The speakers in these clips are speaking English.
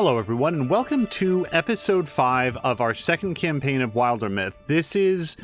Hello everyone, and welcome to episode 5 of our second campaign of Wildermyth. This is,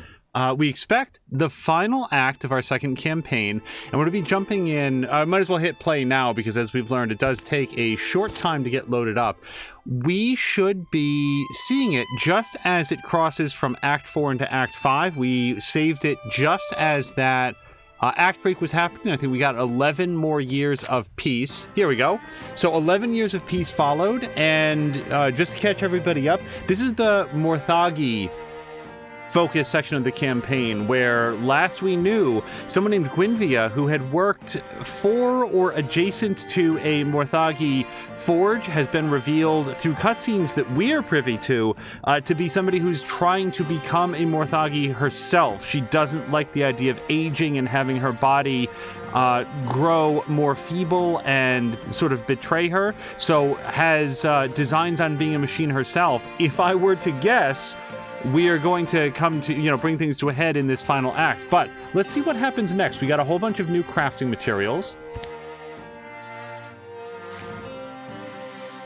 we expect, the final act of our second campaign, and we're going to be jumping in. Might as well hit play now, because as we've learned, it does take a short time to get loaded up. We should be seeing it just as it crosses from Act 4 into Act 5. We saved it just as that act break was happening. I think we got 11 more years of peace. Here we go. So 11 years of peace followed, and just to catch everybody up, this is the Morthagi focus section of the campaign, where last we knew someone named Gwynvia, who had worked for or adjacent to a Morthagi forge, has been revealed through cutscenes that we are privy to be somebody who's trying to become a Morthagi herself. She doesn't like the idea of aging and having her body grow more feeble and sort of betray her, so has designs on being a machine herself. If I were to guess, we are going to come to, bring things to a head in this final act. But let's see what happens next. We got a whole bunch of new crafting materials.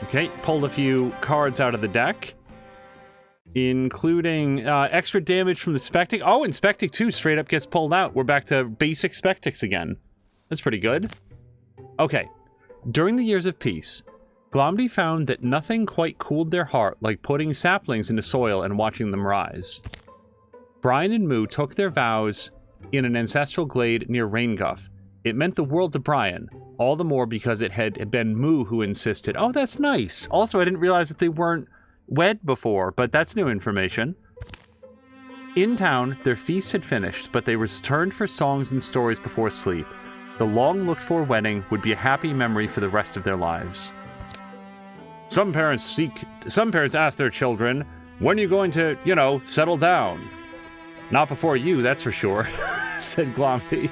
Okay, pulled a few cards out of the deck, including extra damage from the Spectic. Oh, and Spectic 2 straight up gets pulled out. We're back to basic Spectics again. That's pretty good. Okay, during the years of peace, Glomdy found that nothing quite cooled their heart like putting saplings into soil and watching them rise. Brian and Moo took their vows in an ancestral glade near Rainguff. It meant the world to Brian, all the more because it had been Moo who insisted. Oh, that's nice. Also, I didn't realize that they weren't wed before, but that's new information. In town, their feast had finished, but they returned for songs and stories before sleep. The long-looked-for wedding would be a happy memory for the rest of their lives. Some parents ask their children, when are you going to, settle down? Not before you, that's for sure, said Glomby.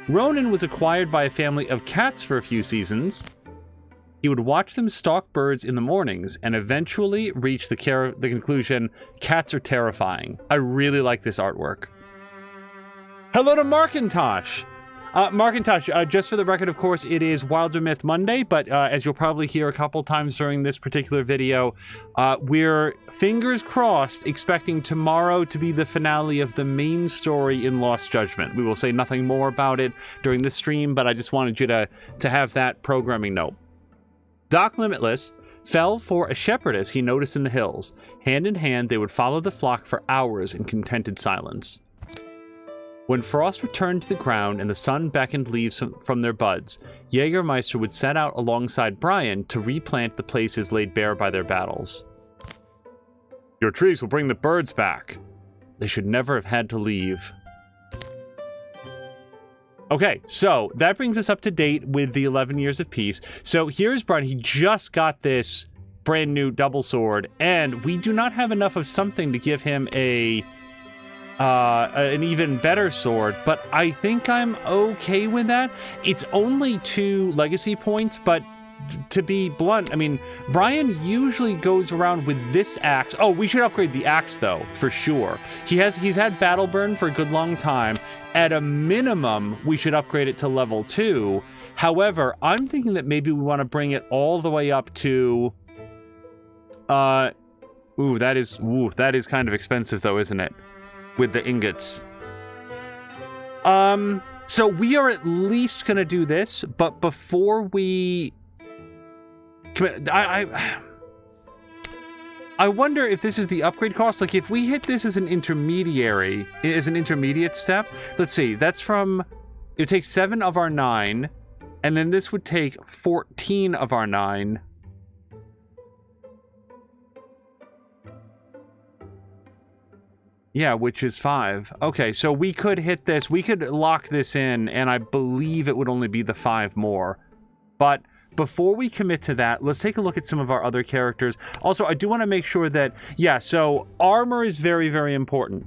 Ronan was acquired by a family of cats for a few seasons. He would watch them stalk birds in the mornings and eventually reach the conclusion, cats are terrifying. I really like this artwork. Hello to Markintosh! Markintosh, just for the record, of course, it is Wildermyth Monday, but as you'll probably hear a couple times during this particular video, we're, fingers crossed, expecting tomorrow to be the finale of the main story in Lost Judgment. We will say nothing more about it during the stream, but I just wanted you to have that programming note. Doc Limitless fell for a shepherdess he noticed in the hills. Hand in hand, they would follow the flock for hours in contented silence. When frost returned to the ground and the sun beckoned leaves from their buds, Jägermeister would set out alongside Brian to replant the places laid bare by their battles. Your trees will bring the birds back. They should never have had to leave. Okay, so that brings us up to date with the 11 years of peace. So here's Brian. He just got this brand new double sword, and we do not have enough of something to give him an even better sword, but I think I'm okay with that. It's only 2 legacy points, but to be blunt, I mean, Brian usually goes around with this axe. Oh, we should upgrade the axe though, for sure. He's had battle burn for a good long time. At a minimum, we should upgrade it to level 2. However, I'm thinking that maybe we want to bring it all the way up to that is kind of expensive though, isn't it? With the ingots. So we are at least gonna do this, but before we commit, I wonder if this is the upgrade cost. Like, if we hit this as an intermediate step, let's see, that's from, it takes 7 of our 9, and then this would take 14 of our 9. Yeah, which is 5. Okay, so we could hit this. We could lock this in, and I believe it would only be the 5 more. But before we commit to that, let's take a look at some of our other characters. Also, I do want to make sure that, so armor is very, very important.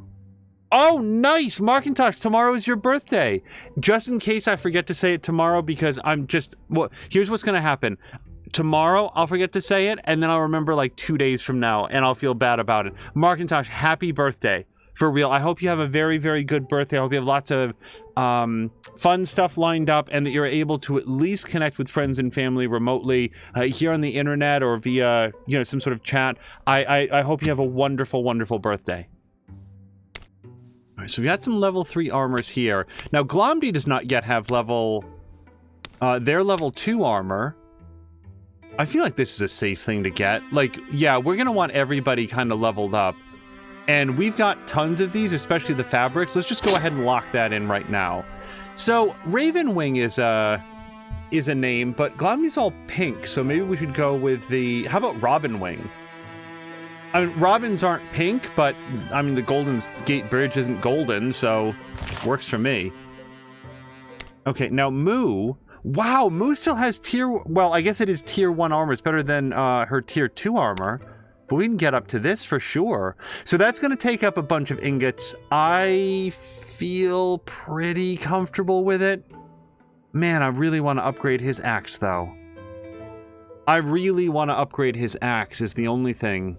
Oh, nice! Markintosh, tomorrow is your birthday. Just in case I forget to say it tomorrow, because here's what's going to happen. Tomorrow, I'll forget to say it, and then I'll remember like 2 days from now, and I'll feel bad about it. Markintosh, happy birthday. For real, I hope you have a very, very good birthday. I hope you have lots of fun stuff lined up, and that you're able to at least connect with friends and family remotely here on the internet or via, you know, some sort of chat. I hope you have a wonderful, wonderful birthday. All right, so we got some level 3 armors here. Now, Glomdy does not yet have their level 2 armor. I feel like this is a safe thing to get. Like, yeah, we're going to want everybody kind of leveled up. And we've got tons of these, especially the fabrics. Let's just go ahead and lock that in right now. So, Ravenwing is a name, but Glomdy's all pink, so maybe we should go with the... How about Robinwing? I mean, robins aren't pink, but, I mean, the Golden Gate Bridge isn't golden, so works for me. Okay, now Moo. Wow, Moo still has tier... Well, I guess it is tier 1 armor. It's better than her tier 2 armor. But we can get up to this for sure. So that's going to take up a bunch of ingots. I feel pretty comfortable with it. Man, I really want to upgrade his axe, though. I really want to upgrade his axe is the only thing.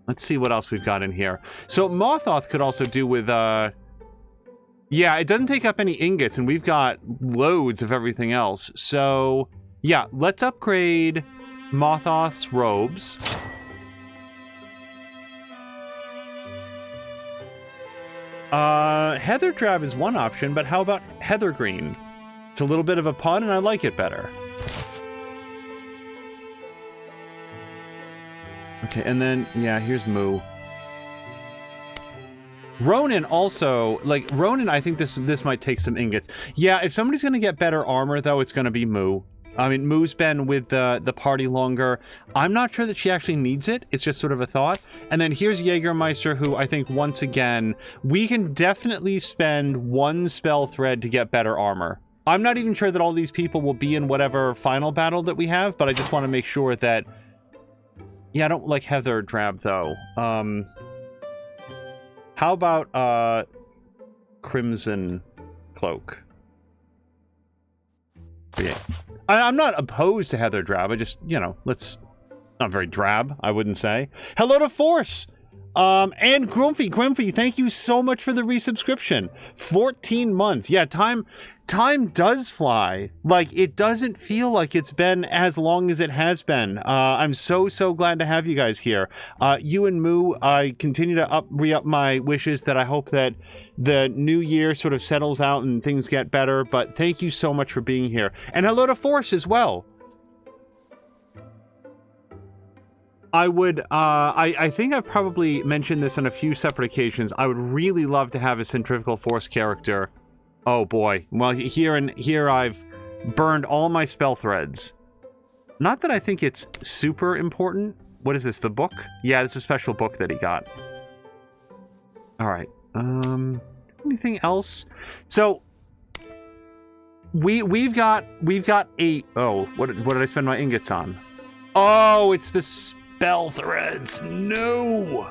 Let's see what else we've got in here. So Mothoth could also do with... Yeah, it doesn't take up any ingots, and we've got loads of everything else. So, yeah, let's upgrade Mothoth's robes. Heather Drab is one option, but how about Heather Green? It's a little bit of a pun, and I like it better. Okay, and then, yeah, here's Moo. Ronin also, like, Ronin, I think this might take some ingots. Yeah, if somebody's going to get better armor, though, it's going to be Moo. I mean, Moo's been with the party longer. I'm not sure that she actually needs it. It's just sort of a thought. And then here's Jägermeister, who I think, once again, we can definitely spend 1 spell thread to get better armor. I'm not even sure that all these people will be in whatever final battle that we have, but I just want to make sure that... Yeah, I don't like Heather Drab, though. How about, Crimson Cloak? Yeah. I'm not opposed to Heather Drab. I just, you know, not very drab, I wouldn't say. Hello to Force! And Grumpy, thank you so much for the resubscription. 14 months. Yeah, time does fly. Like, it doesn't feel like it's been as long as it has been. I'm so glad to have you guys here. You and Moo, I continue to re-up my wishes that I hope that the new year sort of settles out and things get better, but thank you so much for being here. And hello to Force as well. I would, I think I've probably mentioned this on a few separate occasions. I would really love to have a Centrifugal Force character. Oh boy. Well, here I've burned all my spell threads. Not that I think it's super important. What is this, the book? Yeah, it's a special book that he got. All right. Anything else? So we've got 8. Oh, what did I spend my ingots on? Oh, it's the spell threads. No.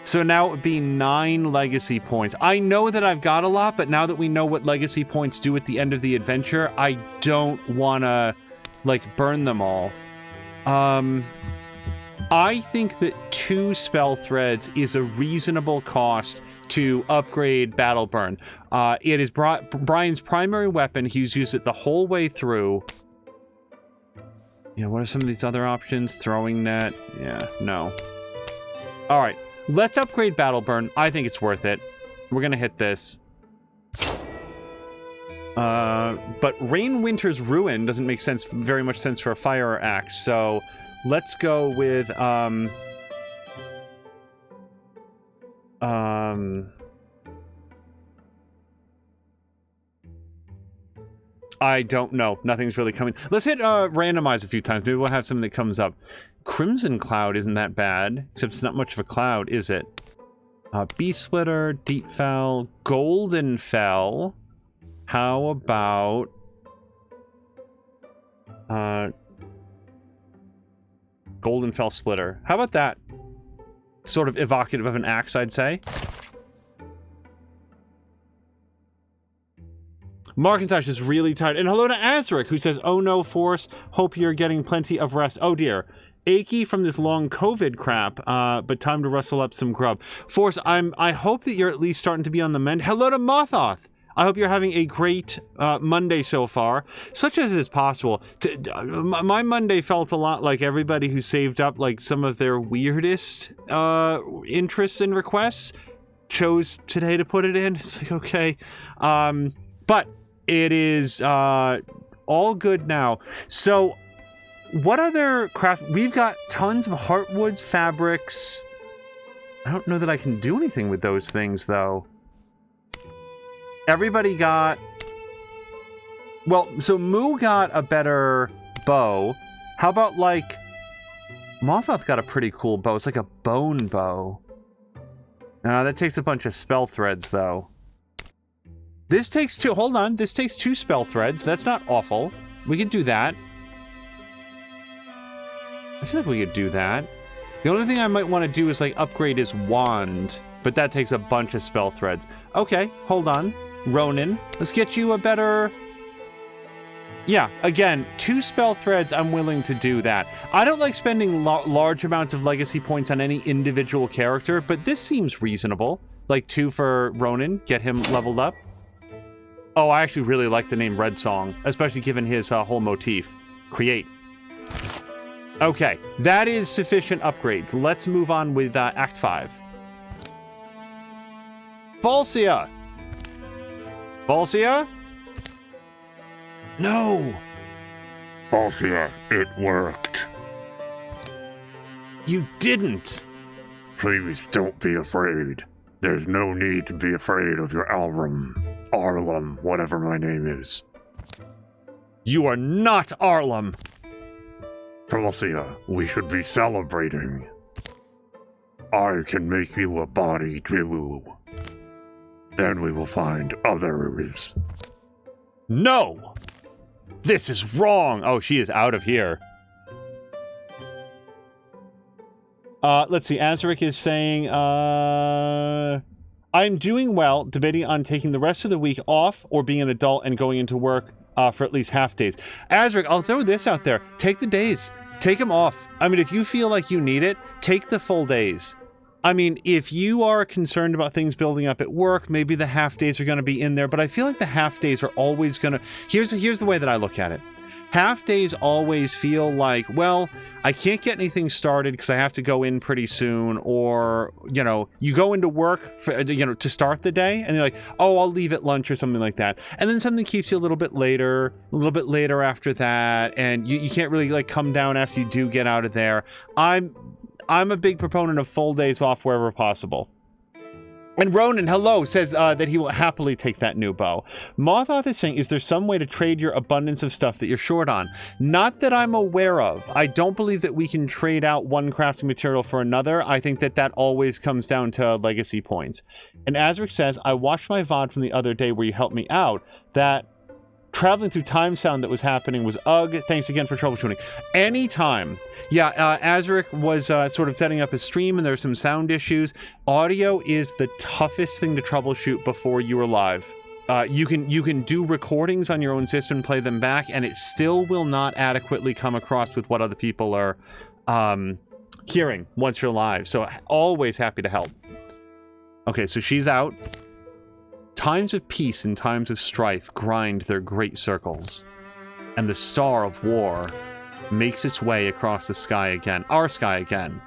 So now it would be 9 legacy points. I know that I've got a lot, but now that we know what legacy points do at the end of the adventure, I don't want to, like, burn them all. I think that 2 spell threads is a reasonable cost to upgrade Battle Burn. It is Brian's primary weapon. He's used it the whole way through. Yeah, what are some of these other options? Throwing net. Yeah, no. All right. Let's upgrade Battle Burn. I think it's worth it. We're going to hit this. But Rain Winter's Ruin doesn't make very much sense for a fire axe. So let's go with... I don't know. Nothing's really coming. Let's hit randomize a few times. Maybe we'll have something that comes up. Crimson Cloud isn't that bad, except it's not much of a cloud, is it? Beast Splitter, Deep Fell, Golden Fell. How about Golden Fell Splitter? How about that? Sort of evocative of an axe, I'd say. Markintosh is really tired. And hello to Azric, who says, "Oh no, Force. Hope you're getting plenty of rest." Oh dear. Achy from this long COVID crap, but time to rustle up some grub. Force, I hope that you're at least starting to be on the mend. Hello to Mothoth. I hope you're having a great Monday so far, such as is possible. My Monday felt a lot like everybody who saved up like some of their weirdest interests and requests chose today to put it in. It's like, okay. But it is all good now. So what other craft? We've got tons of heartwoods, fabrics. I don't know that I can do anything with those things, though. Everybody got... Well, so Moo got a better bow. How about, like... Mothoth got a pretty cool bow. It's like a bone bow. That takes a bunch of spell threads, though. This takes two... Hold on. This takes 2 spell threads. That's not awful. We could do that. I feel like we could do that. The only thing I might want to do is, like, upgrade his wand. But that takes a bunch of spell threads. Okay, hold on. Ronan, let's get you a better... Yeah, again, 2 spell threads, I'm willing to do that. I don't like spending large amounts of legacy points on any individual character, but this seems reasonable. Like 2 for Ronan, get him leveled up. Oh, I actually really like the name Red Song, especially given his whole motif. Create. Okay, that is sufficient upgrades. Let's move on with Act 5. Falsia! Falsia? No! Falsia, it worked. You didn't! Please don't be afraid. There's no need to be afraid of your Arlum, whatever my name is. You are not Arlum! Falsia, we should be celebrating. I can make you a body too. Then we will find others. No! This is wrong! Oh, she is out of here. Let's see. Azaric is saying, I'm doing well, debating on taking the rest of the week off or being an adult and going into work for at least half days. Azaric, I'll throw this out there. Take the days. Take them off. I mean, if you feel like you need it, take the full days. I mean, if you are concerned about things building up at work, maybe the half days are going to be in there, but I feel like the half days are always going to... Here's the way that I look at it. Half days always feel like, well, I can't get anything started because I have to go in pretty soon, or, you know, you go into work for, you know, to start the day, and you're like, oh, I'll leave at lunch or something like that. And then something keeps you a little bit later after that, and you can't really, like, come down after you do get out of there. I'm a big proponent of full days off wherever possible. And Ronan, hello, says that he will happily take that new bow. Mothoth is saying, is there some way to trade your abundance of stuff that you're short on? Not that I'm aware of. I don't believe that we can trade out one crafting material for another. I think that always comes down to legacy points. And Azric says, I watched my VOD from the other day where you helped me out. That traveling through time sound that was happening was ugh. Thanks again for troubleshooting. Anytime. Yeah, Azaric was sort of setting up his stream, and there's some sound issues. Audio is the toughest thing to troubleshoot before you are live. You can do recordings on your own system and play them back, and it still will not adequately come across with what other people are hearing once you're live. So always happy to help. Okay, so she's out. Times of peace and times of strife grind their great circles, and the star of war makes its way across the sky again. Our sky again.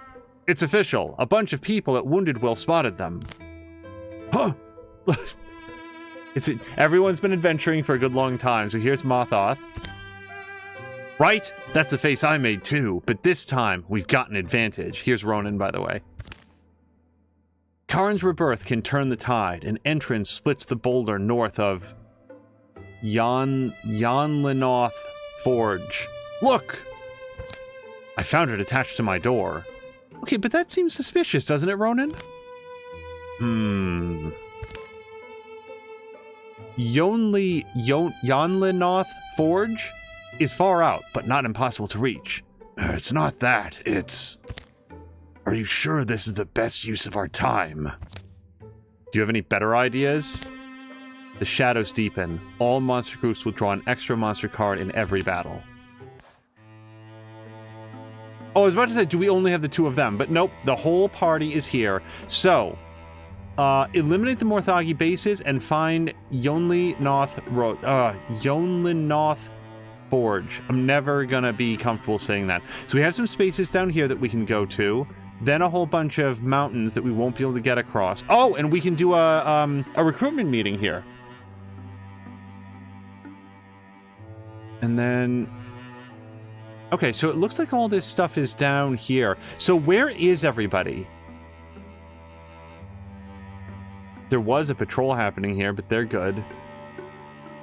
It's official. A bunch of people at Wounded Will spotted them. Huh! Everyone's been adventuring for a good long time, so here's Mothoth. Right? That's the face I made too, but this time we've got an advantage. Here's Ronan, by the way. Carynne's Rebirth can turn the tide. An entrance splits the boulder north of Yanlinoth Forge. Look! I found it attached to my door. Okay, but that seems suspicious, doesn't it, Ronan? Yanlinoth Forge is far out, but not impossible to reach. It's not that, it's... Are you sure this is the best use of our time? Do you have any better ideas? The shadows deepen. All monster groups will draw an extra monster card in every battle. Oh, I was about to say, do we only have the 2 of them? But nope, the whole party is here. So, Eliminate the Morthagi bases and find Yonlinoth Road. Yonlinoth Forge. I'm never gonna be comfortable saying that. So we have some spaces down here that we can go to. Then a whole bunch of mountains that we won't be able to get across. Oh, and we can do a recruitment meeting here. And then... Okay, so it looks like all this stuff is down here. So where is everybody? There was a patrol happening here, but they're good.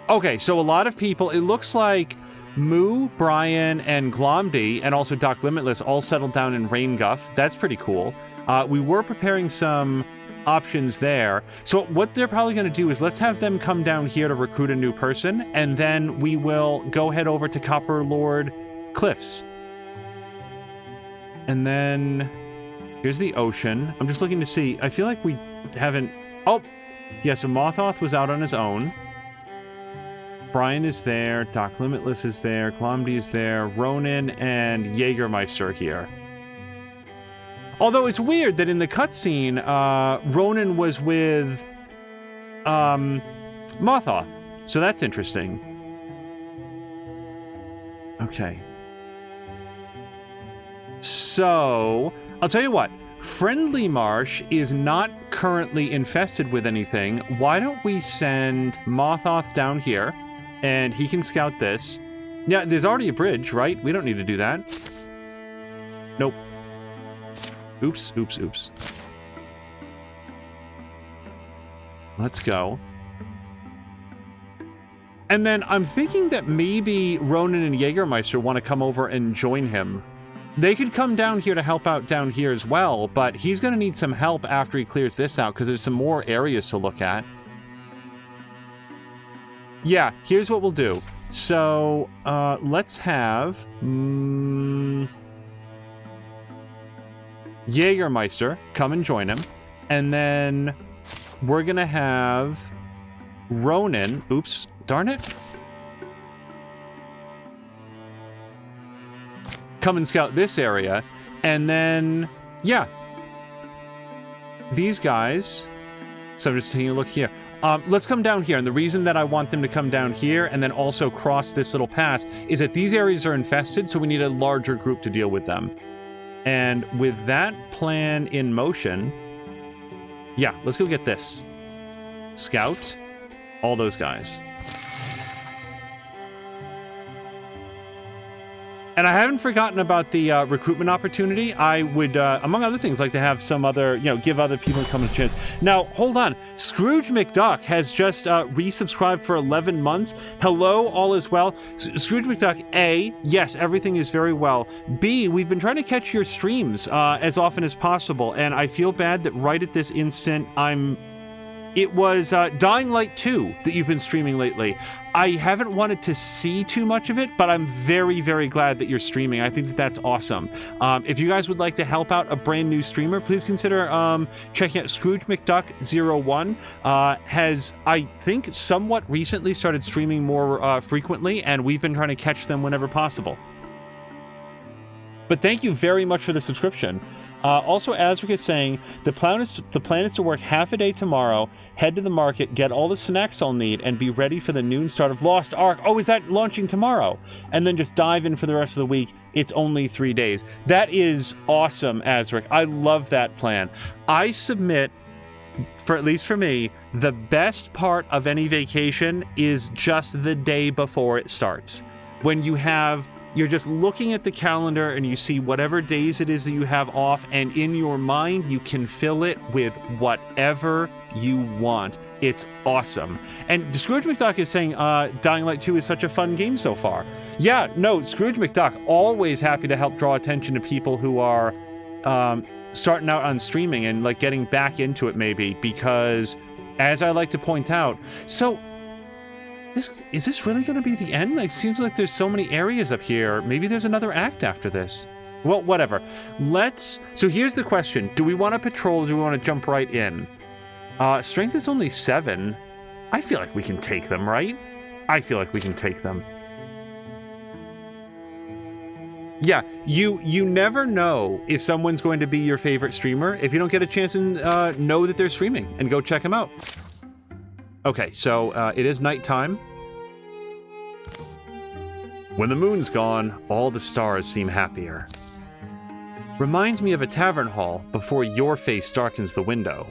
Okay, so a lot of people... It looks like Moo, Brian, and Glomdy, and also Doc Limitless all settled down in Rainguff. That's pretty cool. We were preparing some options there. So what they're probably going to do is let's have them come down here to recruit a new person, and then we will go head over to Copper Lord Cliffs. And then here's the ocean. I'm just looking to see. I feel like we haven't... Oh! Yeah, so Mothoth was out on his own. Brian is there, Doc Limitless is there, Glomdy is there, Ronan and Jägermeister are here. Although it's weird that in the cutscene, Ronan was with Mothoth. So that's interesting. Okay. So, I'll tell you what. Friendly Marsh is not currently infested with anything. Why don't we send Mothoth down here? And he can scout this. Yeah, there's already a bridge, right? We don't need to do that. Nope. Oops, oops, oops. Let's go. And then I'm thinking that maybe Ronan and Jägermeister want to come over and join him. They could come down here to help out down here as well, but he's going to need some help after he clears this out because there's some more areas to look at. Yeah, here's what we'll do. So, let's have Jägermeister come and join him. And then we're going to have Ronan. Oops, darn it. Come and scout this area. And then, yeah. These guys. So I'm just taking a look here. Let's come down here, and the reason that I want them to come down here and then also cross this little pass is that these areas are infested, so we need a larger group to deal with them. And with that plan in motion, yeah, let's go get this. Scout, all those guys. And I haven't forgotten about the recruitment opportunity. I would, among other things, like to have some other, give other people come a chance. Now, hold on. Scrooge McDuck has just resubscribed for 11 months. Hello, all is well. Scrooge McDuck, A, yes, everything is very well. B, we've been trying to catch your streams as often as possible, and I feel bad that right at this instant, It was Dying Light 2 that you've been streaming lately. I haven't wanted to see too much of it, but I'm very, very glad that you're streaming. I think that that's awesome. If you guys would like to help out a brand new streamer, please consider checking out Scrooge McDuck01. Has, I think, somewhat recently started streaming more frequently, and we've been trying to catch them whenever possible. But thank you very much for the subscription. Also, Azric is saying, the plan is to work half a day tomorrow, head to the market, get all the snacks I'll need, and be ready for the noon start of Lost Ark. Oh, is that launching tomorrow? And then just dive in for the rest of the week. It's only 3 days. That is awesome, Azric. I love that plan. I submit, at least for me, the best part of any vacation is just the day before it starts. When you're just looking at the calendar and you see whatever days it is that you have off, and in your mind, you can fill it with whatever you want. It's awesome. And Scrooge McDuck is saying Dying Light 2 is such a fun game so far. Yeah, no, Scrooge McDuck, always happy to help draw attention to people who are starting out on streaming and like getting back into it maybe, because as I like to point out, is this really going to be the end? Like, seems like there's so many areas up here. Maybe there's another act after this. Well, whatever. So here's the question. Do we want to patrol or do we want to jump right in? Strength is only 7. I feel like we can take them, right? I feel like we can take them. Yeah, you never know if someone's going to be your favorite streamer if you don't get a chance and know that they're streaming and go check them out. Okay, so it is nighttime. When the moon's gone, all the stars seem happier. Reminds me of a tavern hall before your face darkens the window.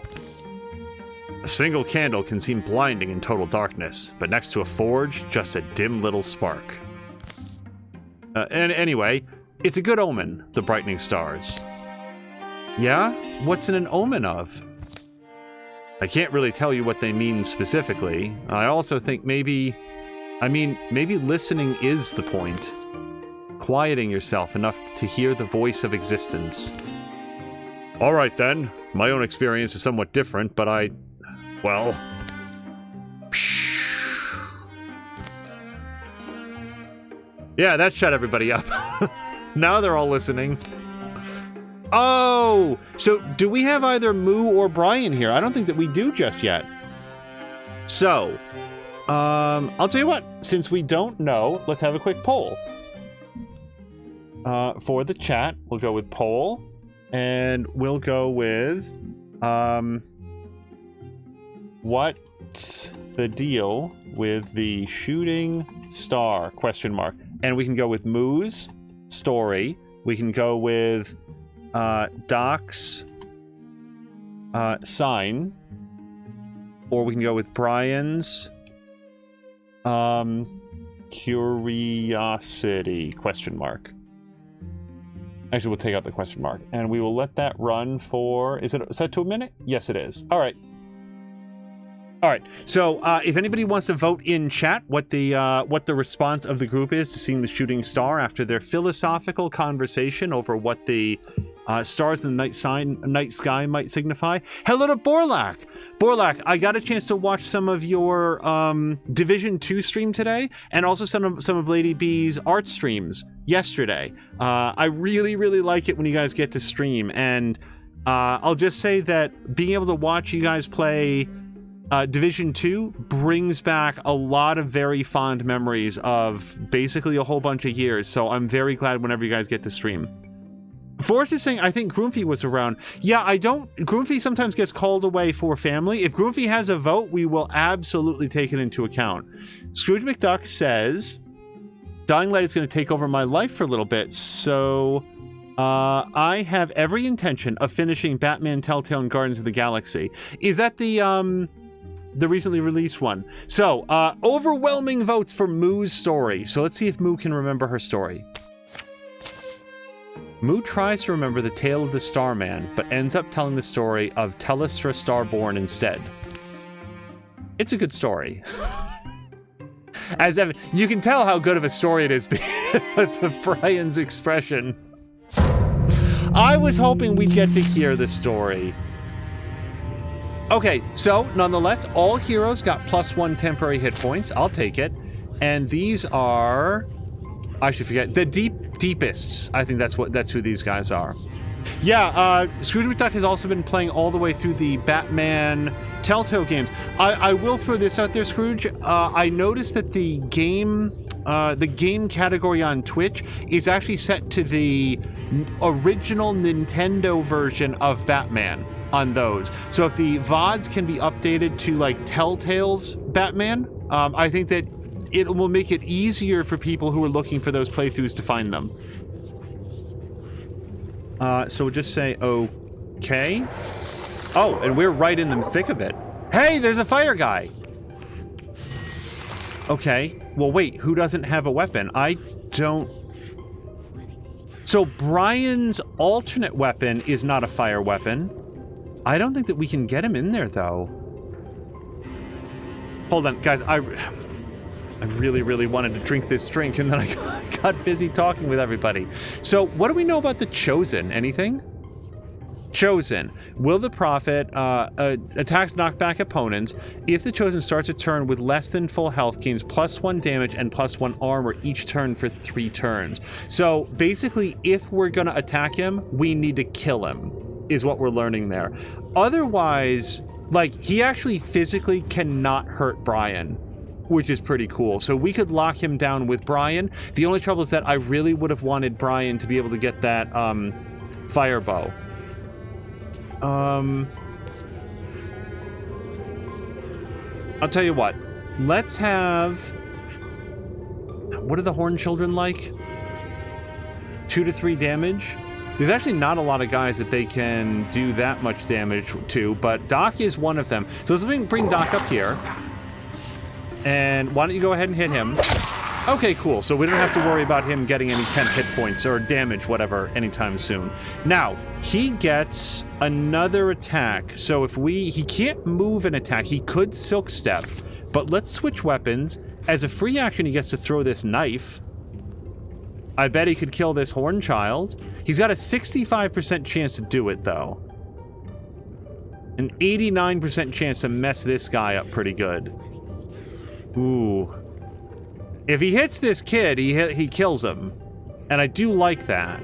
A single candle can seem blinding in total darkness, but next to a forge, just a dim little spark. And anyway, it's a good omen, the brightening stars. Yeah? What's an omen of? I can't really tell you what they mean specifically. I also think maybe listening is the point. Quieting yourself enough to hear the voice of existence. All right then. My own experience is somewhat different, but well... Yeah, that shut everybody up. Now they're all listening. Oh! So, do we have either Moo or Brian here? I don't think that we do just yet. So, I'll tell you what. Since we don't know, let's have a quick poll. For the chat, we'll go with poll. And we'll go with... what's the deal with the shooting star? Question mark. And we can go with Moo's story. We can go with Doc's sign. Or we can go with Brian's curiosity? Question mark. Actually, we'll take out the question mark. And we will let that run for... Is it set to a minute? Yes, it is. All right. All right. So, if anybody wants to vote in chat what the response of the group is to seeing the shooting star after their philosophical conversation over what the stars in the night sky might signify. Hello to Borlak. Borlak, I got a chance to watch some of your Division 2 stream today, and also some of Lady B's art streams yesterday. I really, really like it when you guys get to stream, and I'll just say that being able to watch you guys play Division 2 brings back a lot of very fond memories of basically a whole bunch of years, so I'm very glad whenever you guys get to stream. Forrest is saying, I think Groomfy was around. Yeah, Groomfy sometimes gets called away for family. If Groomfy has a vote, we will absolutely take it into account. Scrooge McDuck says, Dying Light is going to take over my life for a little bit, so I have every intention of finishing Batman Telltale and Guardians of the Galaxy. Is that the recently released one? So, overwhelming votes for Moo's story. So let's see if Moo can remember her story. Moo tries to remember the tale of the Starman, but ends up telling the story of Telestra Starborn instead. It's a good story. As Evan, you can tell how good of a story it is because of Brian's expression. I was hoping we'd get to hear the story. Okay, so nonetheless, all heroes got +1 temporary hit points. I'll take it. And these are... I should forget. The Deepists. I think that's who these guys are. Yeah, Scrooge McDuck has also been playing all the way through the Batman Telltale games. I will throw this out there, Scrooge. I noticed that the game category on Twitch is actually set to the original Nintendo version of Batman on those. So if the VODs can be updated to like Telltale's Batman, I think that it will make it easier for people who are looking for those playthroughs to find them. So we'll just say okay. Oh, and we're right in the thick of it. Hey, there's a fire guy. Okay, well wait, who doesn't have a weapon? I don't... So Brian's alternate weapon is not a fire weapon. I don't think that we can get him in there though. Hold on, guys, I really, really wanted to drink this drink, and then I got busy talking with everybody. So, what do we know about the Chosen? Anything? Chosen. Will the Prophet attacks knockback opponents. If the Chosen starts a turn with less than full health, gains +1 damage and +1 armor each turn for 3 turns. So, basically, if we're going to attack him, we need to kill him, is what we're learning there. Otherwise, like, he actually physically cannot hurt Brian. which is pretty cool. So we could lock him down with Brian. The only trouble is that I really would have wanted Brian to be able to get that fire bow. I'll tell you what. Let's have... What are the Horn Children like? 2 to 3 damage? There's actually not a lot of guys that they can do that much damage to, but Doc is one of them. So let's bring Doc up here. And why don't you go ahead and hit him? Okay, cool. So we don't have to worry about him getting any 10 hit points or damage, whatever, anytime soon. Now, he gets another attack. So if he can't move an attack, he could Silk Step. But let's switch weapons. As a free action, he gets to throw this knife. I bet he could kill this Horn Child. He's got a 65% chance to do it, though. An 89% chance to mess this guy up pretty good. Ooh. If he hits this kid, he kills him. And I do like that.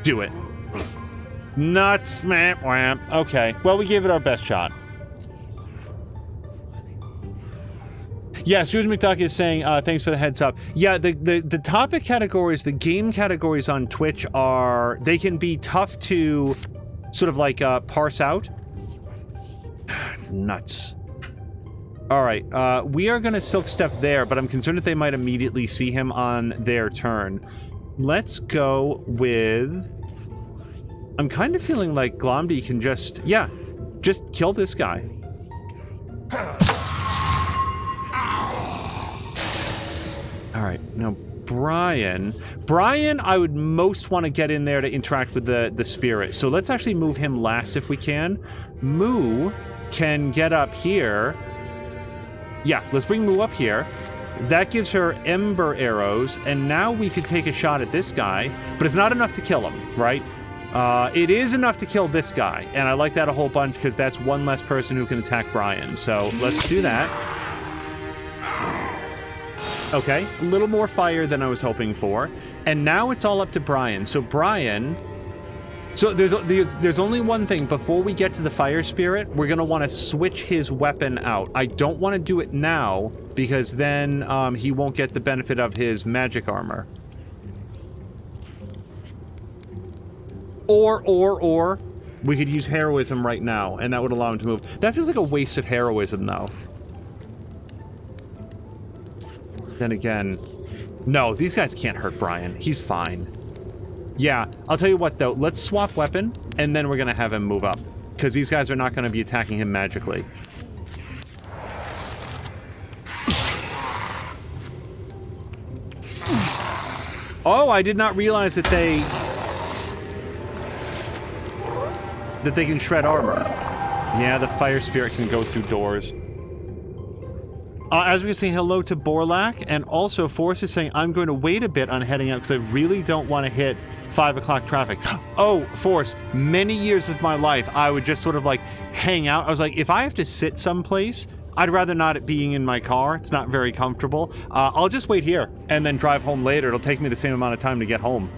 Do it. Nuts, map, wham. Okay, well, we gave it our best shot. Yeah, Susan McDuck is saying, thanks for the heads up. Yeah, the topic categories, the game categories on Twitch they can be tough to sort of like parse out. Nuts. All right, we are going to Silk Step there, but I'm concerned that they might immediately see him on their turn. Let's go with... I'm kind of feeling like Glomdy can just kill this guy. All right, now Brian, I would most want to get in there to interact with the spirit. So let's actually move him last if we can. Moo can get up here. Yeah, let's bring Moo up here. That gives her Ember Arrows, and now we could take a shot at this guy, but it's not enough to kill him, right? It is enough to kill this guy, and I like that a whole bunch because that's one less person who can attack Brian. So let's do that. Okay, a little more fire than I was hoping for. And now it's all up to Brian. So Brian... So there's only one thing. Before we get to the fire spirit, we're going to want to switch his weapon out. I don't want to do it now because then he won't get the benefit of his magic armor. Or we could use heroism right now, and that would allow him to move. That feels like a waste of heroism, though. Then again, no, these guys can't hurt Brian. He's fine. Yeah, I'll tell you what, though. Let's swap weapon, and then we're going to have him move up. Because these guys are not going to be attacking him magically. Oh, I did not realize that they can shred armor. Yeah, the fire spirit can go through doors. As we can say, hello to Borlak, and also Forrest is saying, I'm going to wait a bit on heading out because I really don't want to hit 5 o'clock traffic. Oh, Forrest, many years of my life, I would just sort of like hang out. I was like, if I have to sit someplace, I'd rather not it being in my car. It's not very comfortable. I'll just wait here and then drive home later. It'll take me the same amount of time to get home.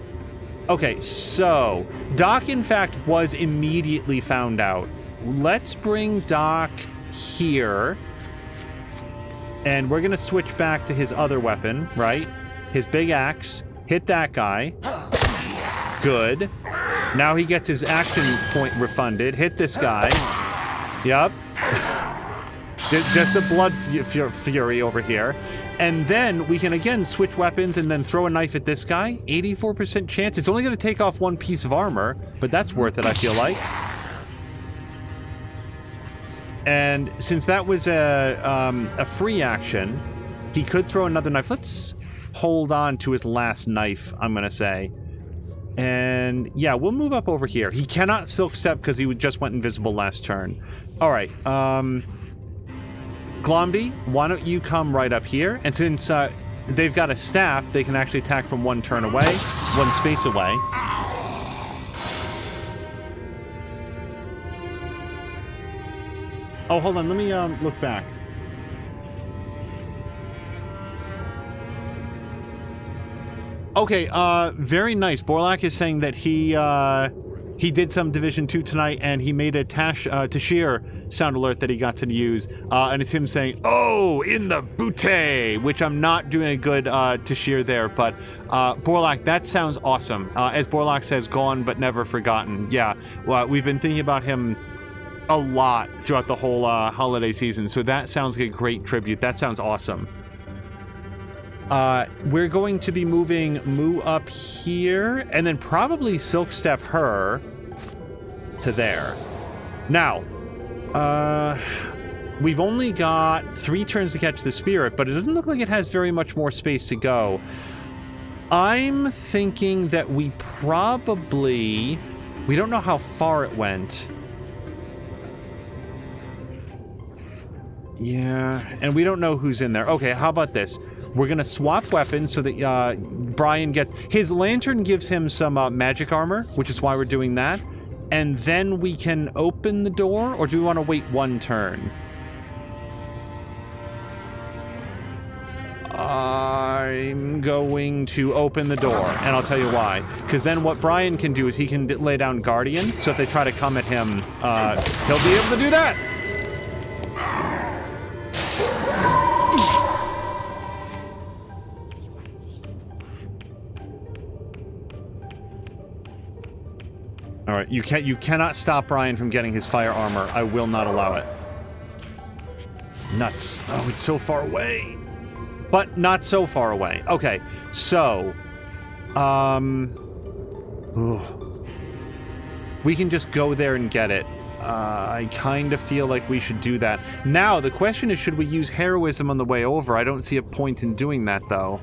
Okay, so Doc, in fact, was immediately found out. Let's bring Doc here. And we're going to switch back to his other weapon, right? His big axe. Hit that guy. Good. Now he gets his action point refunded. Hit this guy. Yup. Just a blood fury over here. And then we can again switch weapons and then throw a knife at this guy. 84% chance. It's only going to take off one piece of armor, but that's worth it, I feel like. And since that was a free action, he could throw another knife. Let's hold on to his last knife, I'm going to say. And yeah, we'll move up over here. He cannot Silk Step because he just went invisible last turn. All right. Glomdy, why don't you come right up here? And since they've got a staff, they can actually attack from one turn away, one space away. Oh, hold on. Let me look back. Okay, very nice. Borlak is saying that he he did some Division 2 tonight, and he made a Tashir sound alert that he got to use, and it's him saying, "Oh, in the booty," which I'm not doing a good Tashir there, but Borlak, that sounds awesome. As Borlak says, gone but never forgotten. Yeah, well, we've been thinking about him a lot throughout the whole holiday season, so that sounds like a great tribute. That sounds awesome. We're going to be moving Moo up here, and then probably Silk Step her to there. Now, we've only got 3 turns to catch the spirit, but it doesn't look like it has very much more space to go. I'm thinking that we don't know how far it went. Yeah, and we don't know who's in there. Okay, how about this? We're going to swap weapons so that Brian gets... His lantern gives him some magic armor, which is why we're doing that. And then we can open the door, or do we want to wait 1 turn? I'm going to open the door, and I'll tell you why. Because then what Brian can do is he can lay down Guardian, so if they try to come at him, he'll be able to do that! All right, you cannot stop Brian from getting his fire armor. I will not allow it. Nuts. Oh, it's so far away. But not so far away. Okay, so... we can just go there and get it. I kind of feel like we should do that. Now, the question is, should we use heroism on the way over? I don't see a point in doing that, though.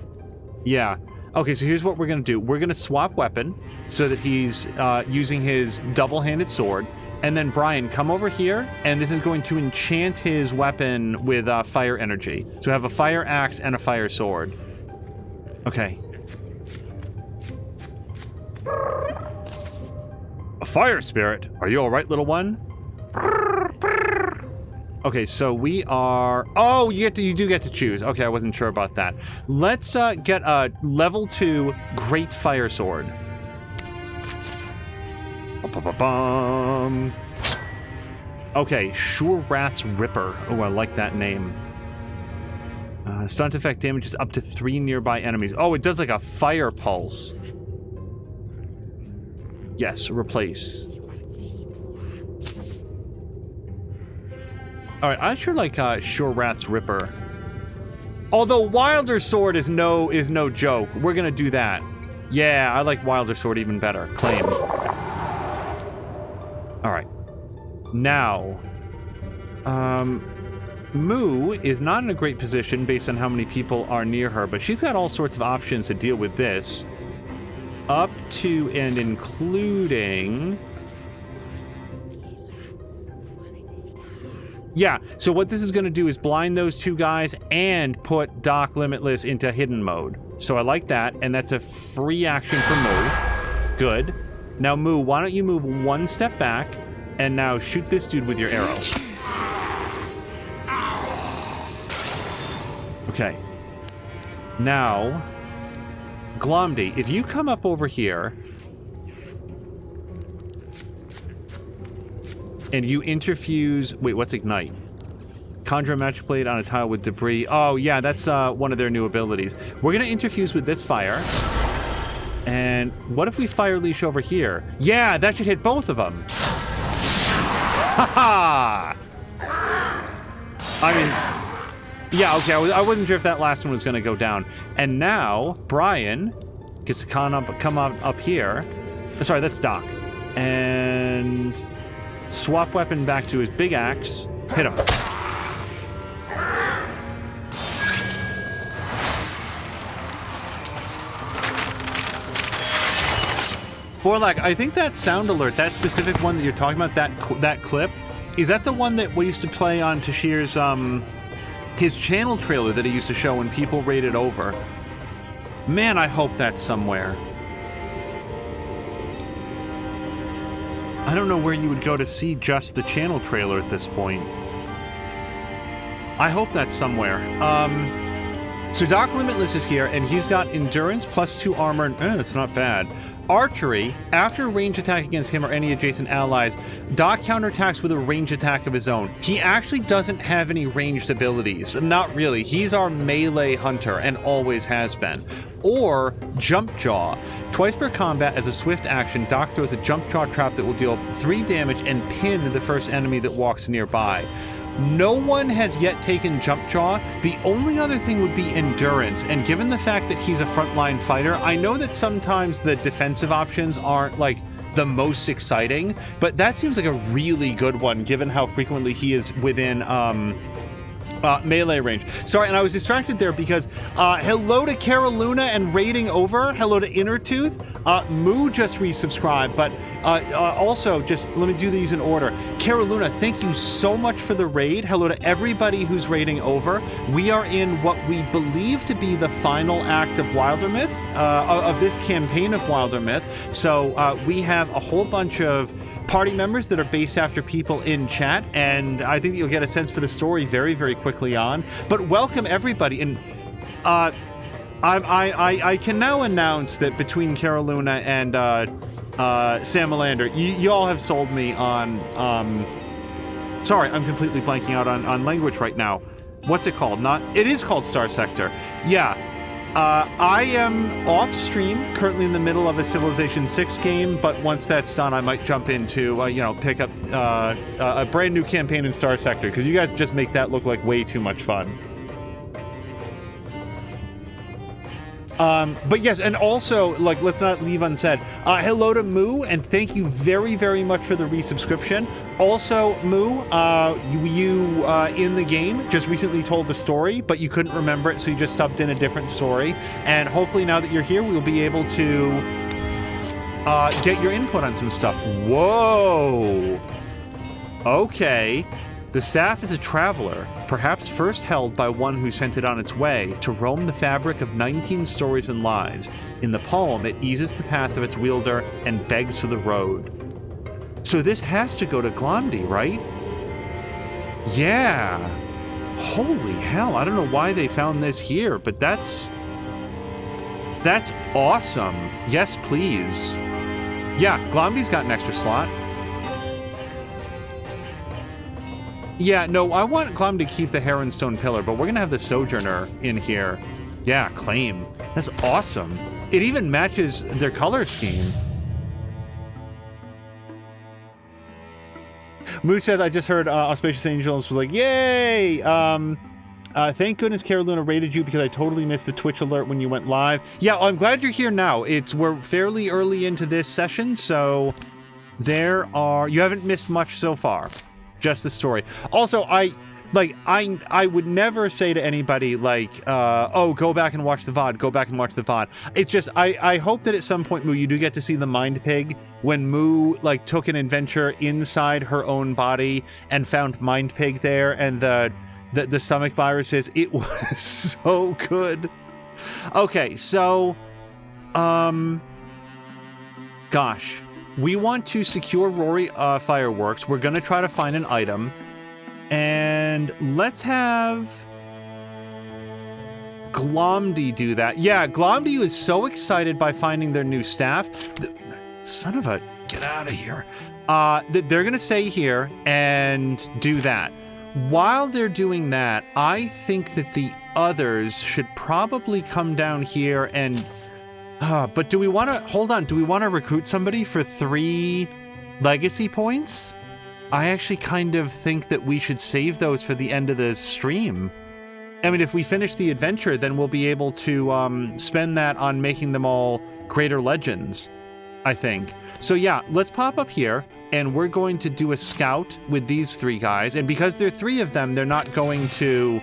Yeah. Okay, so here's what we're going to do. We're going to swap weapon so that he's using his double-handed sword. And then, Brian, come over here, and this is going to enchant his weapon with fire energy. So have a fire axe and a fire sword. Okay. A fire spirit? Are you all right, little one? Okay, so we are... Oh, you do get to choose. Okay, I wasn't sure about that. Let's get a level 2 Great Fire Sword. Okay, Sure Wrath's Ripper. Oh, I like that name. Stunt effect damages up to 3 nearby enemies. Oh, it does like a fire pulse. Yes, replace. Alright, I sure like Sure Wrath's Ripper. Although Wilder Sword is no joke. We're gonna do that. Yeah, I like Wilder Sword even better. Claim. Alright. Now, Moo is not in a great position based on how many people are near her, but she's got all sorts of options to deal with this. Up to and including... Yeah, so what this is going to do is blind those 2 guys and put Doc Limitless into hidden mode. So I like that, and that's a free action for Moo. Good. Now, Moo, why don't you move 1 step back, and now shoot this dude with your arrow. Okay. Now, Glomdy, if you come up over here... and you interfuse... Wait, what's Ignite? Conjure a magic blade on a tile with debris. Oh, yeah, that's one of their new abilities. We're going to interfuse with this fire. And what if we Fire Leash over here? Yeah, that should hit both of them. Ha-ha! I mean... Yeah, okay, I wasn't sure if that last one was going to go down. And now, Brian gets to come up here. Sorry, that's Doc. And... swap weapon back to his big axe. Hit him. Borlak, I think that sound alert, that specific one that you're talking about, that clip, is that the one that we used to play on Tashir's, his channel trailer that he used to show when people raided over? Man, I hope that's somewhere. I don't know where you would go to see just the channel trailer at this point. I hope that's somewhere. So Doc Limitless is here, and he's got Endurance plus 2 armor. That's not bad. Archery, after a range attack against him or any adjacent allies, Doc counterattacks with a range attack of his own. He actually doesn't have any ranged abilities. Not really. He's our melee hunter and always has been. Or Jump Jaw. Twice per combat as a swift action, Doc throws a Jump Jaw trap that will deal 3 damage and pin the first enemy that walks nearby. No one has yet taken Jump Jaw. The only other thing would be Endurance, and given the fact that he's a frontline fighter, I know that sometimes the defensive options aren't like the most exciting, but that seems like a really good one given how frequently he is within melee range. Sorry, and I was distracted there because hello to Caroluna and raiding over. Hello to Innertooth. Moo just resubscribed, but also just let me do these in order. Caroluna, thank you so much for the raid. Hello to everybody who's raiding over. We are in what we believe to be the final act of Wildermyth, of this campaign of Wildermyth. So we have a whole bunch of party members that are based after people in chat, and I think you'll get a sense for the story very, very quickly on. But welcome everybody, and I can now announce that between Caroluna and Sam Melander, you all have sold me on sorry, I'm completely blanking out on language right now. What's it called? It is called Star Sector. Yeah. I am off stream, currently in the middle of a Civilization 6 game, but once that's done, I might jump into, pick up a brand new campaign in Star Sector, because you guys just make that look like way too much fun. But yes, and also, like, let's not leave unsaid, hello to Moo, and thank you very, very much for the resubscription. Also, Moo, you in the game just recently told a story, but you couldn't remember it, so you just subbed in a different story. And hopefully now that you're here, we'll be able to get your input on some stuff. Whoa! Okay. The staff is a traveler, perhaps first held by one who sent it on its way to roam the fabric of 19 stories and lives. In the poem, it eases the path of its wielder and begs for the road. So this has to go to Glomdy, right? Yeah. Holy hell, I don't know why they found this here, but that's awesome. Yes, please. Yeah, Glomdy's got an extra slot. Yeah, no, I want Glom to keep the Heronstone Pillar, but we're going to have the Sojourner in here. Yeah, claim. That's awesome. It even matches their color scheme. Moose says, I just heard Auspicious Angels was like, yay! Thank goodness Carolina raided you because I totally missed the Twitch alert when you went live. Yeah, I'm glad you're here now. We're fairly early into this session, so you haven't missed much so far. Just the story. Also, I would never say to anybody like, oh, go back and watch the VOD, go back and watch the VOD. It's just, I hope that at some point, Moo, you do get to see the Mind Pig when Moo, like, took an adventure inside her own body and found Mind Pig there and the stomach viruses. It was so good. Okay, so, gosh. We want to secure Rory fireworks. We're going to try to find an item. And let's have Glomdy do that. Yeah, Glomdy is so excited by finding their new staff. Son of a... Get out of here. They're going to stay here and do that. While they're doing that, I think that the others should probably come down here and... but do we want to... Hold on. Do we want to recruit somebody for 3 legacy points? I actually kind of think that we should save those for the end of the stream. I mean, if we finish the adventure, then we'll be able to spend that on making them all greater legends, I think. So yeah, let's pop up here, and we're going to do a scout with these 3 guys. And because there are 3 of them, they're not going to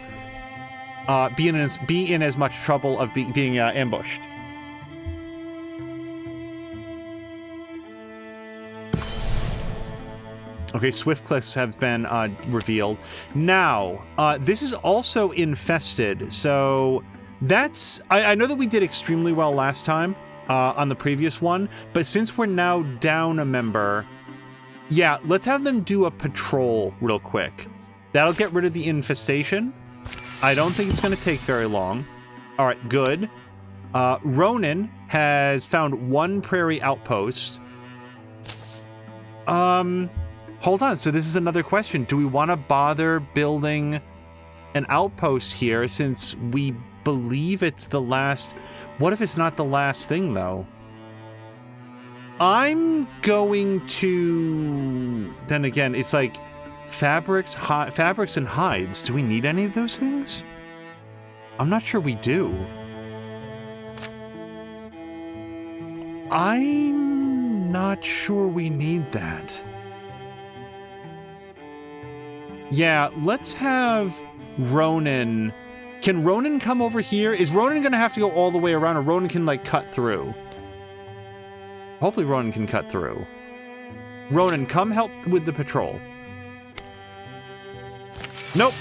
be in as much trouble of being ambushed. Okay, swift clicks have been revealed. Now, this is also infested, so that's... I know that we did extremely well last time on the previous one, but since we're now down a member, yeah, let's have them do a patrol real quick. That'll get rid of the infestation. I don't think it's going to take very long. All right, good. Ronan, has found one prairie outpost. Hold on. So this is another question. Do we want to bother building an outpost here since we believe it's the last? What if it's not the last thing, though? I'm going to... Then again, it's like fabrics and hides. Do we need any of those things? I'm not sure we do. I'm not sure we need that. Yeah, let's have Ronan. Can Ronan come over here? Is Ronan gonna have to go all the way around, or Ronan can, like, cut through? Hopefully Ronan can cut through. Ronan, come help with the patrol. Nope.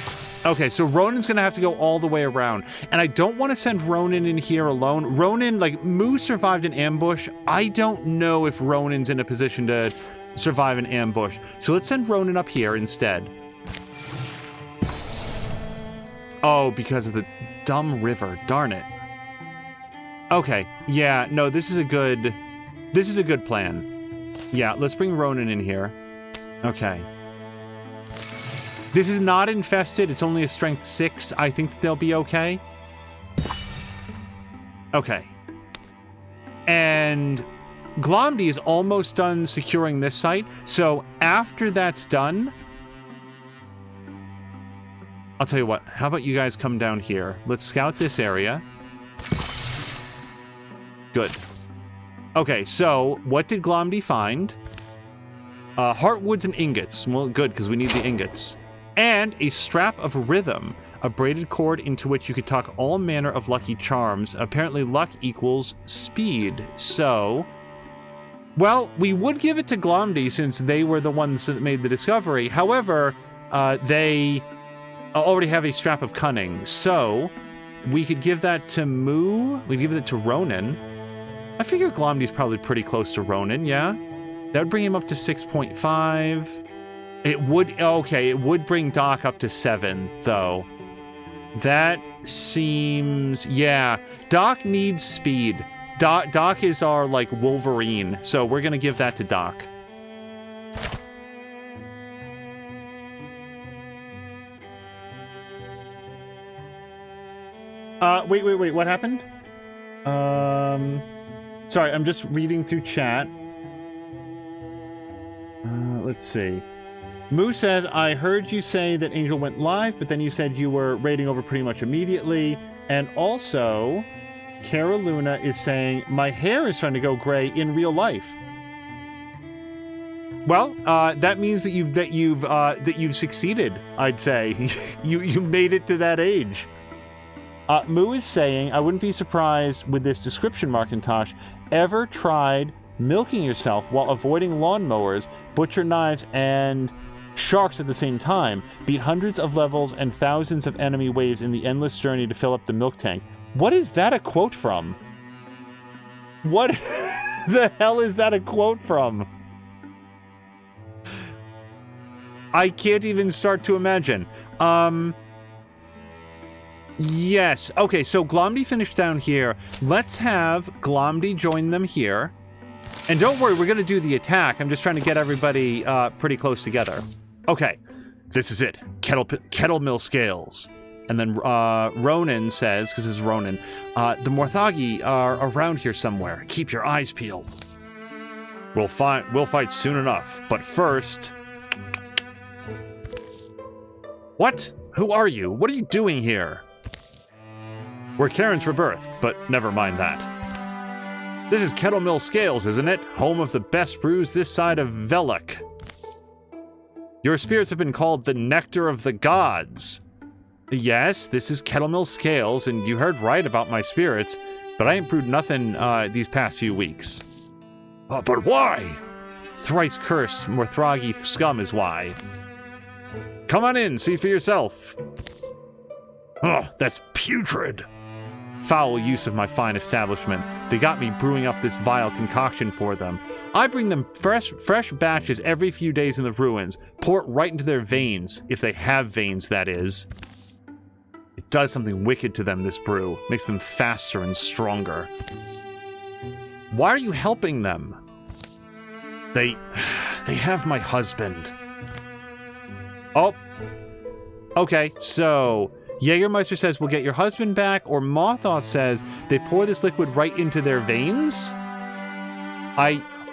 Okay, so Ronan's gonna have to go all the way around. And I don't want to send Ronan in here alone. Ronan, like, Moo survived an ambush. I don't know if Ronan's in a position to survive an ambush. So let's send Ronan up here instead. Oh, because of the dumb river. Darn it. Okay. Yeah, no, this is a good plan. Yeah, let's bring Ronan in here. Okay. This is not infested. It's only a strength 6. I think they'll be okay. Okay. And Glomdy is almost done securing this site. So after that's done, I'll tell you what. How about you guys come down here? Let's scout this area. Good. Okay, so what did Glomdy find? Heartwoods and ingots. Well, good, because we need the ingots. And a strap of rhythm, a braided cord into which you could tuck all manner of lucky charms. Apparently luck equals speed. So, well, we would give it to Glomdy since they were the ones that made the discovery. However, they already have a strap of cunning. So, we could give that to Moo. We'd give it to Ronan. I figure Glomdy's probably pretty close to Ronan, yeah? That would bring him up to 6.5. It would bring Doc up to 7, though. That seems... Yeah, Doc needs speed. Doc is our, like, Wolverine, so we're gonna give that to Doc. Wait, what happened? Sorry, I'm just reading through chat. Let's see. Moo says, I heard you say that Angel went live, but then you said you were raiding over pretty much immediately. And also, Cara Luna is saying, my hair is starting to go gray in real life. Well, that means that you've succeeded, I'd say. you made it to that age. Moo is saying, I wouldn't be surprised with this description, Markintosh. Ever tried milking yourself while avoiding lawnmowers, butcher knives, and sharks at the same time? Beat hundreds of levels and thousands of enemy waves in the endless journey to fill up the milk tank. What is that a quote from? What the hell is that a quote from? I can't even start to imagine. Yes. Okay, so Glomdy finished down here. Let's have Glomdy join them here. And don't worry, we're going to do the attack. I'm just trying to get everybody pretty close together. Okay, this is it. Kettle mill scales. And then Ronan says, because this is Ronan, the Morthagi are around here somewhere. Keep your eyes peeled. We'll fight soon enough. But first... What? Who are you? What are you doing here? We're Carynne's Rebirth, but never mind that. This is Kettle Mill Scales, isn't it? Home of the best brews this side of Velok. Your spirits have been called the Nectar of the Gods. Yes, this is Kettle Mill Scales, and you heard right about my spirits, but I ain't brewed nothing these past few weeks. But why? Thrice cursed Morthragi scum is why. Come on in, see for yourself. Oh, that's putrid. Foul use of my fine establishment. They got me brewing up this vile concoction for them. I bring them fresh batches every few days in the ruins. Pour it right into their veins, if they have veins, that is. It does something wicked to them, this brew. Makes them faster and stronger. Why are you helping them? They have my husband. Oh. Okay, so Jägermeister says we'll get your husband back, or Mothoth says they pour this liquid right into their veins?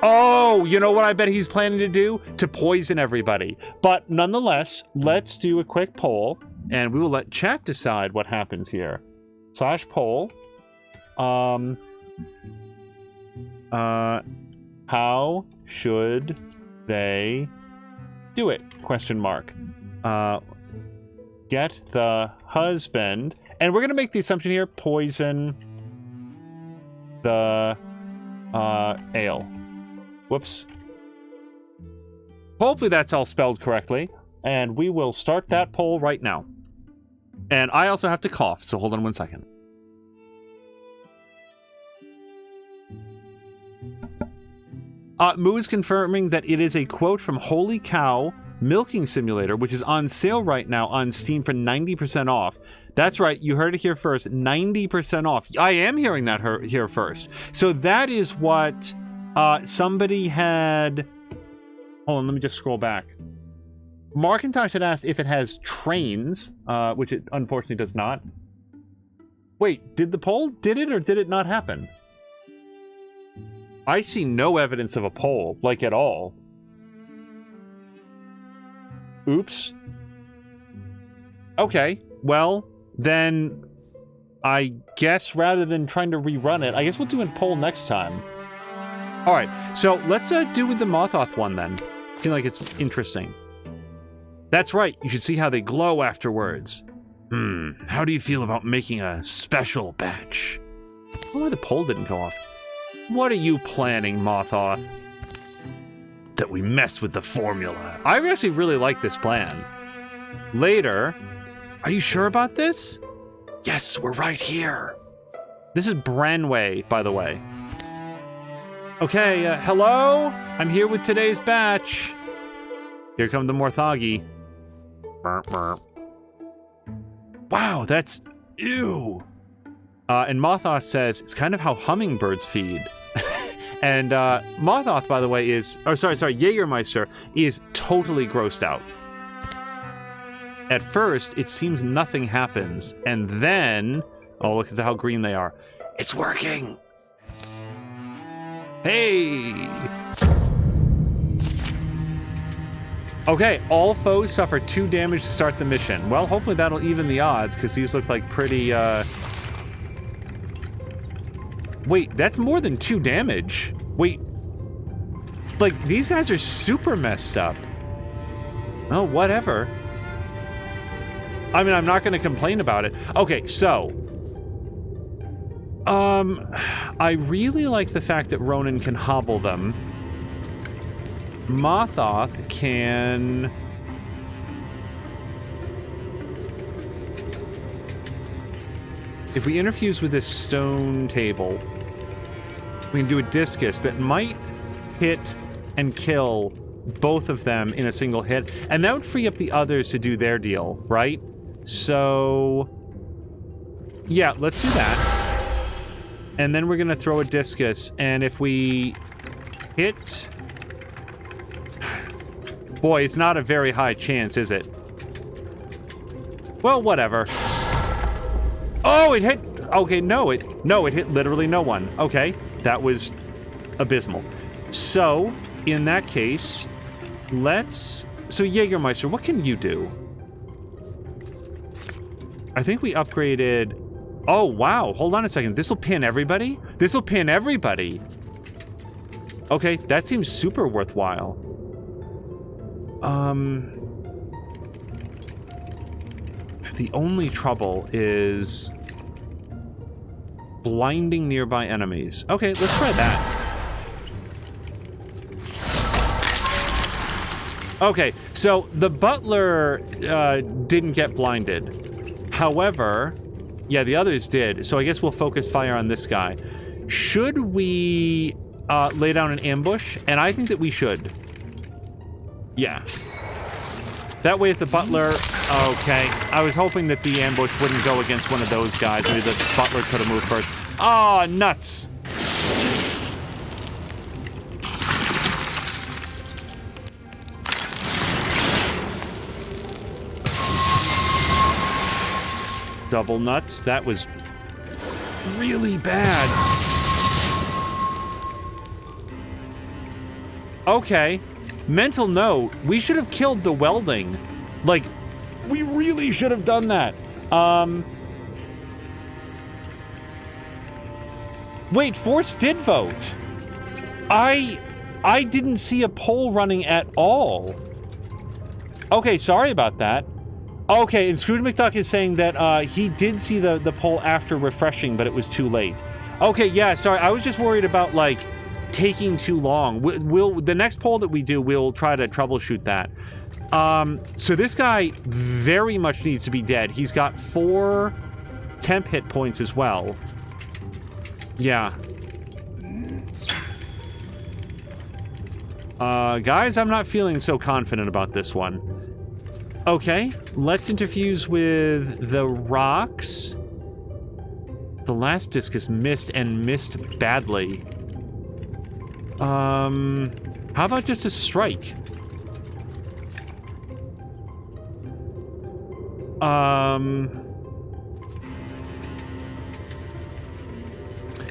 Oh, you know what I bet he's planning to do? To poison everybody. But nonetheless, let's do a quick poll, and we will let chat decide what happens here. /poll. How should they do it? Question mark. Get the husband. And we're going to make the assumption here, poison the ale. Whoops. Hopefully that's all spelled correctly. And we will start that poll right now. And I also have to cough, so hold on 1 second. Moo is confirming that it is a quote from Holy Cow Milking Simulator, which is on sale right now on Steam for 90% off. That's right, you heard it here first, 90% off. I am hearing that here first. So that is what somebody had... Hold on, let me just scroll back. Markintosh had asked if it has trains, which it unfortunately does not. Wait, did the poll? Did it or did it not happen? I see no evidence of a poll, like at all. Oops. Okay, well, then I guess rather than trying to rerun it, I guess we'll do a poll next time. All right, so let's do with the Mothoth one then. I feel like it's interesting. That's right, you should see how they glow afterwards. How do you feel about making a special batch? Oh, the poll didn't go off. What are you planning, Mothoth? That we mess with the formula. I actually really like this plan. Later. Are you sure about this? Yes, we're right here. This is Branway, by the way. Okay, hello? I'm here with today's batch. Here come the Morthagi. Burp, burp. Wow, that's... Ew. And Mothoth says, it's kind of how hummingbirds feed. And Mothoth, by the way, is... Oh, sorry, Jägermeister is totally grossed out. At first, it seems nothing happens. And then... Oh, look at how green they are. It's working! Hey! Okay, all foes suffer 2 damage to start the mission. Well, hopefully that'll even the odds, because these look like pretty, Wait, that's more than 2 damage. Wait. Like, these guys are super messed up. Oh, whatever. I mean, I'm not going to complain about it. Okay, so... I really like the fact that Ronan can hobble them. Mothoth can... If we interfuse with this stone table, we can do a discus that might hit and kill both of them in a single hit, and that would free up the others to do their deal, right? So... yeah, let's do that. And then we're going to throw a discus, and if we hit... Boy, it's not a very high chance, is it? Well, whatever. Oh, it hit... Okay, no, it hit literally no one. Okay, that was abysmal. So, in that case, let's... So, Jägermeister, what can you do? I think we upgraded... Oh, wow. Hold on a second. This will pin everybody? This will pin everybody. Okay, that seems super worthwhile. The only trouble is blinding nearby enemies. Okay, let's try that. Okay, so the butler didn't get blinded. However, yeah, the others did. So I guess we'll focus fire on this guy. Should we lay down an ambush? And I think that we should. Yeah. That way if the butler... Okay. I was hoping that the ambush wouldn't go against one of those guys. Maybe the butler could have moved first. Oh, nuts. Double nuts. That was really bad. Okay. Mental note, we should have killed the welding. Like, we really should have done that. Wait, Force did vote. I didn't see a poll running at all. Okay, sorry about that. Okay, and Scrooge McDuck is saying that he did see the poll after refreshing, but it was too late. Okay, yeah, sorry. I was just worried about, like, taking too long. The next poll that we do, we'll try to troubleshoot that. So this guy very much needs to be dead. He's got 4 temp hit points as well. Yeah. Guys, I'm not feeling so confident about this one. Okay, let's interfuse with the rocks. The last discus missed and missed badly. How about just a strike?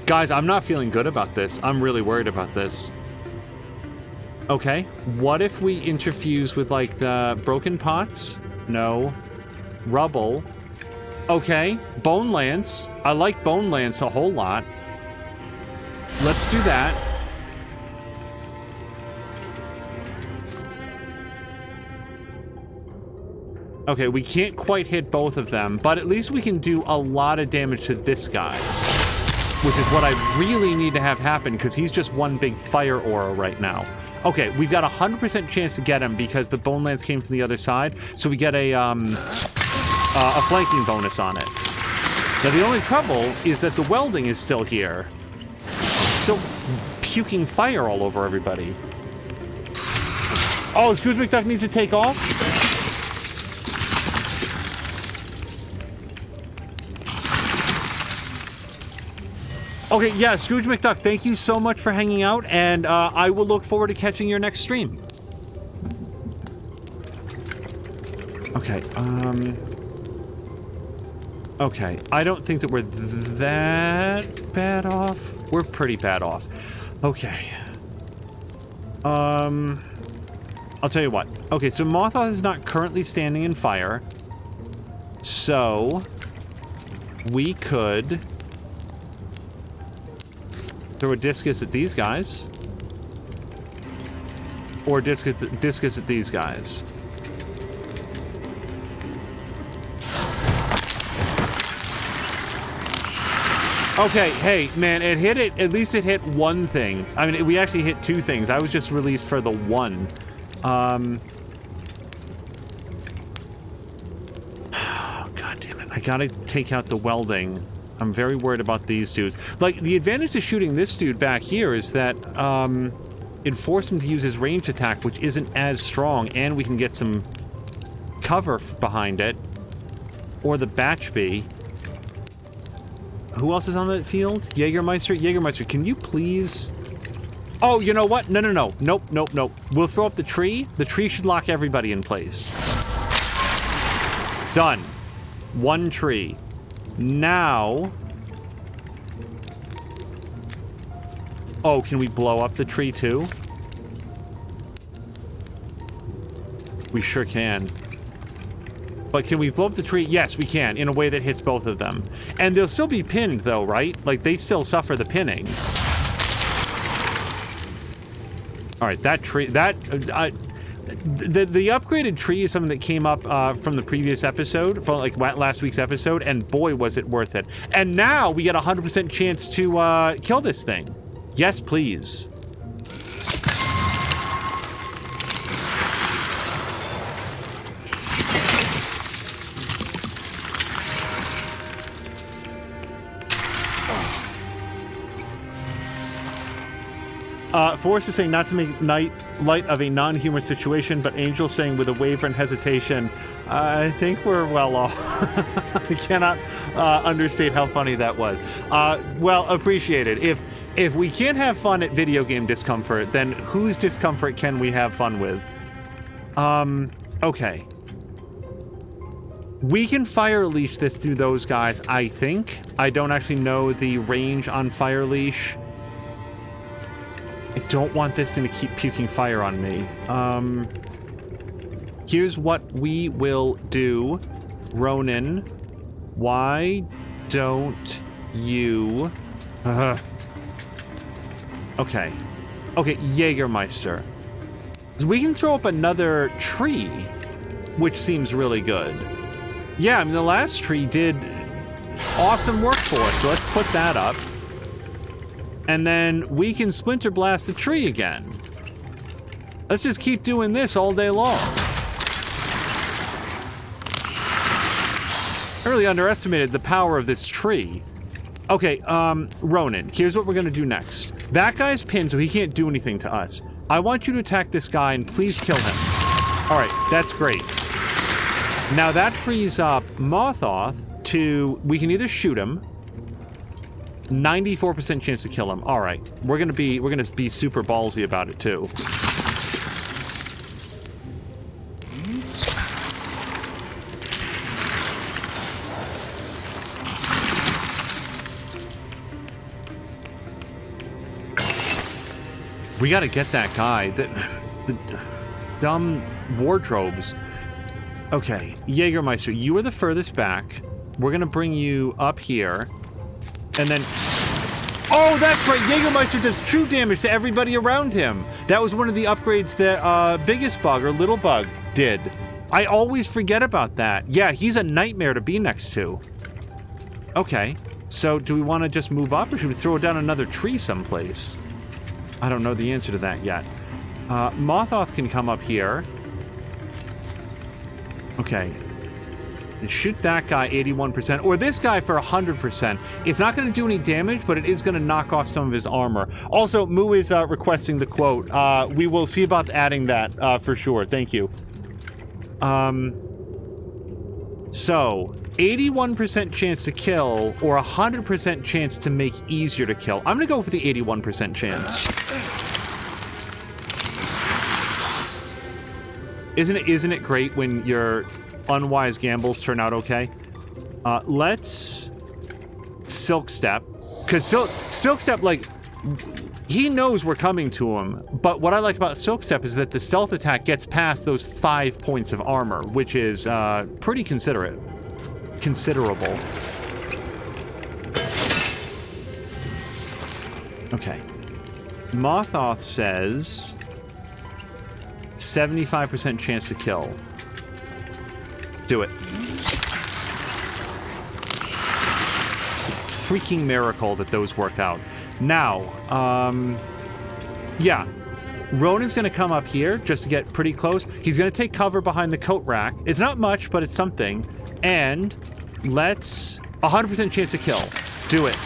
Guys, I'm not feeling good about this. I'm really worried about this. Okay, what if we interfuse with, like, the broken pots? No. Rubble. Okay, Bone Lance. I like Bone Lance a whole lot. Let's do that. Okay, we can't quite hit both of them, but at least we can do a lot of damage to this guy, which is what I really need to have happen, because he's just one big fire aura right now. Okay, we've got a 100% chance to get him because the Bone Lance came from the other side, so we get a flanking bonus on it. Now, the only trouble is that the welding is still here. Still puking fire all over everybody. Oh, Scrooge McDuck needs to take off? Okay, yeah, Scrooge McDuck, thank you so much for hanging out, and I will look forward to catching your next stream. Okay, okay, I don't think that we're that bad off. We're pretty bad off. Okay. I'll tell you what. Okay, so Mothra is not currently standing in fire. So, we could throw a discus at these guys. Or discus at these guys. Okay, hey, man, it hit it. At least it hit one thing. I mean, we actually hit 2 things. I was just released for the one. Oh, God damn it. I gotta take out the welding. I'm very worried about these dudes. Like, the advantage to shooting this dude back here is that, it forced him to use his ranged attack, which isn't as strong, and we can get some cover behind it. Or the batch bee. Who else is on the field? Jägermeister? Jägermeister, can you please... Oh, you know what? No, no, no. Nope, nope, nope. We'll throw up the tree. The tree should lock everybody in place. Done. 1 tree. Now... Oh, can we blow up the tree too? We sure can. But can we blow up the tree? Yes, we can, in a way that hits both of them. And they'll still be pinned, though, right? Like, they still suffer the pinning. Alright, that tree... That... The upgraded tree is something that came up from the previous episode, from, like, last week's episode, and boy, was it worth it. And now we get a 100% chance to kill this thing. Yes, please. Forrest is saying not to make light of a non-humorous situation, but Angel saying with a waver and hesitation, I think we're well off. I cannot understate how funny that was. Well, appreciated. If we can't have fun at video game discomfort, then whose discomfort can we have fun with? Okay. We can fire leash this through those guys, I think. I don't actually know the range on fire leash. I don't want this thing to keep puking fire on me. Here's what we will do. Ronan, why don't you... Okay. Okay, Jägermeister. We can throw up another tree, which seems really good. Yeah, I mean, the last tree did awesome work for us, so let's put that up. And then we can splinter blast the tree again. Let's just keep doing this all day long. I really underestimated the power of this tree. Okay, Ronan, here's what we're gonna do next. That guy's pinned, so he can't do anything to us. I want you to attack this guy and please kill him. All right, that's great. Now that frees up Mothoth to, we can either shoot him, 94% chance to kill him. All right, we're gonna be super ballsy about it too. We gotta get that guy. The dumb wardrobes. Okay, Jägermeister, you are the furthest back. We're gonna bring you up here. And then... Oh, that's right! Jägermeister does true damage to everybody around him. That was one of the upgrades that Biggest Bug, or Little Bug, did. I always forget about that. Yeah, he's a nightmare to be next to. Okay, so do we want to just move up, or should we throw down another tree someplace? I don't know the answer to that yet. Mothoth can come up here. Okay. Shoot that guy 81%, or this guy for 100%. It's not going to do any damage, but it is going to knock off some of his armor. Also, Moo is requesting the quote. We will see about adding that for sure. Thank you. So, 81% chance to kill, or 100% chance to make easier to kill. I'm going to go for the 81% chance. Isn't it great when your unwise gambles turn out okay? Let's Silk Step, because Silk Step, like, he knows we're coming to him, but what I like about Silk Step is that the stealth attack gets past those 5 points of armor, which is pretty considerable. Okay. Mothoth says 75% chance to kill. Do it. Freaking miracle that those work out. Now, yeah. Ronan's going to come up here just to get pretty close. He's going to take cover behind the coat rack. It's not much, but it's something. And let's... 100% chance to kill. Do it.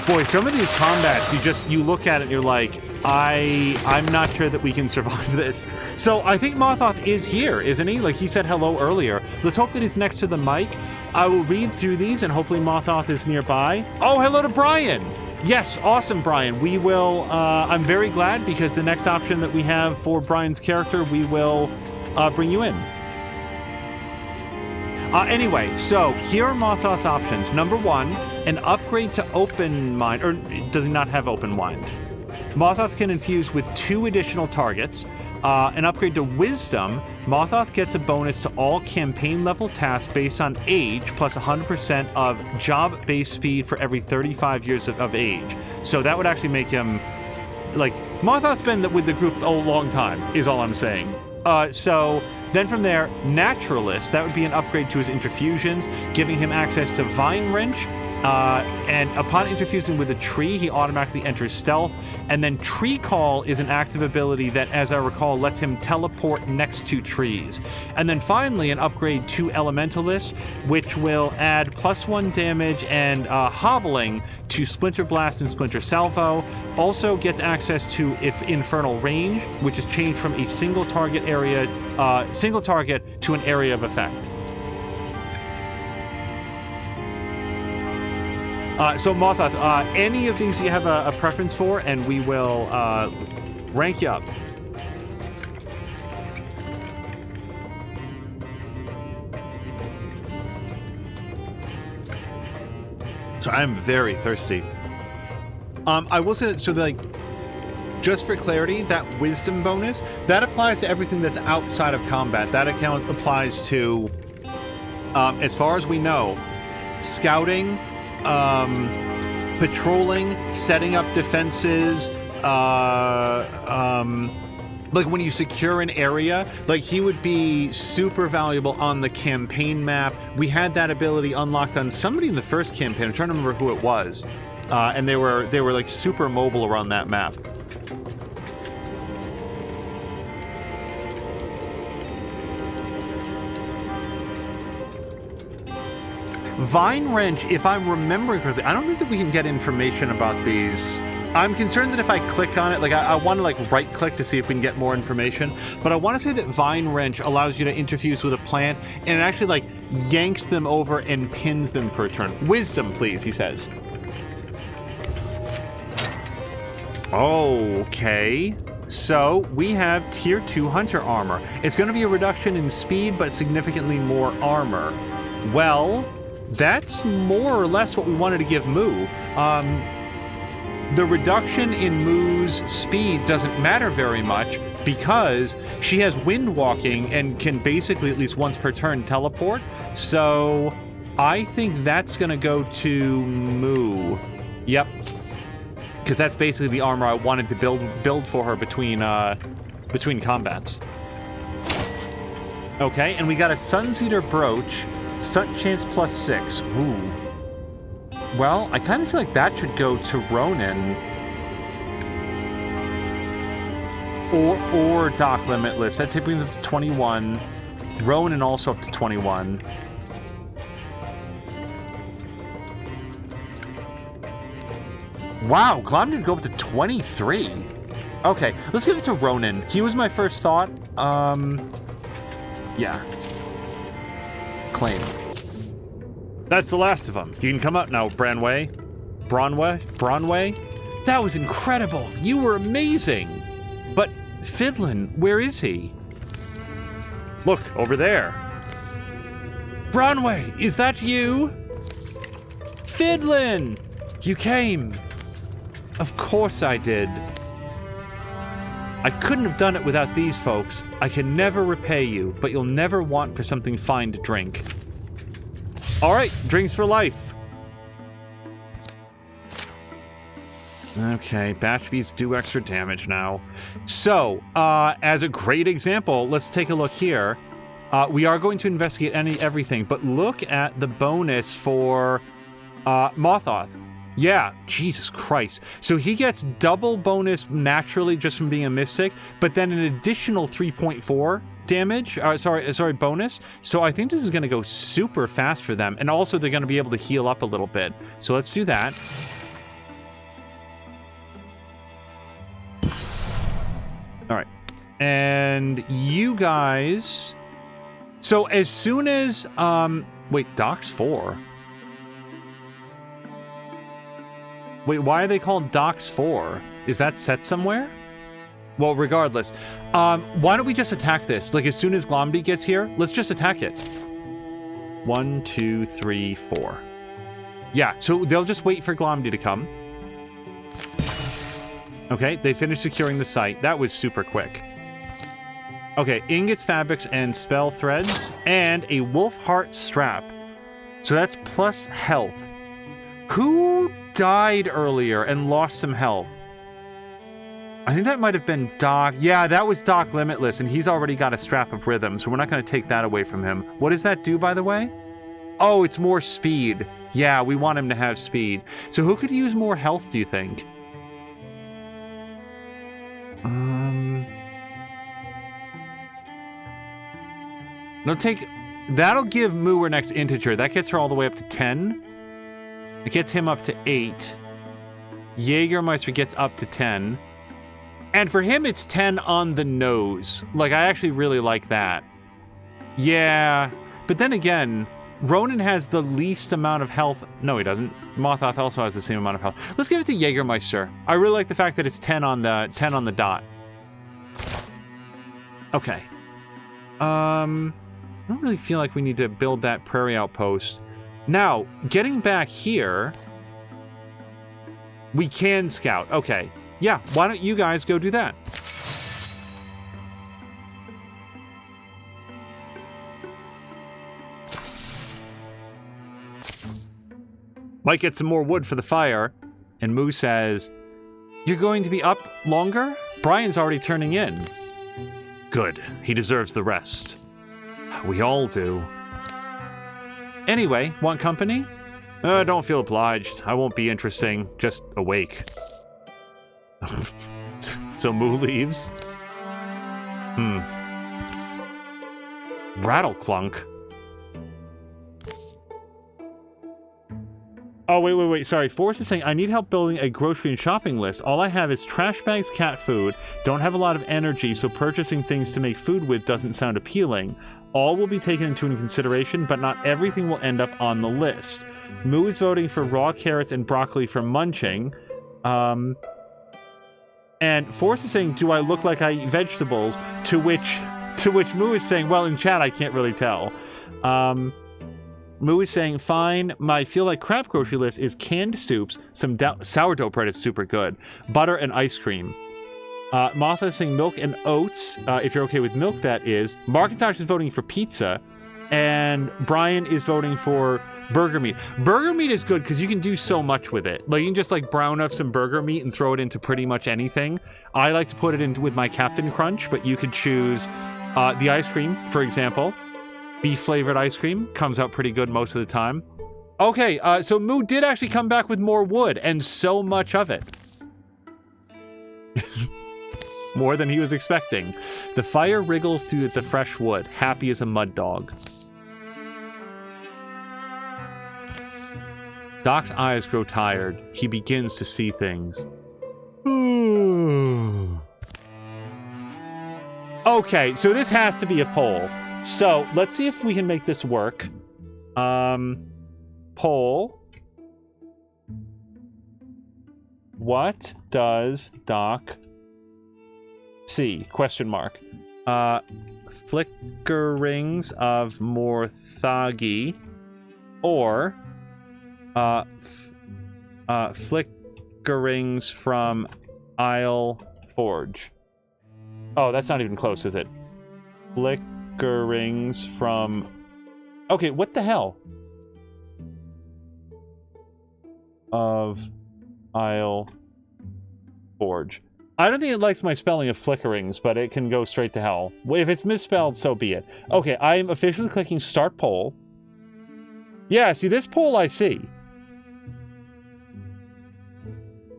Boy, some of these combats, you look at it and you're like, I'm not sure that we can survive this. So I think Mothoth is here, isn't he? Like he said hello earlier. Let's hope that he's next to the mic. I will read through these and hopefully Mothoth is nearby. Oh, hello to Brian. Yes, awesome, Brian. We will, I'm very glad because the next option that we have for Brian's character, we will bring you in. Anyway, so here are Mothoth's options. Number 1, an upgrade to Open Mind, or does he not have Open Mind? Mothoth can infuse with 2 additional targets. An upgrade to Wisdom, Mothoth gets a bonus to all campaign level tasks based on age, plus 100% of job-based speed for every 35 years of age. So that would actually make him, like, Mothoth's been with the group a long time, is all I'm saying. So then from there, Naturalist, that would be an upgrade to his interfusions, giving him access to Vine Wrench, and upon interfusing with a tree, he automatically enters stealth. And then Tree Call is an active ability that, as I recall, lets him teleport next to trees. And then finally, an upgrade to Elementalist, which will add +1 damage and hobbling to Splinter Blast and Splinter Salvo. Also gets access to Infernal Range, which is changed from a single target to an area of effect. So Mothoth, any of these you have a preference for, and we will rank you up. So I'm very thirsty. I will say that, so like, just for clarity, that wisdom bonus, that applies to everything that's outside of combat. That account applies to, as far as we know, scouting, patrolling, setting up defenses, like when you secure an area, like he would be super valuable on the campaign map. We had that ability unlocked on somebody in the first campaign. I'm trying to remember who it was. And they were like super mobile around that map. Vine Wrench, if I'm remembering correctly, I don't think that we can get information about these. I'm concerned that if I click on it, like I want to like right click to see if we can get more information, but I want to say that Vine Wrench allows you to interfuse with a plant and it actually like yanks them over and pins them for a turn. Wisdom, please, he says. Okay. So we have tier 2 hunter armor. It's going to be a reduction in speed, but significantly more armor. Well, that's more or less what we wanted to give Moo. The reduction in Moo's speed doesn't matter very much because she has wind walking and can basically at least once per turn teleport. So I think that's going to go to Moo. Yep. Because that's basically the armor I wanted to build for her between combats. Okay, and we got a Sunseeker brooch. Stunt chance +6. Ooh. Well, I kind of feel like that should go to Ronan. Or Doc Limitless. That brings up to 21. Ronan also up to 21. Wow, Glom did go up to 23. Okay, let's give it to Ronan. He was my first thought. Yeah. Claim. That's the last of them. You can come out now, Bronway. That was incredible. You were amazing. But Fidlin, where is he? Look, over there. Bronway, is that you? Fidlin! You came. Of course I did. I couldn't have done it without these folks. I can never repay you, but you'll never want for something fine to drink. All right, drinks for life. Okay, batch beasts do extra damage now. So, as a great example, let's take a look here. We are going to investigate everything, but look at the bonus for Mothoth. Yeah, Jesus Christ. So he gets double bonus naturally just from being a mystic, but then an additional 3.4 damage. Sorry, bonus. So I think this is going to go super fast for them. And also they're going to be able to heal up a little bit. So let's do that. All right. And you guys... So as soon as... Wait, Doc's 4. Wait, why are they called Docks 4? Is that set somewhere? Well, regardless. Why don't we just attack this? Like, as soon as Glomdy gets here, let's just attack it. 1, 2, 3, 4. Yeah, so they'll just wait for Glomdy to come. Okay, they finished securing the site. That was super quick. Okay, ingots, fabrics, and spell threads. And a wolf heart strap. So that's plus health. Who died earlier and lost some health? I think that might have been Doc. Yeah, that was Doc Limitless, and he's already got a strap of rhythm, so we're not going to take that away from him. What does that do, by the way? Oh, it's more speed. Yeah, we want him to have speed. So who could use more health, do you think? That'll give Moo her next integer. That gets her all the way up to 10. It gets him up to 8. Jägermeister gets up to 10. And for him, it's 10 on the nose. Like, I actually really like that. Yeah. But then again, Ronan has the least amount of health. No, he doesn't. Mothoth also has the same amount of health. Let's give it to Jägermeister. I really like the fact that it's 10 on the dot. Okay. I don't really feel like we need to build that prairie outpost. Now, getting back here, We can scout. Okay. Yeah, why don't you guys go do that? Might get some more wood for the fire. And Moo says, "You're going to be up longer? Brian's already turning in." "Good. He deserves the rest." "We all do." "Anyway, want company?" Don't feel obliged. I won't be interesting. Just awake." So Moo leaves. Rattle clunk. Oh, wait. Sorry. Forrest is saying, "I need help building a grocery and shopping list. All I have is trash bags, cat food. Don't have a lot of energy, so purchasing things to make food with doesn't sound appealing. All will be taken into consideration, but not everything will end up on the list." Moo is voting for raw carrots and broccoli for munching. And Forrest is saying, "Do I look like I eat vegetables?" To which Moo is saying, "Well, in chat, I can't really tell." Moo is saying, "Fine, my feel like crap grocery list is canned soups, some sourdough bread is super good, butter and ice cream." Martha is saying milk and oats, if you're okay with milk, that is. Markintosh is voting for pizza, and Brian is voting for burger meat. Burger meat is good because you can do so much with it. Like, you can just like brown up some burger meat and throw it into pretty much anything. I like to put it into with my Captain Crunch, but you could choose the ice cream, for example. Beef flavored ice cream comes out pretty good most of the time. Okay, so Moo did actually come back with more wood, and so much of it. More than he was expecting. The fire wriggles through the fresh wood, happy as a mud dog. Doc's eyes grow tired. He begins to see things. Okay, so this has to be a poll. So, let's see if we can make this work. Poll. What does Doc see? Question mark. Flickerings of Morthagi or flickerings from Isle Forge. Oh, that's not even close, is it? Flickerings from... Okay, what the hell? Of Isle Forge. I don't think it likes my spelling of flickerings, but it can go straight to hell. If it's misspelled, so be it. Okay, I am officially clicking start poll. Yeah, see, this poll I see.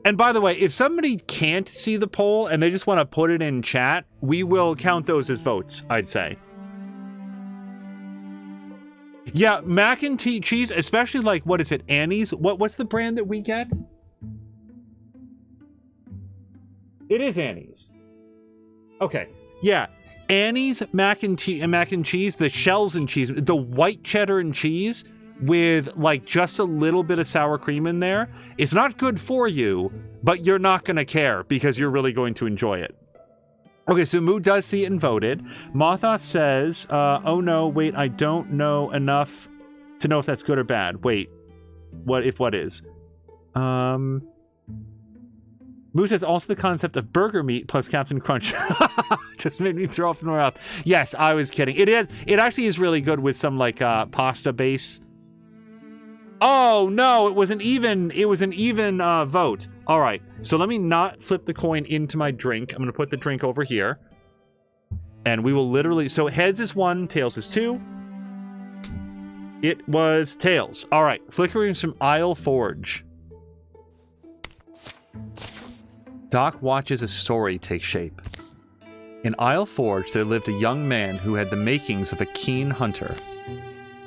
And by the way, if somebody can't see the poll and they just want to put it in chat, we will count those as votes, I'd say. Yeah, mac and cheese, especially like, what is it, Annie's? What's the brand that we get? It is Annie's. Okay, yeah. Annie's mac and cheese, the shells and cheese, the white cheddar and cheese with like just a little bit of sour cream in there. It's not good for you, but you're not going to care because you're really going to enjoy it. Okay, so Moo does see it and voted. Mothos says, oh no, wait, I don't know enough to know if that's good or bad. Wait, what is? Moo says also the concept of burger meat plus Captain Crunch just made me throw up in my mouth. Yes, I was kidding. It actually is really good with some like pasta base. Oh no, it was an even vote. All right, so let me not flip the coin into my drink. I'm gonna put the drink over here, and we will literally. So heads is 1, tails is 2. It was tails. All right, flickerings from Isle Forge. Doc watches a story take shape. In Isle Forge, there lived a young man who had the makings of a keen hunter.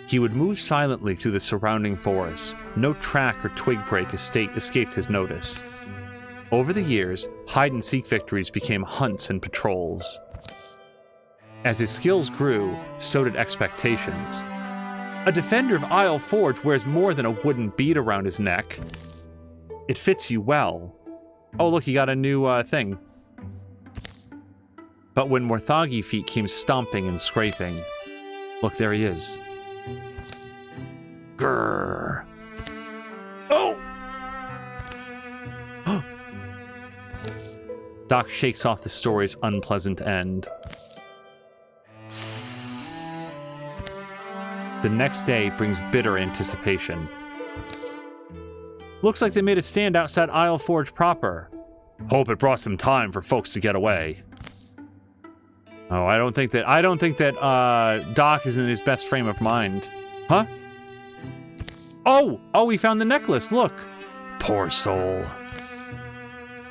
He would move silently through the surrounding forest. No track or twig break escaped his notice. Over the years, hide-and-seek victories became hunts and patrols. As his skills grew, so did expectations. A defender of Isle Forge wears more than a wooden bead around his neck. It fits you well. Oh, look, he got a new thing. But when Morthagi feet came stomping and scraping... Look, there he is. Grrr. Oh! Doc shakes off the story's unpleasant end. The next day brings bitter anticipation. Looks like they made a stand outside Isle Forge proper. Hope it brought some time for folks to get away. Oh, I don't think that Doc is in his best frame of mind. Huh? Oh, we found the necklace. Look. Poor soul.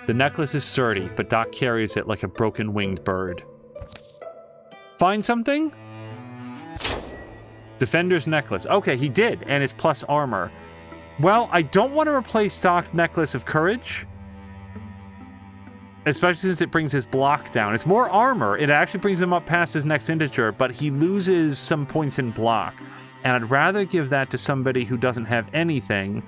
The necklace is sturdy, but Doc carries it like a broken-winged bird. Find something? Defender's necklace. Okay, he did, and it's plus armor. Well, I don't want to replace Doc's necklace of courage, especially since it brings his block down. It's more armor. It actually brings him up past his next integer, but he loses some points in block. And I'd rather give that to somebody who doesn't have anything.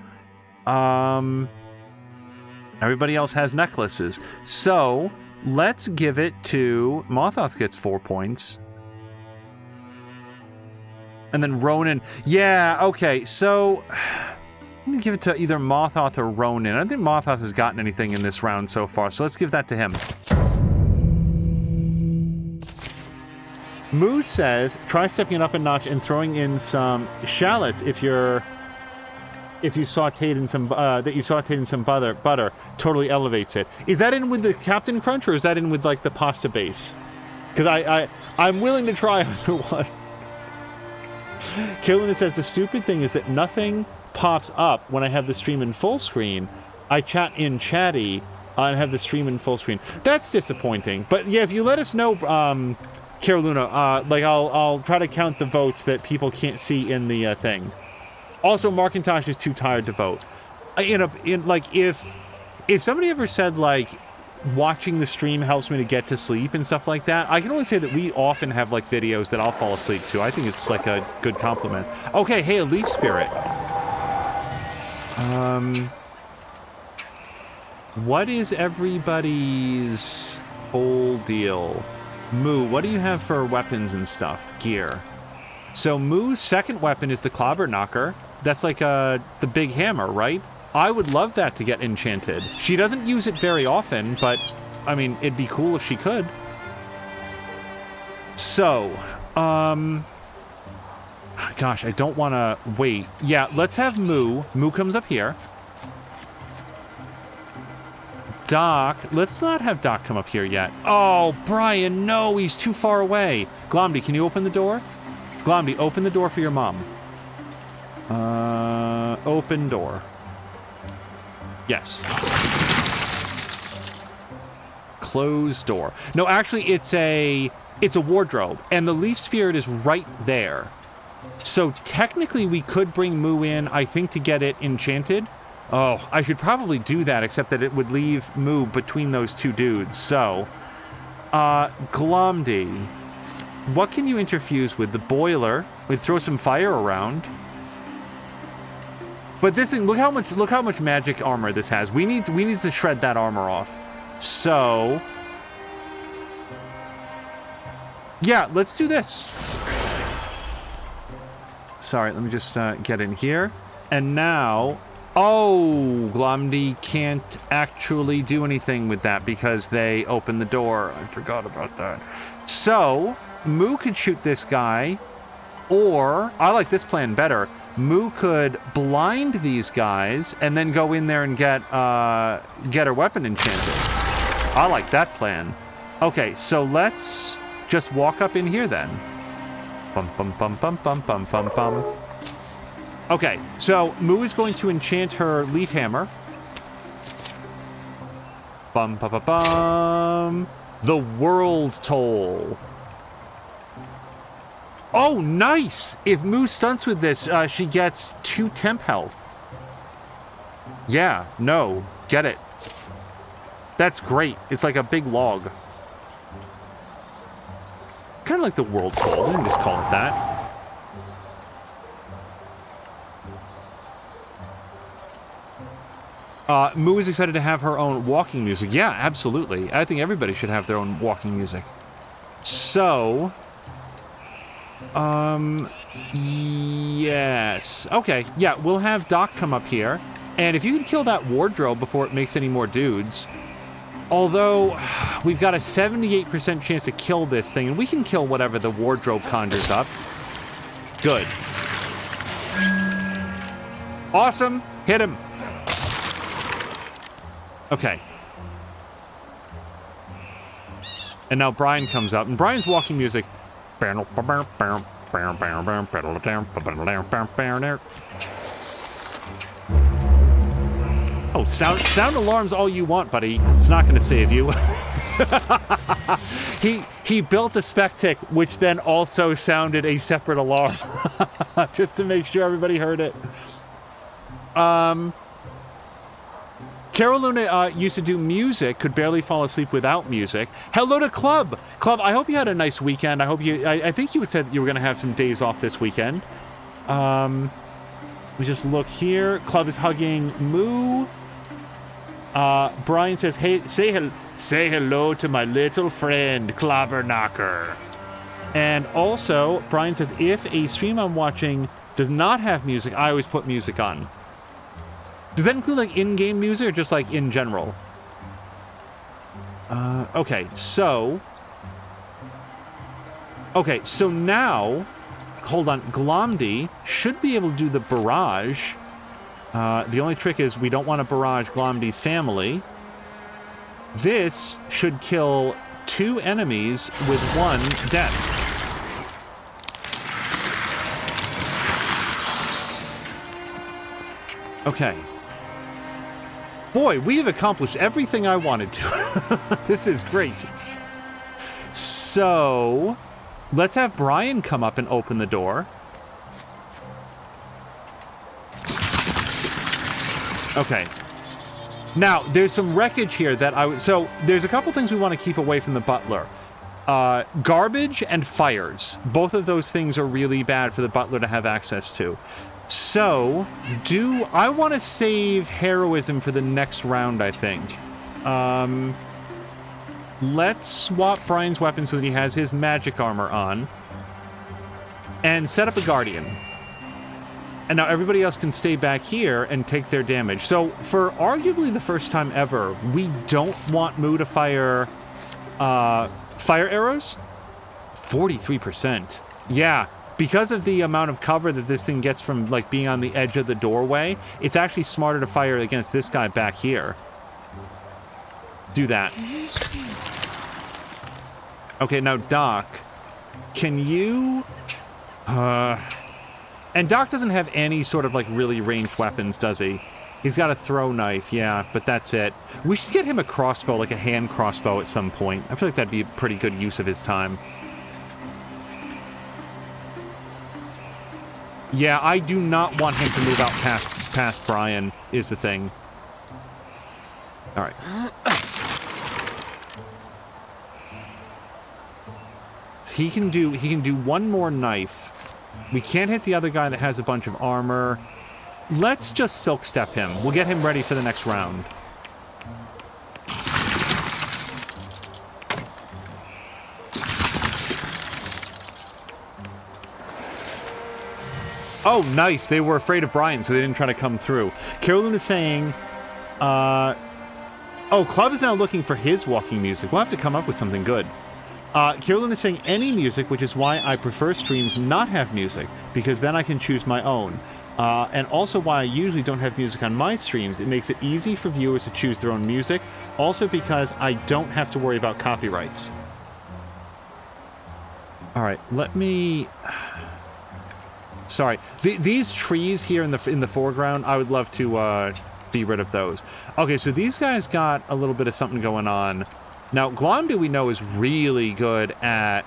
Everybody else has necklaces. So, let's give it to... Mothoth gets 4 points. And then Ronan... Yeah, okay, so... I'm going to give it to either Mothoth or Ronan. I don't think Mothoth has gotten anything in this round so far, so let's give that to him. Moo says, try stepping it up a notch and throwing in some shallots if you sauteed in some butter totally elevates it. Is that in with the Captain Crunch, or is that in with like the pasta base? Because I'm willing to try either one. Carynne says the stupid thing is that nothing pops up when I have the stream in full screen. I chat in chatty and have the stream in full screen. That's disappointing. But yeah, if you let us know, Carynne, like I'll try to count the votes that people can't see in the thing. Also, Markintosh is too tired to vote. If somebody ever said like watching the stream helps me to get to sleep and stuff like that, I can only say that we often have like videos that I'll fall asleep to. I think it's like a good compliment. Okay, hey, a leaf spirit. What is everybody's whole deal? Moo, what do you have for weapons and stuff? Gear. So Moo's second weapon is the Clobber Knocker. That's like the big hammer, right? I would love that to get enchanted. She doesn't use it very often, but, I mean, it'd be cool if she could. So, gosh, I don't want to wait. Yeah, let's have Moo. Moo comes up here. Doc, let's not have Doc come up here yet. Oh, Brian, no, he's too far away. Glomdy, can you open the door? Glomdy, open the door for your mom. Open door. Yes. Closed door. No, actually, it's a wardrobe, and the leaf spirit is right there. So technically, we could bring Moo in, I think, to get it enchanted. Oh, I should probably do that, except that it would leave Moo between those two dudes. So, Glomdy, what can you interfuse with? The boiler. We'd throw some fire around. But this thing, look how much magic armor this has. We need to shred that armor off. So, yeah, let's do this. Sorry, let me just get in here. And now, oh, Glomdy can't actually do anything with that because they opened the door. I forgot about that. So, Moo could shoot this guy, or I like this plan better. Moo could blind these guys and then go in there and get her weapon enchanted. I like that plan. Okay, so let's just walk up in here then. Bum bum bum bum bum bum bum bum. Okay, so Moo is going to enchant her leaf hammer. Bum bum bum bum. The World Toll. Oh, nice! If Moo stunts with this, she gets 2 temp health. Yeah, no, get it. That's great. It's like a big log. Kind of like the World Toll. We can just call it that. Moo is excited to have her own walking music. Yeah, absolutely. I think everybody should have their own walking music. So... yes. Okay, yeah, we'll have Doc come up here. And if you can kill that wardrobe before it makes any more dudes, Although, we've got a 78% chance to kill this thing, and we can kill whatever the wardrobe conjures up. Good. Awesome. Hit him. Okay. And now Brian comes up, and Brian's walking music. Oh, sound alarms all you want, buddy. It's not going to save you. He built a spectic, which then also sounded a separate alarm, just to make sure everybody heard it. Carol Luna used to do music, could barely fall asleep without music. Hello to Club. Club, I hope you had a nice weekend. I think you had said you were going to have some days off this weekend. We just look here. Club is hugging Moo. Brian says, "Hey, say hello to my little friend, Clobber Knocker." And also, Brian says, if a stream I'm watching does not have music, I always put music on. Does that include, like, in-game music or just, like, in general? Okay, so now, hold on, Glomdy should be able to do the barrage. The only trick is we don't want to barrage Glomdy's family. This should kill 2 enemies with 1 desk. Okay. Boy, we have accomplished everything I wanted to. This is great. So, let's have Brian come up and open the door. Okay. Now, there's some wreckage here that so, there's a couple things we want to keep away from the butler. Garbage and fires. Both of those things are really bad for the butler to have access to. So, I want to save heroism for the next round, I think. Let's swap Brian's weapon so that he has his magic armor on. And set up a guardian. And now everybody else can stay back here and take their damage. So, for arguably the first time ever, we don't want Moo to fire fire arrows. 43%. Yeah, because of the amount of cover that this thing gets from, like, being on the edge of the doorway, it's actually smarter to fire against this guy back here. Do that. Okay, now Doc, can you... And Doc doesn't have any sort of, like, really ranged weapons, does he? He's got a throw knife, yeah, but that's it. We should get him a crossbow, like a hand crossbow at some point. I feel like that'd be a pretty good use of his time. Yeah, I do not want him to move out past Brian, is the thing. All right. He can do 1 more knife. We can't hit the other guy that has a bunch of armor. Let's just silk step him. We'll get him ready for the next round. Oh, nice. They were afraid of Brian, so they didn't try to come through. Carolyn is saying, oh, Club is now looking for his walking music. We'll have to come up with something good. Carolyn is saying any music, which is why I prefer streams not have music, because then I can choose my own. And also why I usually don't have music on my streams. It makes it easy for viewers to choose their own music. Also because I don't have to worry about copyrights. All right, let me... Sorry. These trees here in the foreground, I would love to be rid of those. Okay, so these guys got a little bit of something going on. Now, Glomdy, we know, is really good at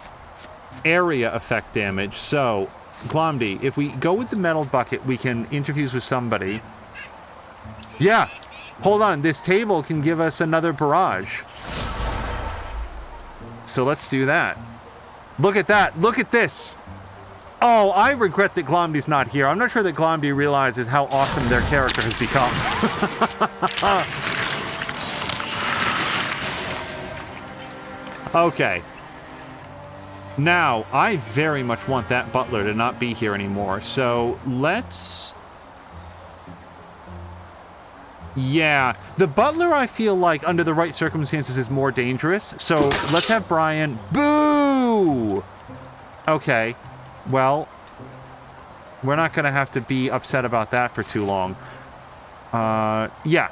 area effect damage. So, Glomdy, if we go with the metal bucket, we can interfuse with somebody. Yeah, hold on. This table can give us another barrage. So let's do that. Look at that. Look at this. Oh, I regret that Glomdy's not here. I'm not sure that Glomdy realizes how awesome their character has become. Okay. Now, I very much want that butler to not be here anymore, so let's... Yeah, the butler, I feel like, under the right circumstances, is more dangerous. So let's have Brian. Boo! Okay, well, we're not going to have to be upset about that for too long. Yeah.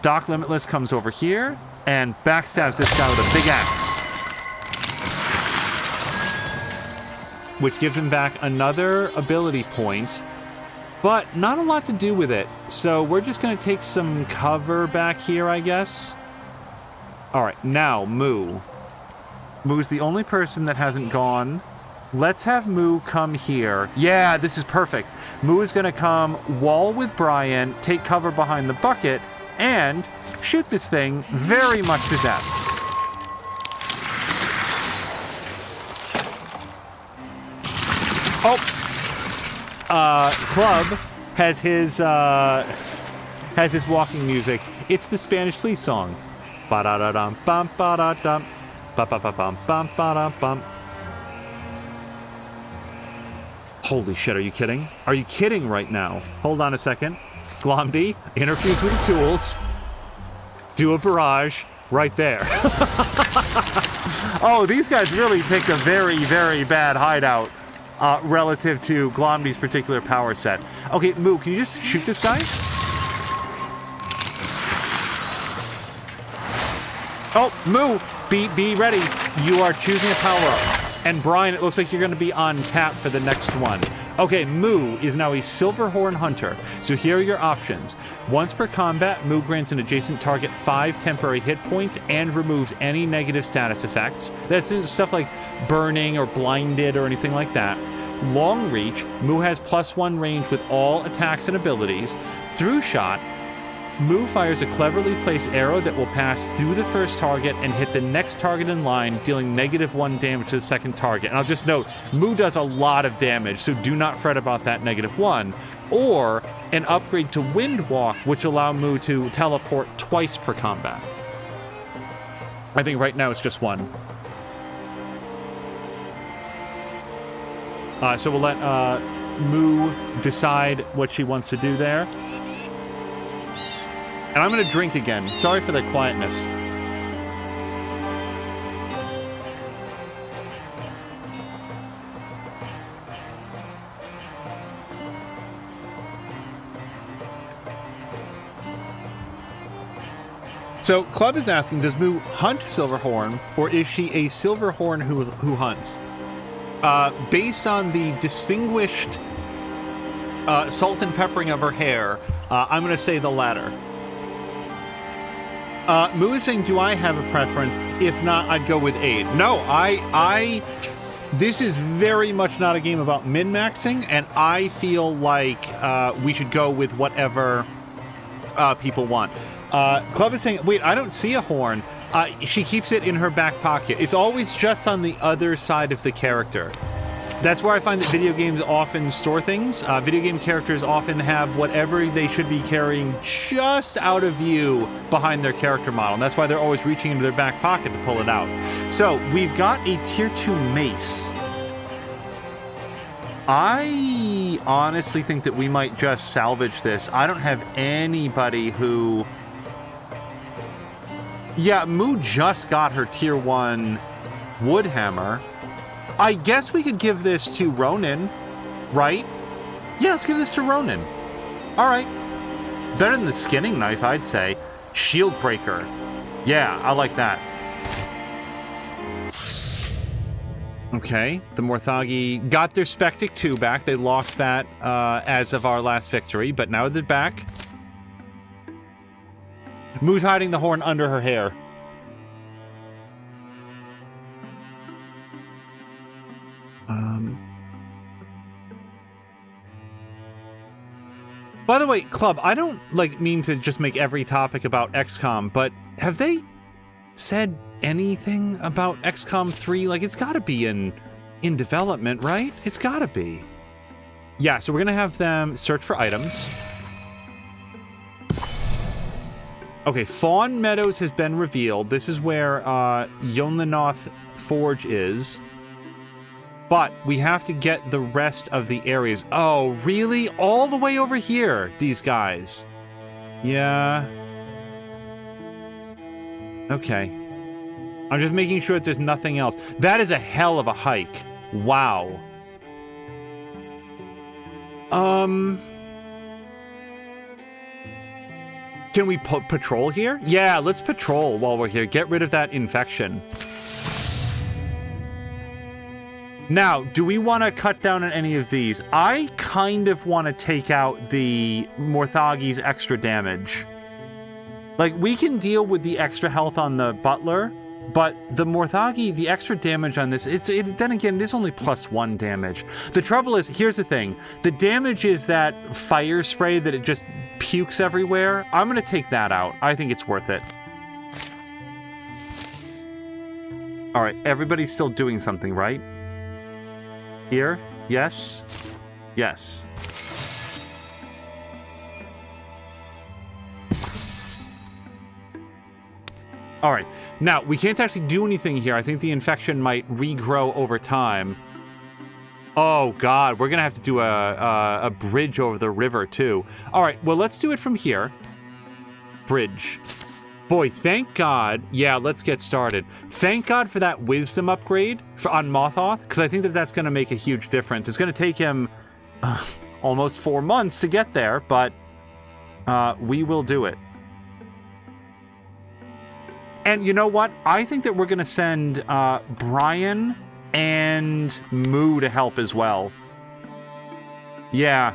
Doc Limitless comes over here and backstabs this guy with a big axe. Which gives him back another ability point, but not a lot to do with it. So we're just going to take some cover back here, I guess. All right, now Moo. Moo's the only person that hasn't gone. Let's have Moo come here. Yeah, this is perfect. Moo is going to come wall with Brian, take cover behind the bucket, and shoot this thing very much to death. Oh! Club has his walking music. It's the Spanish Flea song. Ba-da-da-dum, bum, ba-da-dum, ba-ba-ba-bum, bum, ba-da-bum. Holy shit, are you kidding? Are you kidding right now? Hold on a second. Glomdy, interferes with the tools. Do a barrage right there. Oh, these guys really picked a very, very bad hideout relative to Glomdy's particular power set. Okay, Moo, can you just shoot this guy? Oh, Moo, be ready. You are choosing a power-up. And Brian, it looks like you're going to be on tap for the next one. Okay, Moo is now a Silverhorn Hunter. So here are your options. Once per combat, Moo grants an adjacent target 5 temporary hit points and removes any negative status effects. That's stuff like burning or blinded or anything like that. Long reach, Moo has +1 range with all attacks and abilities. Through shot, Moo fires a cleverly placed arrow that will pass through the first target and hit the next target in line, dealing -1 damage to the second target. And I'll just note, Moo does a lot of damage, so do not fret about that -1. Or an upgrade to Wind Walk, which allow Moo to teleport twice per combat. I think right now it's just 1. So we'll let Moo decide what she wants to do there. And I'm going to drink again. Sorry for the quietness. So, Club is asking, does Moo hunt Silverhorn, or is she a Silverhorn who hunts? Based on the distinguished salt and peppering of her hair, I'm going to say the latter. Moo is saying, do I have a preference? If not, I'd go with Aid. No, this is very much not a game about min-maxing, and I feel like we should go with whatever people want. Club is saying, wait, I don't see a horn. She keeps it in her back pocket. It's always just on the other side of the character. That's where I find that video games often store things. Video game characters often have whatever they should be carrying just out of view behind their character model. And that's why they're always reaching into their back pocket to pull it out. So, we've got a tier 2 mace. I honestly think that we might just salvage this. I don't have anybody who... Yeah, Moo just got her tier 1 wood hammer. I guess we could give this to Ronin, right? Yeah, let's give this to Ronin. All right. Better than the skinning knife, I'd say. Shield breaker. Yeah, I like that. Okay, the Morthagi got their Spectic 2 back. They lost that as of our last victory, but now they're back. Moo's hiding the horn under her hair. By the way, Club, I don't mean to just make every topic about XCOM, but have they said anything about XCOM 3? It's got to be in development, right? It's got to be. Yeah, so we're going to have them search for items. Okay, Fawn Meadows has been revealed. This is where Yonlinoth Forge is. But we have to get the rest of the areas. Oh, really? All the way over here, these guys. Yeah. Okay. I'm just making sure that there's nothing else. That is a hell of a hike. Wow. Can we patrol here? Yeah, let's patrol while we're here. Get rid of that infection. Now, do we want to cut down on any of these? I kind of want to take out the Morthagi's extra damage. Like, we can deal with the extra health on the Butler, but the Morthagi, the extra damage on this, then again, it is only +1 damage. The trouble is, here's the thing. The damage is that fire spray that it just pukes everywhere. I'm going to take that out. I think it's worth it. All right, everybody's still doing something, right? Here? Yes? Yes. All right. Now, we can't actually do anything here. I think the infection might regrow over time. Oh, God. We're going to have to do a bridge over the river, too. All right. Well, let's do it from here. Bridge. Boy, thank God. Yeah, let's get started. Thank God for that wisdom upgrade on Mothoth, because I think that that's going to make a huge difference. It's going to take him almost 4 months to get there, but we will do it. And you know what? I think that we're going to send Brian and Moo to help as well. Yeah.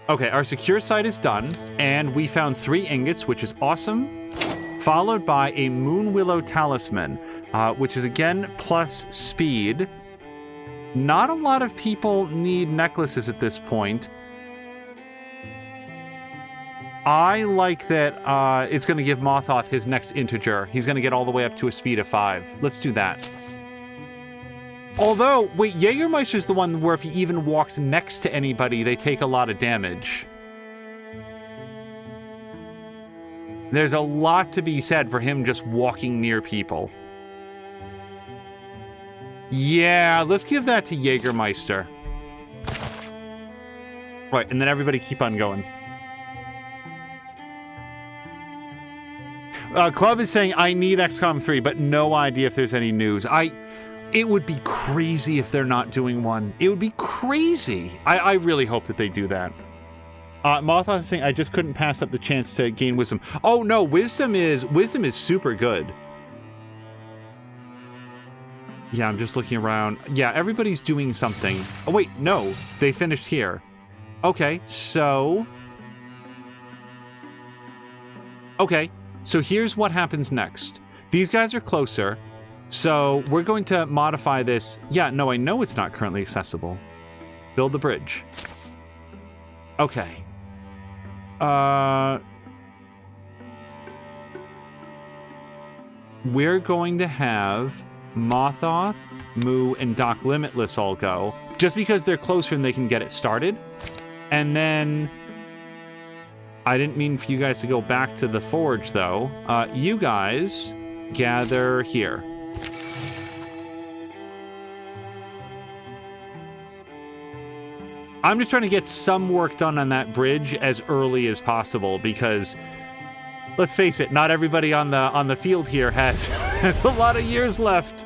Okay, our secure site is done, and we found 3 ingots, which is awesome, followed by a Moon Willow Talisman, which is again plus speed. Not a lot of people need necklaces at this point. I like that it's going to give Mothoth his next integer. He's going to get all the way up to a speed of 5. Let's do that. Although, wait, Jägermeister's the one where if he even walks next to anybody, they take a lot of damage. There's a lot to be said for him just walking near people. Yeah, let's give that to Jägermeister. Right, and then everybody keep on going. Club is saying, I need XCOM 3, but no idea if there's any news. It would be crazy if they're not doing one. It would be crazy. I really hope that they do that. Mothoth is saying, I just couldn't pass up the chance to gain wisdom. Oh no, wisdom is super good. Yeah, I'm just looking around. Yeah, everybody's doing something. Oh wait, no, they finished here. Okay, so here's what happens next. These guys are closer. So we're going to modify this. Yeah, no, I know it's not currently accessible. Build the bridge. Okay. We're going to have Mothoth, Moo, and Doc Limitless all go. Just because they're closer and they can get it started. And then... I didn't mean for you guys to go back to the forge, though. You guys gather here. I'm just trying to get some work done on that bridge as early as possible because, let's face it, not everybody on the field here has a lot of years left.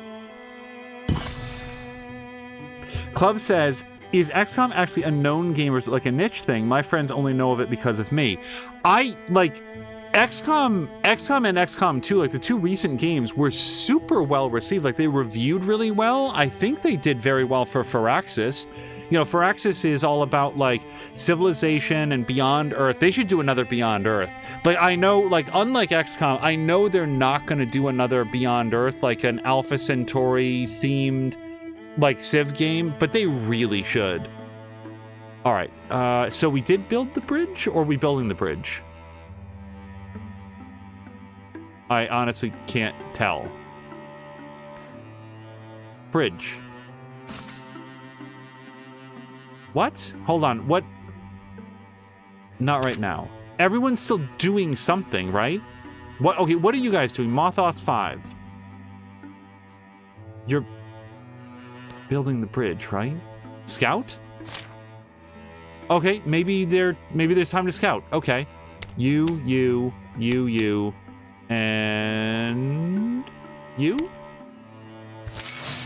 Club says, is XCOM actually a known game or is it like a niche thing? My friends only know of it because of me. I like XCOM and XCOM 2, like the 2 recent games were super well received. Like they reviewed really well. I think they did very well for Firaxis. You know, Firaxis is all about like civilization and Beyond Earth. They should do another Beyond Earth. Like I know, like unlike XCOM, I know they're not going to do another Beyond Earth, like an Alpha Centauri themed like Civ game, but they really should. All right, so we did build the bridge, or are we building the bridge? I honestly can't tell. Bridge. What? Hold on, what? Not right now. Everyone's still doing something, right? What? Okay, what are you guys doing? Mothoth's 5. You're building the bridge, right? Scout? Okay, maybe there's time to scout. Okay. You, and you?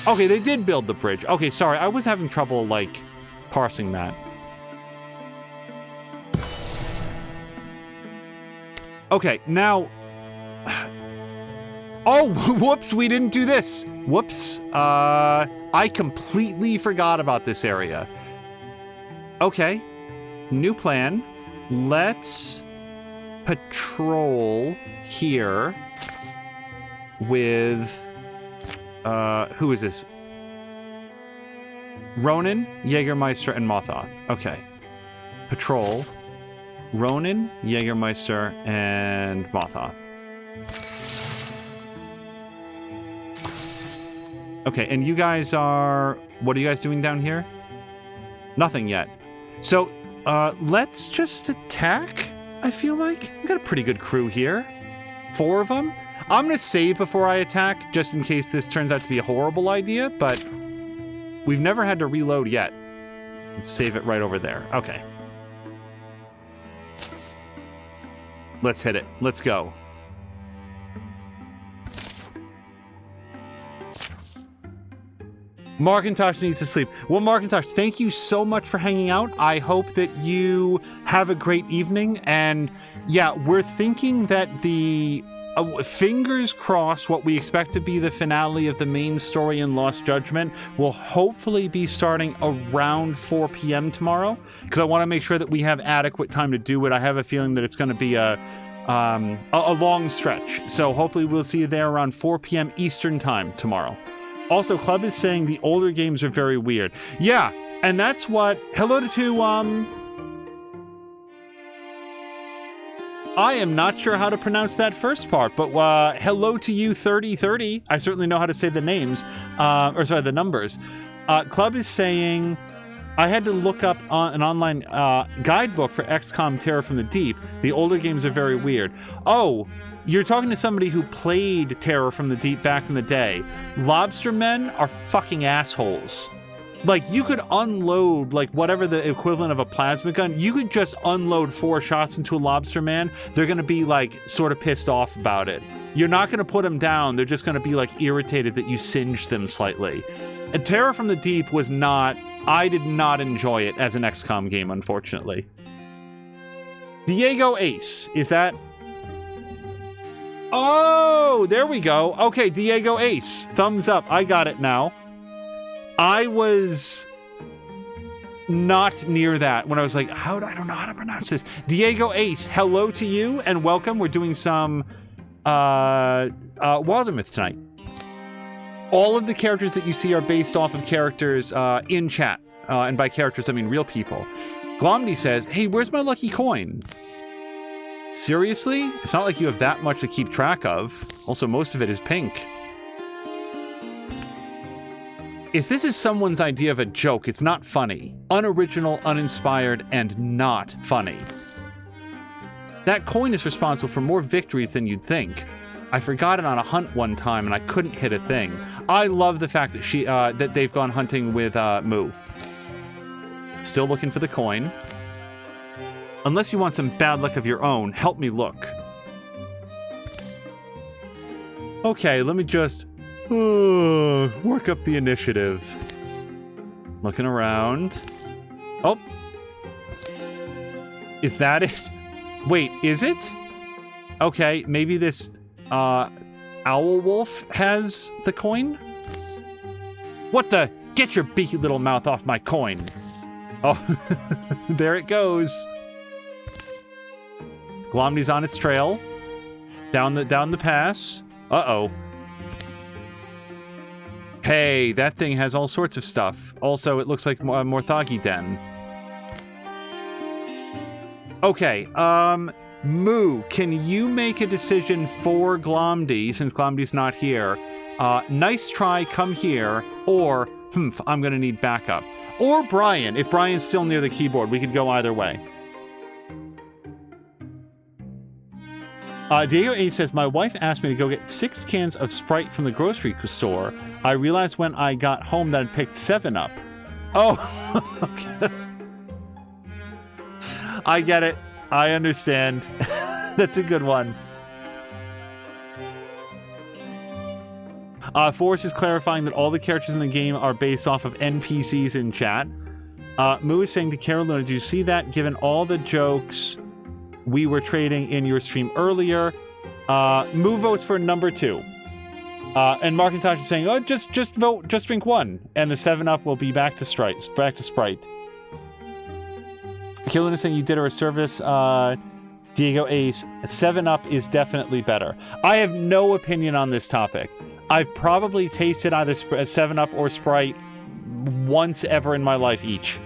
Okay, they did build the bridge. Okay, sorry, I was having trouble, like, parsing that. Okay, now... Oh, whoops, we didn't do this. Whoops. I completely forgot about this area. Okay, new plan. Let's patrol here with... who is this? Ronan, Jägermeister, and Mothoth. Okay. Patrol. Ronan, Jägermeister, and Mothoth. Okay, and you guys are... What are you guys doing down here? Nothing yet. So, let's just attack, I feel like. We've got a pretty good crew here. 4 of them. I'm going to save before I attack, just in case this turns out to be a horrible idea, but we've never had to reload yet. Let's save it right over there. Okay. Let's hit it. Let's go. Markintosh needs to sleep. Well, Markintosh, thank you so much for hanging out. I hope that you have a great evening. And yeah, we're thinking that the... fingers crossed, what we expect to be the finale of the main story in Lost Judgment will hopefully be starting around 4 p.m. tomorrow, because I want to make sure that we have adequate time to do it. I have a feeling that it's going to be a long stretch. So hopefully we'll see you there around 4 p.m. Eastern time tomorrow. Also, Club is saying the older games are very weird. Yeah, and that's what... Hello to I am not sure how to pronounce that first part, but hello to you, 3030. I certainly know how to say the names, the numbers. Club is saying, I had to look up an online guidebook for XCOM Terror from the Deep. The older games are very weird. Oh, you're talking to somebody who played Terror from the Deep back in the day. Lobstermen are fucking assholes. Like, you could unload, like, whatever the equivalent of a plasma gun, you could just unload 4 shots into a lobsterman. They're going to be, like, sort of pissed off about it. You're not going to put them down. They're just going to be, like, irritated that you singed them slightly. And Terror from the Deep was not... I did not enjoy it as an XCOM game, unfortunately. Diego Ace, is that... Oh, there we go. Okay, Diego Ace. Thumbs up. I got it now. I was not near that when I was like, I don't know how to pronounce this. Diego Ace, hello to you and welcome. We're doing some Wildermyth tonight. All of the characters that you see are based off of characters in chat. And by characters, I mean real people. Glomdy says, hey, where's my lucky coin? Seriously? It's not like you have that much to keep track of. Also, most of it is pink. If this is someone's idea of a joke, it's not funny. Unoriginal, uninspired, and not funny. That coin is responsible for more victories than you'd think. I forgot it on a hunt one time and I couldn't hit a thing. I love the fact that that they've gone hunting with Moo. Still looking for the coin. Unless you want some bad luck of your own, help me look. Okay, let me just... work up the initiative. Looking around. Oh. Is that it? Wait, is it? Okay, maybe this Owl Wolf has the coin? What the? Get your beaky little mouth off my coin. Oh, there it goes. Glomdy's on its trail. Down the pass. Uh-oh. Hey, that thing has all sorts of stuff. Also, it looks like a Morthagi den. Okay, Moo, can you make a decision for Glomdy, since Glomdy's not here? Nice try, come here, or, I'm gonna need backup. Or Brian, if Brian's still near the keyboard, we could go either way. Diego A says, my wife asked me to go get 6 cans of Sprite from the grocery store. I realized when I got home that I'd picked 7 up. Oh, okay. I get it. I understand. That's a good one. Forrest is clarifying that all the characters in the game are based off of NPCs in chat. Moo is saying to Carolina, do you see that? Given all the jokes we were trading in your stream earlier, Moo votes for number 2. And Markintosh is saying, oh, just vote, just drink 1. And the 7-Up will be back to Sprite. Carolina is saying you did her a service. Diego Ace, 7-Up is definitely better. I have no opinion on this topic. I've probably tasted either 7-Up or Sprite once ever in my life each.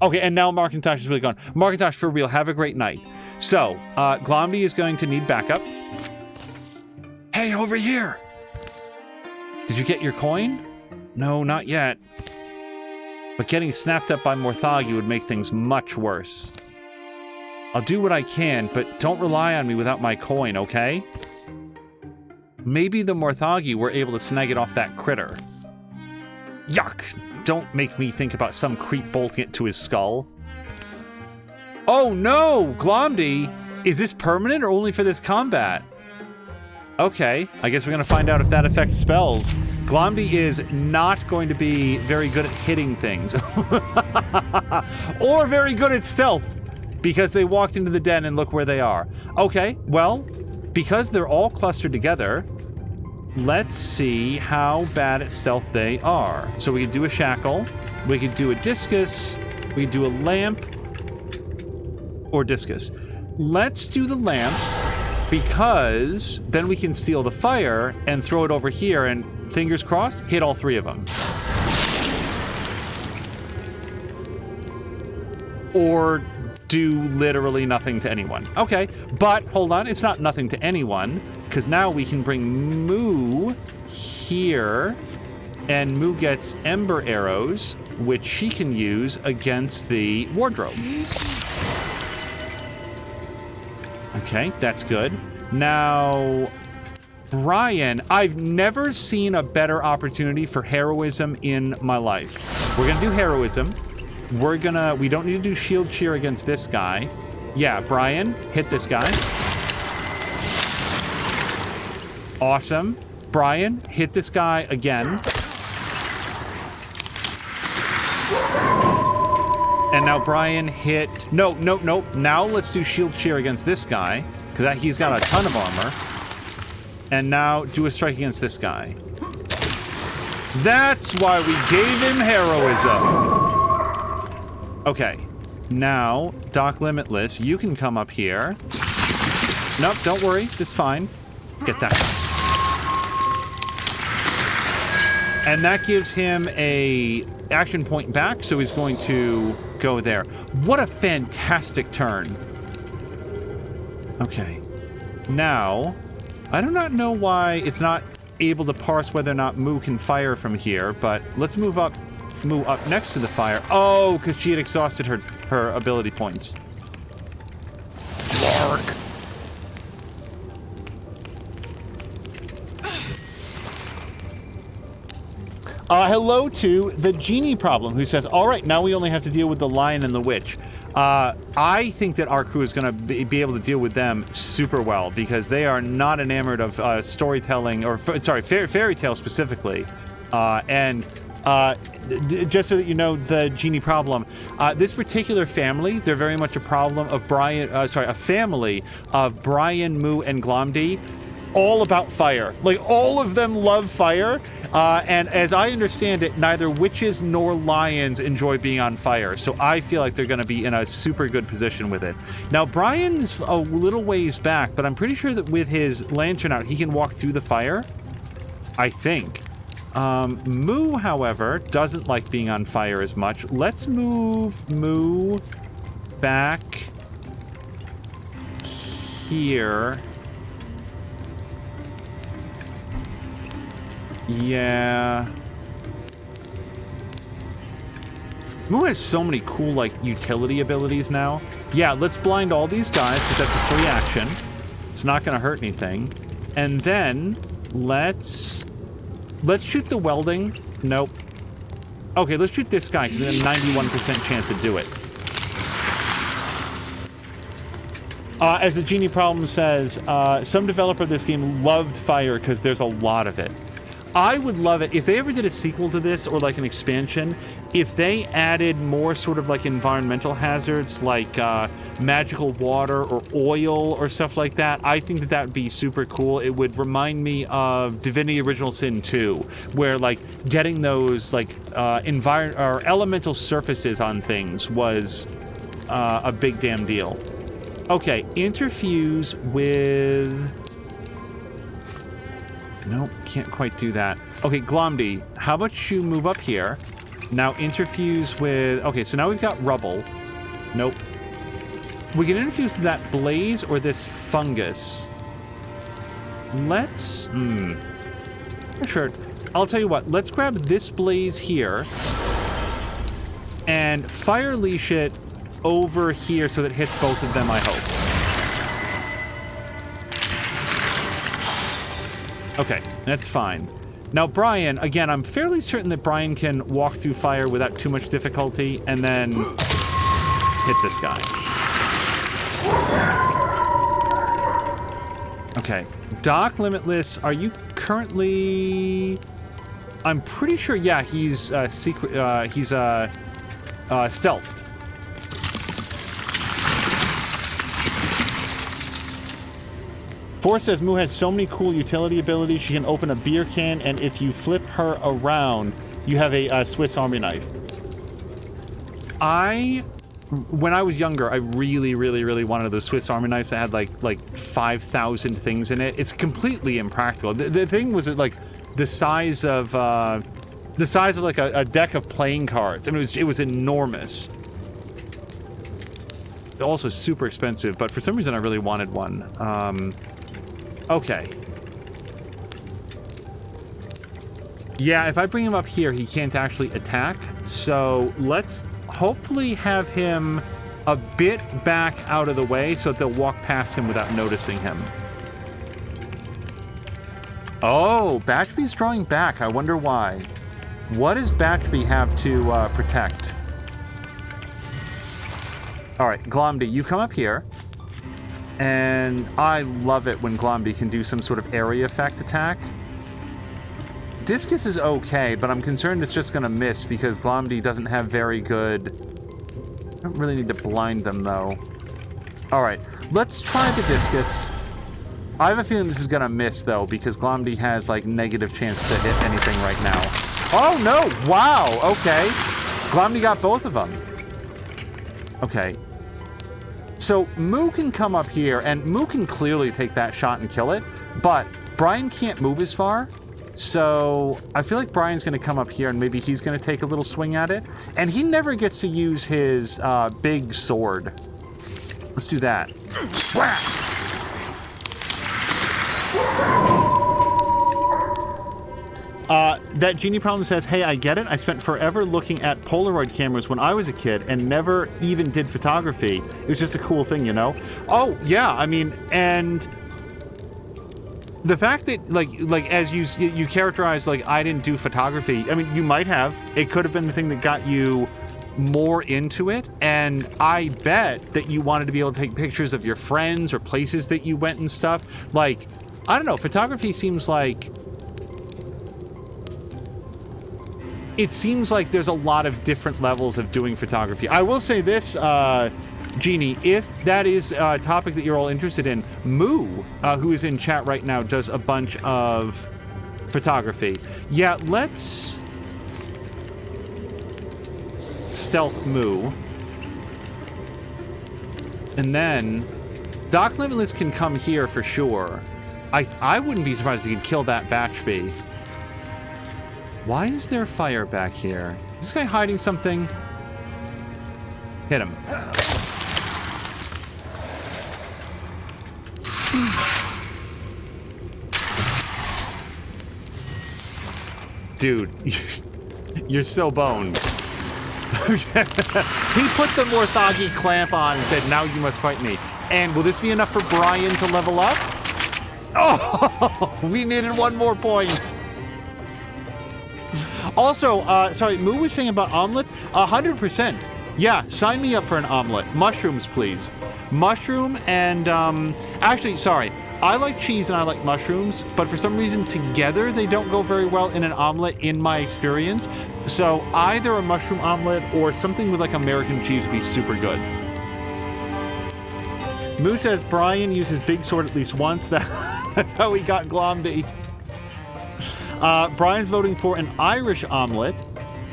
Okay, and now Markintosh is really gone. Markintosh, for real, have a great night. So, Glomdy is going to need backup. Hey, over here! Did you get your coin? No, not yet. But getting snapped up by Morthagi would make things much worse. I'll do what I can, but don't rely on me without my coin, okay? Maybe the Morthagi were able to snag it off that critter. Yuck! Don't make me think about some creep bolting it to his skull. Oh no! Glomdy! Is this permanent or only for this combat? Okay, I guess we're gonna find out if that affects spells. Glomdy is not going to be very good at hitting things. Or very good at stealth. Because they walked into the den and look where they are. Okay, well, because they're all clustered together, let's see how bad at stealth they are. So we could do a shackle, we could do a discus, we could do a lamp, or discus. Let's do the lamp, because then we can steal the fire and throw it over here and, fingers crossed, hit all 3 of them. Or do literally nothing to anyone. Okay, but hold on, it's not nothing to anyone, because now we can bring Moo here, and Moo gets Ember Arrows, which she can use against the wardrobe. Okay, that's good. Now, Brian, I've never seen a better opportunity for heroism in my life. We're gonna do heroism. We don't need to do shield cheer against this guy. Yeah, Brian, hit this guy. Awesome. Brian, hit this guy again. And now Brian hit... No. Now let's do shield cheer against this guy, because he's got a ton of armor. And now do a strike against this guy. That's why we gave him heroism. Okay, now, Doc Limitless, you can come up here. Nope, don't worry, it's fine. Get that. And that gives him a action point back, so he's going to go there. What a fantastic turn. Okay, now, I do not know why it's not able to parse whether or not Moo can fire from here, but let's move up next to the fire. Oh, because she had exhausted her ability points. Lark. Hello to the Genie Problem, who says, all right, now we only have to deal with the Lion and the Witch. I think that our crew is going to be able to deal with them super well, because they are not enamored of storytelling, or fairy tale specifically. Just so that you know, the Genie Problem, this particular family, they're very much a problem of a family of Brian, Moo, and Glomdy, all about fire. Like, all of them love fire, and as I understand it, neither witches nor lions enjoy being on fire, so I feel like they're going to be in a super good position with it. Now, Brian's a little ways back, but I'm pretty sure that with his lantern out, he can walk through the fire, I think. Moo, however, doesn't like being on fire as much. Let's move Moo back here. Yeah. Moo has so many cool, like, utility abilities now. Yeah, let's blind all these guys, because that's a free action. It's not going to hurt anything. And then, let's shoot the welding. Nope. Okay, let's shoot this guy, because there's a 91% chance to do it. As the Genie Problem says, some developer of this game loved fire because there's a lot of it. I would love it if they ever did a sequel to this or like an expansion, if they added more sort of like environmental hazards like magical water or oil or stuff like that. I think that that would be super cool. It would remind me of Divinity Original Sin 2, where like getting those like elemental surfaces on things was a big damn deal. Okay, interfuse with... Nope, can't quite do that. Okay, Glomdy, how about you move up here? Now interfuse with... Okay, so now we've got rubble. Nope. We can interfuse with that blaze or this fungus. Let's... Sure. I'll tell you what. Let's grab this blaze here and fire leash it over here so that it hits both of them, I hope. Okay, that's fine. Now, Brian, again, I'm fairly certain that Brian can walk through fire without too much difficulty and then hit this guy. Okay. Doc Limitless, are you currently... I'm pretty sure, yeah, he's stealthed. Force says Moo has so many cool utility abilities. She can open a beer can, and if you flip her around, you have a Swiss Army knife. When I was younger, I really, really, really wanted those Swiss Army knives that had like 5,000 things in it. It's completely impractical. The thing was like the size of like a deck of playing cards. I mean, it was enormous. Also super expensive, but for some reason I really wanted one. Okay. Yeah, if I bring him up here, he can't actually attack. So let's hopefully have him a bit back out of the way so that they'll walk past him without noticing him. Oh, Batchby's drawing back. I wonder why. What does Batchby have to protect? All right, Glomdy, you come up here. And I love it when Glomdy can do some sort of area effect attack. Discus is okay, but I'm concerned it's just going to miss because Glomdy doesn't have very good... I don't really need to blind them, though. Alright, let's try the Discus. I have a feeling this is going to miss, though, because Glomdy has, like, negative chance to hit anything right now. Oh, no! Wow! Okay. Glomdy got both of them. Okay. So Moo can come up here, and Moo can clearly take that shot and kill it, but Brian can't move as far, so I feel like Brian's going to come up here, and maybe he's going to take a little swing at it, and he never gets to use his big sword. Let's do that. Whack! That Genie Problem says, hey, I get it. I spent forever looking at Polaroid cameras when I was a kid and never even did photography. It was just a cool thing, you know? Oh, yeah, I mean, and the fact that, like as you characterize, like, I didn't do photography, I mean, you might have. It could have been the thing that got you more into it, and I bet that you wanted to be able to take pictures of your friends or places that you went and stuff. Like, I don't know, photography seems like... It seems like there's a lot of different levels of doing photography. I will say this, Jeannie, if that is a topic that you're all interested in, Moo, who is in chat right now, does a bunch of photography. Yeah, let's stealth Moo. And then Doc Limitless can come here for sure. I wouldn't be surprised if we could kill that Batchby. Why is there fire back here? Is this guy hiding something? Hit him. Dude, you're so boned. He put the Morthagi clamp on and said, now you must fight me. And will this be enough for Brian to level up? Oh, we needed one more point. Also, sorry, Moo was saying about omelets. 100%. Yeah, sign me up for an omelet. Mushrooms, please. Mushroom and, actually, sorry. I like cheese and I like mushrooms, but for some reason together they don't go very well in an omelet in my experience. So either a mushroom omelet or something with like American cheese would be super good. Moo says Brian uses big sword at least once. That's how he got Glomdy. Brian's voting for an Irish omelet.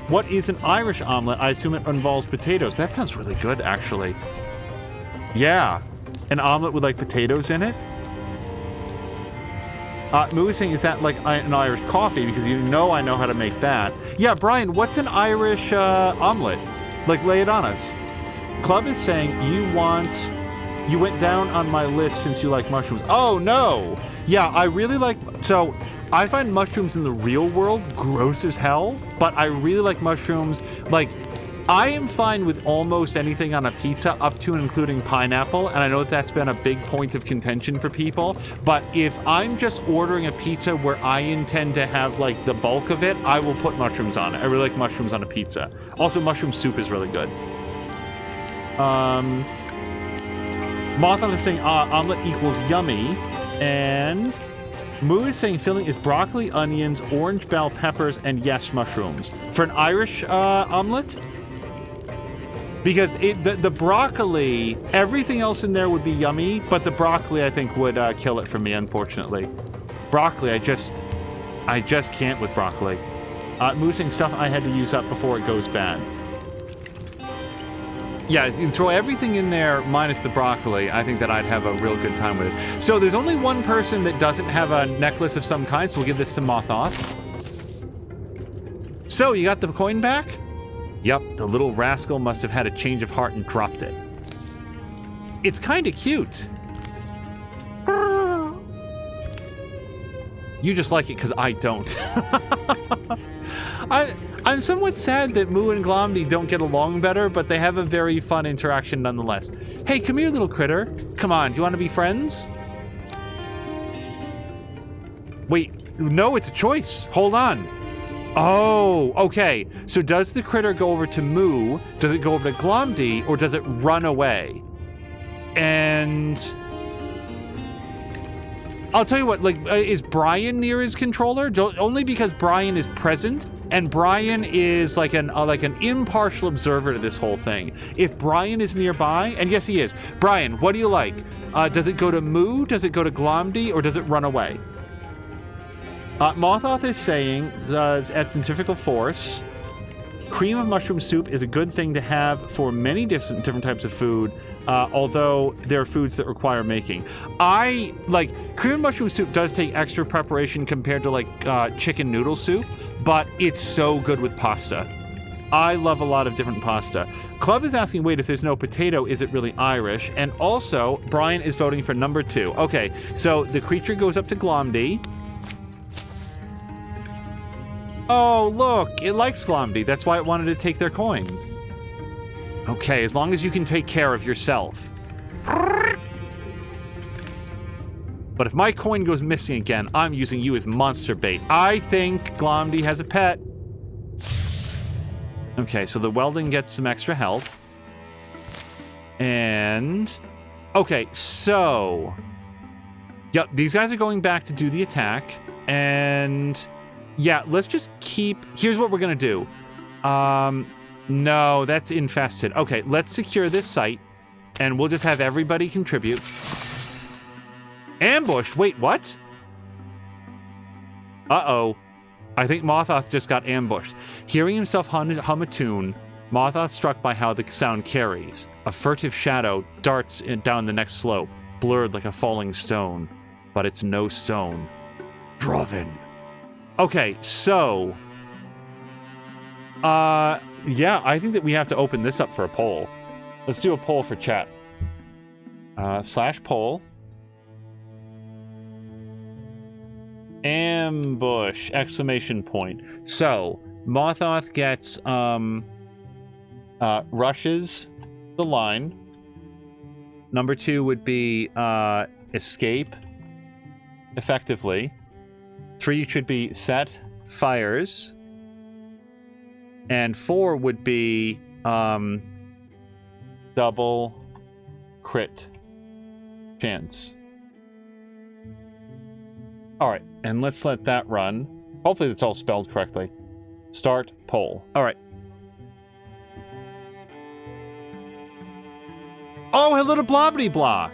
What is an Irish omelet? I assume it involves potatoes. That sounds really good, actually. Yeah. An omelet with like potatoes in it. Moo is saying, is that like an Irish coffee? Because you know I know how to make that. Yeah, Brian, what's an Irish omelet? Like, lay it on us. Club is saying you went down on my list since you like mushrooms. Oh, no. Yeah, I really like... So, I find mushrooms in the real world gross as hell, but I really like mushrooms. Like, I am fine with almost anything on a pizza, up to and including pineapple, and I know that's been a big point of contention for people, but if I'm just ordering a pizza where I intend to have, like, the bulk of it, I will put mushrooms on it. I really like mushrooms on a pizza. Also, mushroom soup is really good. Mothon is saying omelet equals yummy, and Moo is saying filling is broccoli, onions, orange bell peppers, and yes, mushrooms. For an Irish omelet? Because the broccoli, everything else in there would be yummy, but the broccoli, I think, would kill it for me, unfortunately. Broccoli, I just can't with broccoli. Moo saying stuff I had to use up before it goes bad. Yeah, you can throw everything in there minus the broccoli. I think that I'd have a real good time with it. So there's only one person that doesn't have a necklace of some kind, so we'll give this to Mothoth. So, you got the coin back? Yup, the little rascal must have had a change of heart and dropped it. It's kind of cute. You just like it because I don't. I'm somewhat sad that Moo and Glomdy don't get along better, but they have a very fun interaction nonetheless. Hey, come here, little critter. Come on, do you want to be friends? Wait, no, it's a choice. Hold on. Oh, okay. So does the critter go over to Moo, does it go over to Glomdy, or does it run away? And I'll tell you what, like, is Brian near his controller? Only because Brian is present, and Brian is like an impartial observer to this whole thing. If Brian is nearby, and yes, he is. Brian, what do you like? Does it go to Moo, does it go to Glomdy, or does it run away? Mothoth is saying, at Centrifugal Force, cream of mushroom soup is a good thing to have for many different types of food, although there are foods that require making. Cream of mushroom soup does take extra preparation compared to, like, chicken noodle soup, but it's so good with pasta. I love a lot of different pasta. Club is asking, wait, if there's no potato, is it really Irish? And also, Brian is voting for number 2. Okay, so the creature goes up to Glomdy. Oh, look, it likes Glomdy. That's why it wanted to take their coin. Okay, as long as you can take care of yourself. But if my coin goes missing again, I'm using you as monster bait. I think Glomdy has a pet. Okay, so the welding gets some extra health. And okay, so yep, these guys are going back to do the attack. And yeah, let's just keep... Here's what we're going to do. No, that's infested. Okay, let's secure this site, and we'll just have everybody contribute. Ambushed? Wait, what? Uh-oh. I think Mothoth just got ambushed. Hearing himself hum a tune, Mothoth struck by how the sound carries. A furtive shadow darts down the next slope, blurred like a falling stone. But it's no stone. Droven. Okay, so... yeah, I think that we have to open this up for a poll. Let's do a poll for chat. /poll. Ambush! Exclamation point. So, Mothoth gets, rushes the line. Number 2 would be, escape effectively. 3 should be set fires. And 4 would be double crit chance. All right, and let's let that run. Hopefully that's all spelled correctly. Start poll. All right. Oh, hello to Blobbity Blah.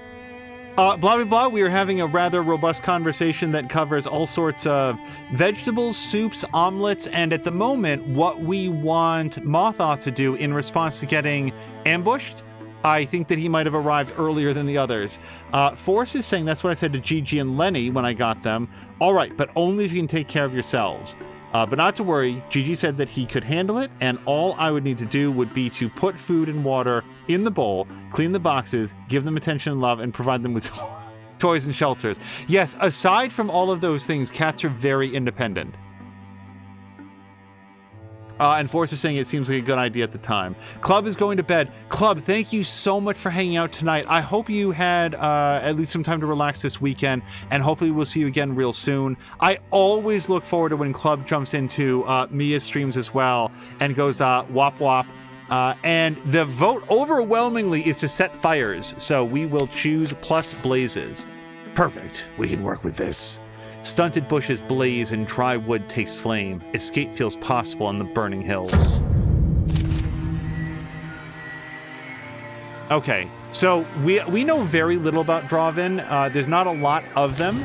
Blobbity Blah, we are having a rather robust conversation that covers all sorts of vegetables, soups, omelets, and at the moment, what we want Mothoth to do in response to getting ambushed. I think that he might have arrived earlier than the others. Force is saying, that's what I said to Gigi and Lenny when I got them. All right, but only if you can take care of yourselves. But not to worry, Gigi said that he could handle it, and all I would need to do would be to put food and water in the bowl, clean the boxes, give them attention and love, and provide them with toys and shelters. Yes, aside from all of those things, cats are very independent. And Force is saying it seems like a good idea at the time. Club is going to bed. Club, thank you so much for hanging out tonight. I hope you had at least some time to relax this weekend, and hopefully we'll see you again real soon. I always look forward to when Club jumps into Mia's streams as well and goes wop wop. And the vote overwhelmingly is to set fires, so we will choose plus blazes. Perfect. We can work with this. Stunted bushes blaze and dry wood takes flame. Escape feels possible on the burning hills. Okay, so we know very little about Dravin. There's not a lot of them,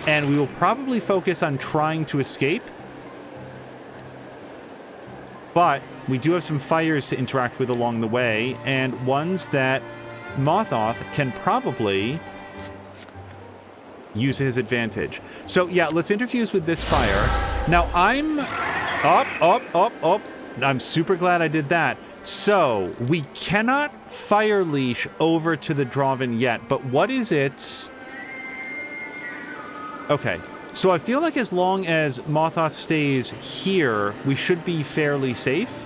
and we will probably focus on trying to escape. But we do have some fires to interact with along the way, and ones that Mothoth can probably use his advantage. So yeah, let's interfuse with this fire. Now I'm up. I'm super glad I did that. So we cannot fire leash over to the Dravin yet, but what is its... Okay, so I feel like as long as Mothoth stays here, we should be fairly safe.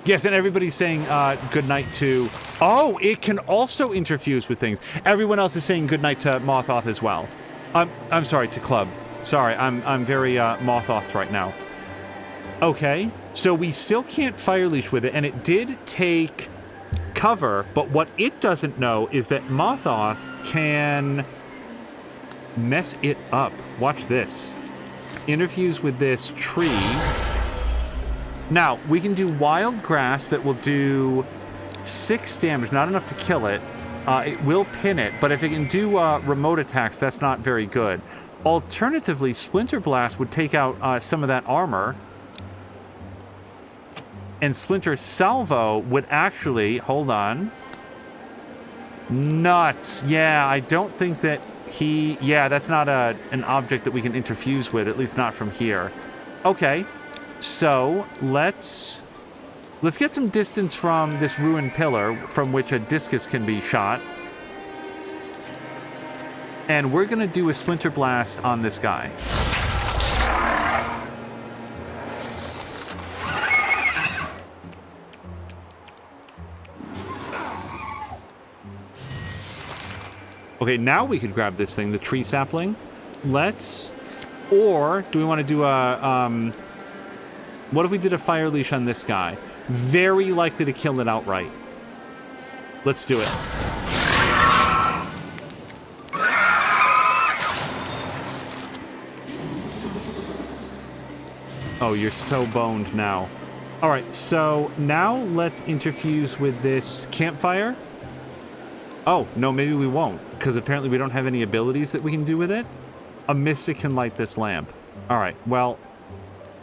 Yes, and everybody's saying good night to... Oh, it can also interfuse with things. Everyone else is saying good night to Mothoth as well. I'm sorry, to Club. Sorry, I'm very Mothoth right now. Okay, so we still can't fire leash with it, and it did take cover, but what it doesn't know is that Mothoth can mess it up. Watch this. Interfuse with this tree. Now, we can do Wild Grass that will do 6 damage, not enough to kill it. It will pin it, but if it can do remote attacks, that's not very good. Alternatively, Splinter Blast would take out some of that armor. And Splinter Salvo would actually... Hold on. Nuts. Yeah, I don't think that he... Yeah, that's not an object that we can interfuse with, at least not from here. Okay. So, let's get some distance from this ruined pillar from which a discus can be shot. And we're going to do a Splinter Blast on this guy. Okay, now we could grab this thing, the tree sapling. Let's... Or, do we want to do a... What if we did a fire leash on this guy? Very likely to kill it outright. Let's do it. Oh, you're so boned now. All right, so now let's interfuse with this campfire. Oh, no, maybe we won't, because apparently we don't have any abilities that we can do with it. A mystic can light this lamp. All right, well...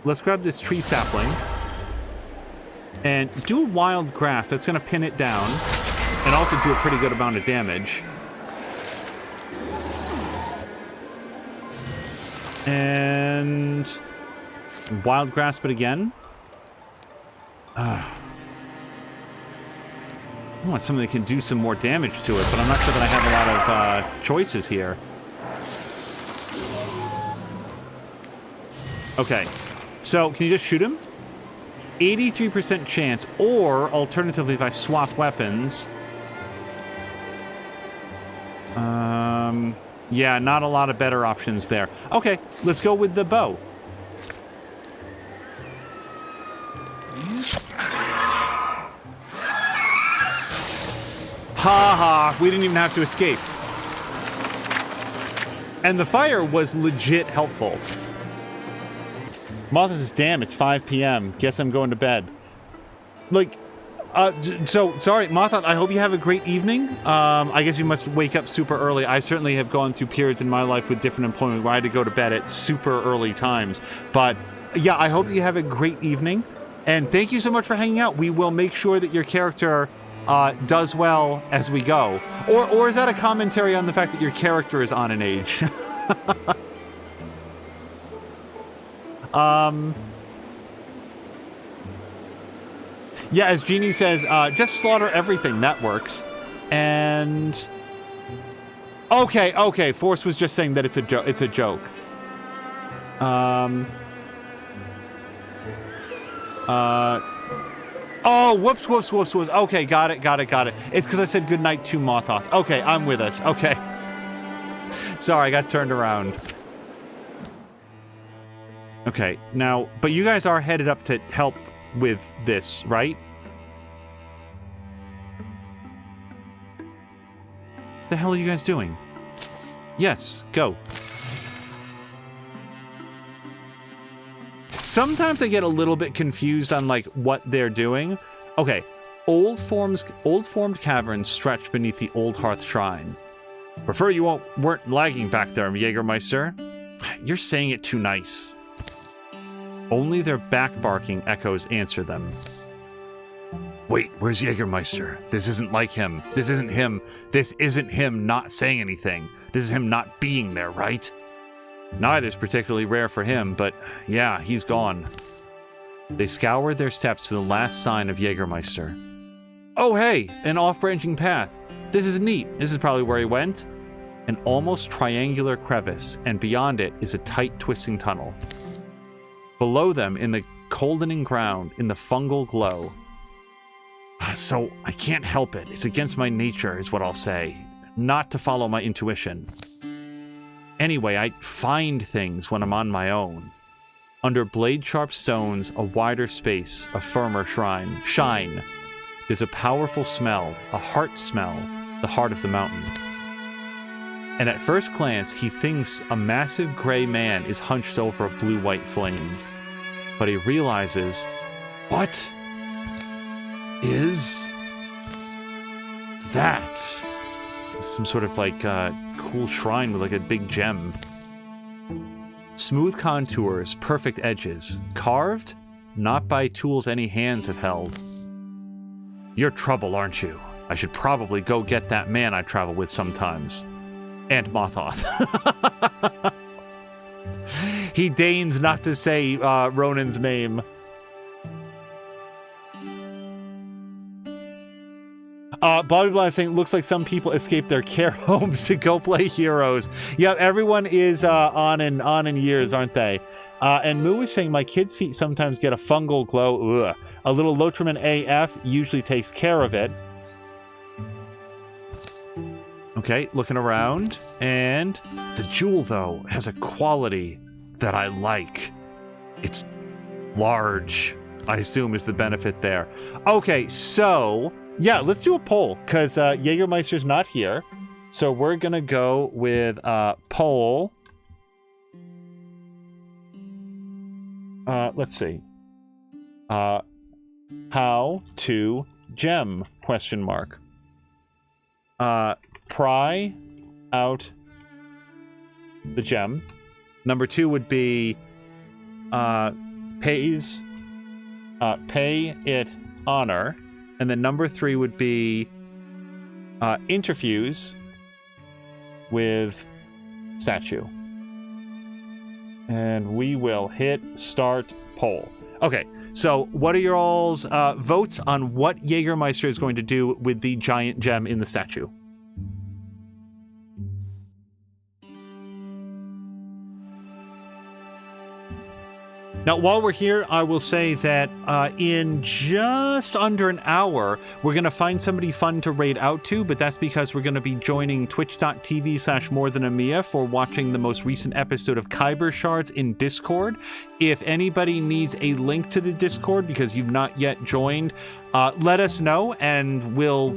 Let's grab this tree sapling and do a Wild Grass. That's going to pin it down and also do a pretty good amount of damage. And Wild Grasp it again. I want something that can do some more damage to it, but I'm not sure that I have a lot of choices here. Okay. So, can you just shoot him? 83% chance, or alternatively, if I swap weapons... yeah, not a lot of better options there. Okay, let's go with the bow. Ha ha, we didn't even have to escape. And the fire was legit helpful. Martha says, damn, it's 5 p.m. Guess I'm going to bed. Like, so, sorry, Martha, I hope you have a great evening. I guess you must wake up super early. I certainly have gone through periods in my life with different employment where I had to go to bed at super early times. But, yeah, I hope that you have a great evening. And thank you so much for hanging out. We will make sure that your character does well as we go. Or is that a commentary on the fact that your character is on an age? Yeah, as Jeannie says, just slaughter everything. That works. And okay. Force was just saying that it's a joke. It's a joke. Oh, whoops. Okay, got it. It's because I said goodnight to Mothoth. Okay, I'm with us. Okay. Sorry, I got turned around. Okay, now, but you guys are headed up to help with this, right? The hell are you guys doing? Yes, go. Sometimes I get a little bit confused on like what they're doing. Okay, old formed caverns stretch beneath the old hearth shrine. Prefer you weren't lagging back there, Jägermeister. You're saying it too nice. Only their back-barking echoes answer them. Wait, where's Jägermeister? This isn't like him. This isn't him. This isn't him not saying anything. This is him not being there, right? Neither's particularly rare for him, but yeah, he's gone. They scoured their steps to the last sign of Jägermeister. Oh hey, an off-branching path. This is neat. This is probably where he went. An almost triangular crevice, and beyond it is a tight, twisting tunnel. Below them, in the coldening ground, in the fungal glow. So, I can't help it. It's against my nature, is what I'll say. Not to follow my intuition. Anyway, I find things when I'm on my own. Under blade-sharp stones, a wider space, a firmer shine. There's a powerful smell, a heart smell, the heart of the mountain. And at first glance, he thinks a massive gray man is hunched over a blue-white flame. But he realizes, what is that? Some sort of like cool shrine with like a big gem. Smooth contours, perfect edges. Carved, not by tools any hands have held. You're trouble, aren't you? I should probably go get that man I travel with sometimes. And Mothoth. He deigns not to say Ronan's name. Bobby Bland saying, looks like some people escape their care homes to go play heroes. Yeah, everyone is on in years, aren't they? And Moo is saying, my kids' feet sometimes get a fungal glow. Ugh. A little Lotriman AF usually takes care of it. Okay, looking around. And the jewel, though, has a quality that I like. It's large, I assume is the benefit there. Okay, so, yeah, let's do a poll, because Jägermeister's not here. So we're going to go with poll. Let's see. How to gem, question mark. Pry out the gem. Number 2 would be pay it honor. And then number 3 would be interfuse with statue. And we will hit start poll. Okay, so what are your all's votes on what Jägermeister is going to do with the giant gem in the statue? Now, while we're here, I will say that in just under an hour, we're going to find somebody fun to raid out to, but that's because we're going to be joining twitch.tv/morethanamia for watching the most recent episode of Kyber Shards in Discord. If anybody needs a link to the Discord because you've not yet joined, let us know and we'll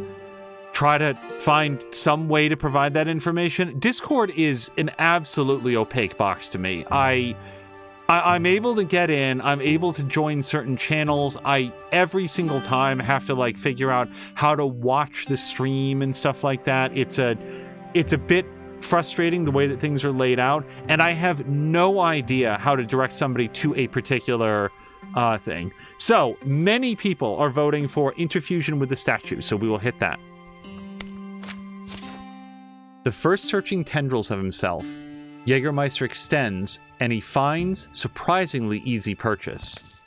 try to find some way to provide that information. Discord is an absolutely opaque box to me. I'm able to get in, I'm able to join certain channels. I every single time have to like figure out how to watch the stream and stuff like that. It's a bit frustrating the way that things are laid out, and I have no idea how to direct somebody to a particular thing. So many people are voting for interfusion with the statue, so we will hit that. The first searching tendrils of himself, Jägermeister extends, and he finds surprisingly easy purchase.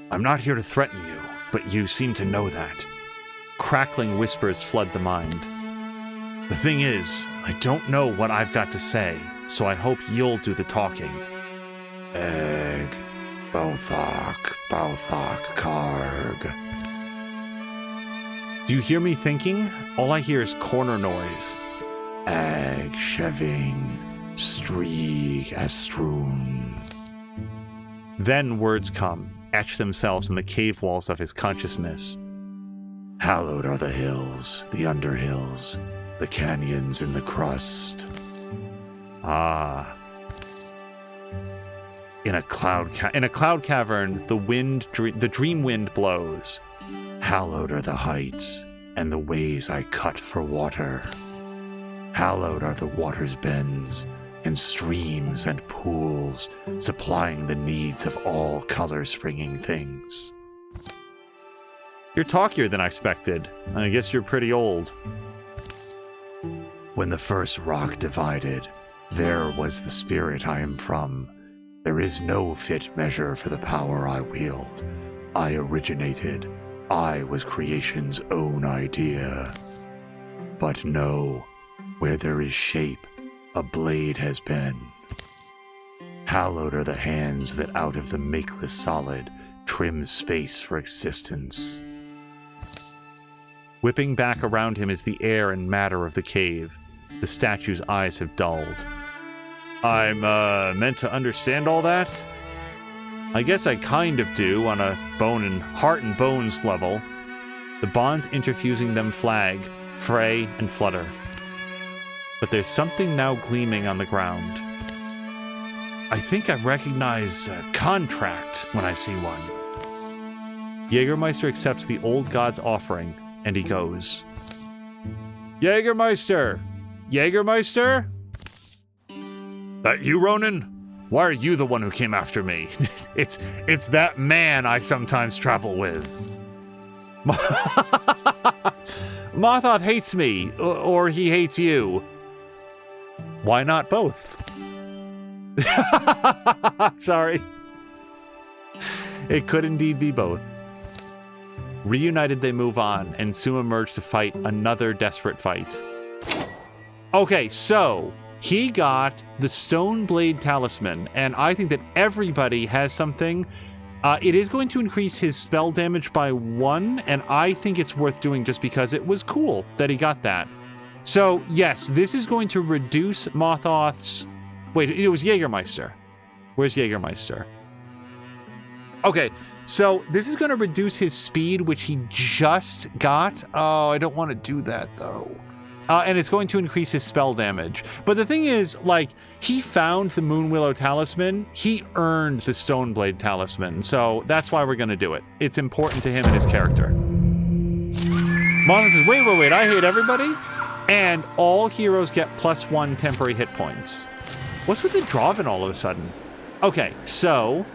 I'm not here to threaten you, but you seem to know that. Crackling whispers flood the mind. The thing is, I don't know what I've got to say, so I hope you'll do the talking. Egg, Bothok, Karg. Do you hear me thinking? All I hear is corner noise. Egg, Sheving, Streeg, Astrun. Then words come, etch themselves in the cave walls of his consciousness. Hallowed are the hills, the underhills, the canyons in the crust. Ah. In a cloud cavern, the dream wind blows. Hallowed are the heights, and the ways I cut for water. Hallowed are the water's bends, and streams and pools, supplying the needs of all color-springing things. You're talkier than I expected. I guess you're pretty old. When the first rock divided, there was the spirit I am from. There is no fit measure for the power I wield. I originated. I was creation's own idea. But no, where there is shape, a blade has been. Hallowed are the hands that out of the makeless solid trim space for existence. Whipping back around him is the air and matter of the cave. The statue's eyes have dulled. I'm, meant to understand all that? I guess I kind of do, on a heart and bones level. The bonds interfusing them flag, fray, and flutter. But there's something now gleaming on the ground. I think I recognize a contract when I see one. Jägermeister accepts the old god's offering, and he goes. Jägermeister! Jägermeister? That you, Ronan? Why are you the one who came after me? It's that man I sometimes travel with. Mothoth hates me, or he hates you. Why not both? Sorry. It could indeed be both. Reunited, they move on, and soon emerge to fight another desperate fight. Okay, so he got the Stone Blade Talisman, and I think that everybody has something. It is going to increase his spell damage by 1, and I think it's worth doing just because it was cool that he got that. So, yes, this is going to reduce Mothoth's... Wait, it was Jägermeister. Where's Jägermeister? Okay, so this is going to reduce his speed, which he just got. Oh, I don't want to do that, though. And it's going to increase his spell damage. But the thing is, like, he found the Moonwillow Talisman. He earned the Stoneblade Talisman. So that's why we're going to do it. It's important to him and his character. Mothra says, wait, I hate everybody? And all heroes get +1 temporary hit points. What's with the Draven all of a sudden? Okay, so...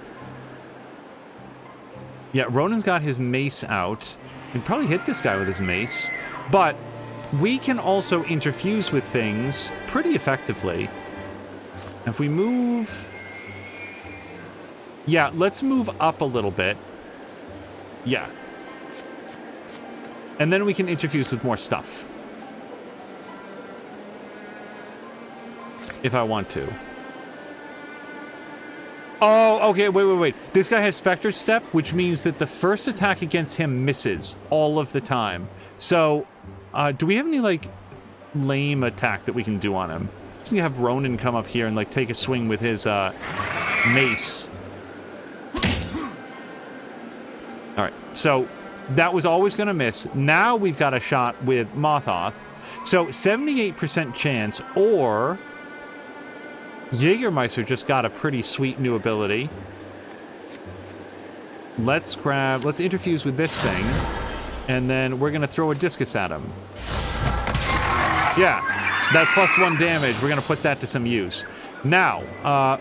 yeah, Ronan's got his mace out. We can probably hit this guy with his mace. But we can also interfuse with things pretty effectively. If we move... yeah, let's move up a little bit. Yeah. And then we can interfuse with more stuff. If I want to. Oh, okay, wait. This guy has Spectre Step, which means that the first attack against him misses all of the time. So, do we have any, like, lame attack that we can do on him? We can have Ronan come up here and, like, take a swing with his, mace. Alright, so That was always going to miss. Now we've got a shot with Mothoth. So 78% chance, or Jägermeister just got a pretty sweet new ability. Let's interfuse with this thing, and then we're going to throw a discus at him. Yeah, that +1 damage, we're going to put that to some use. Now,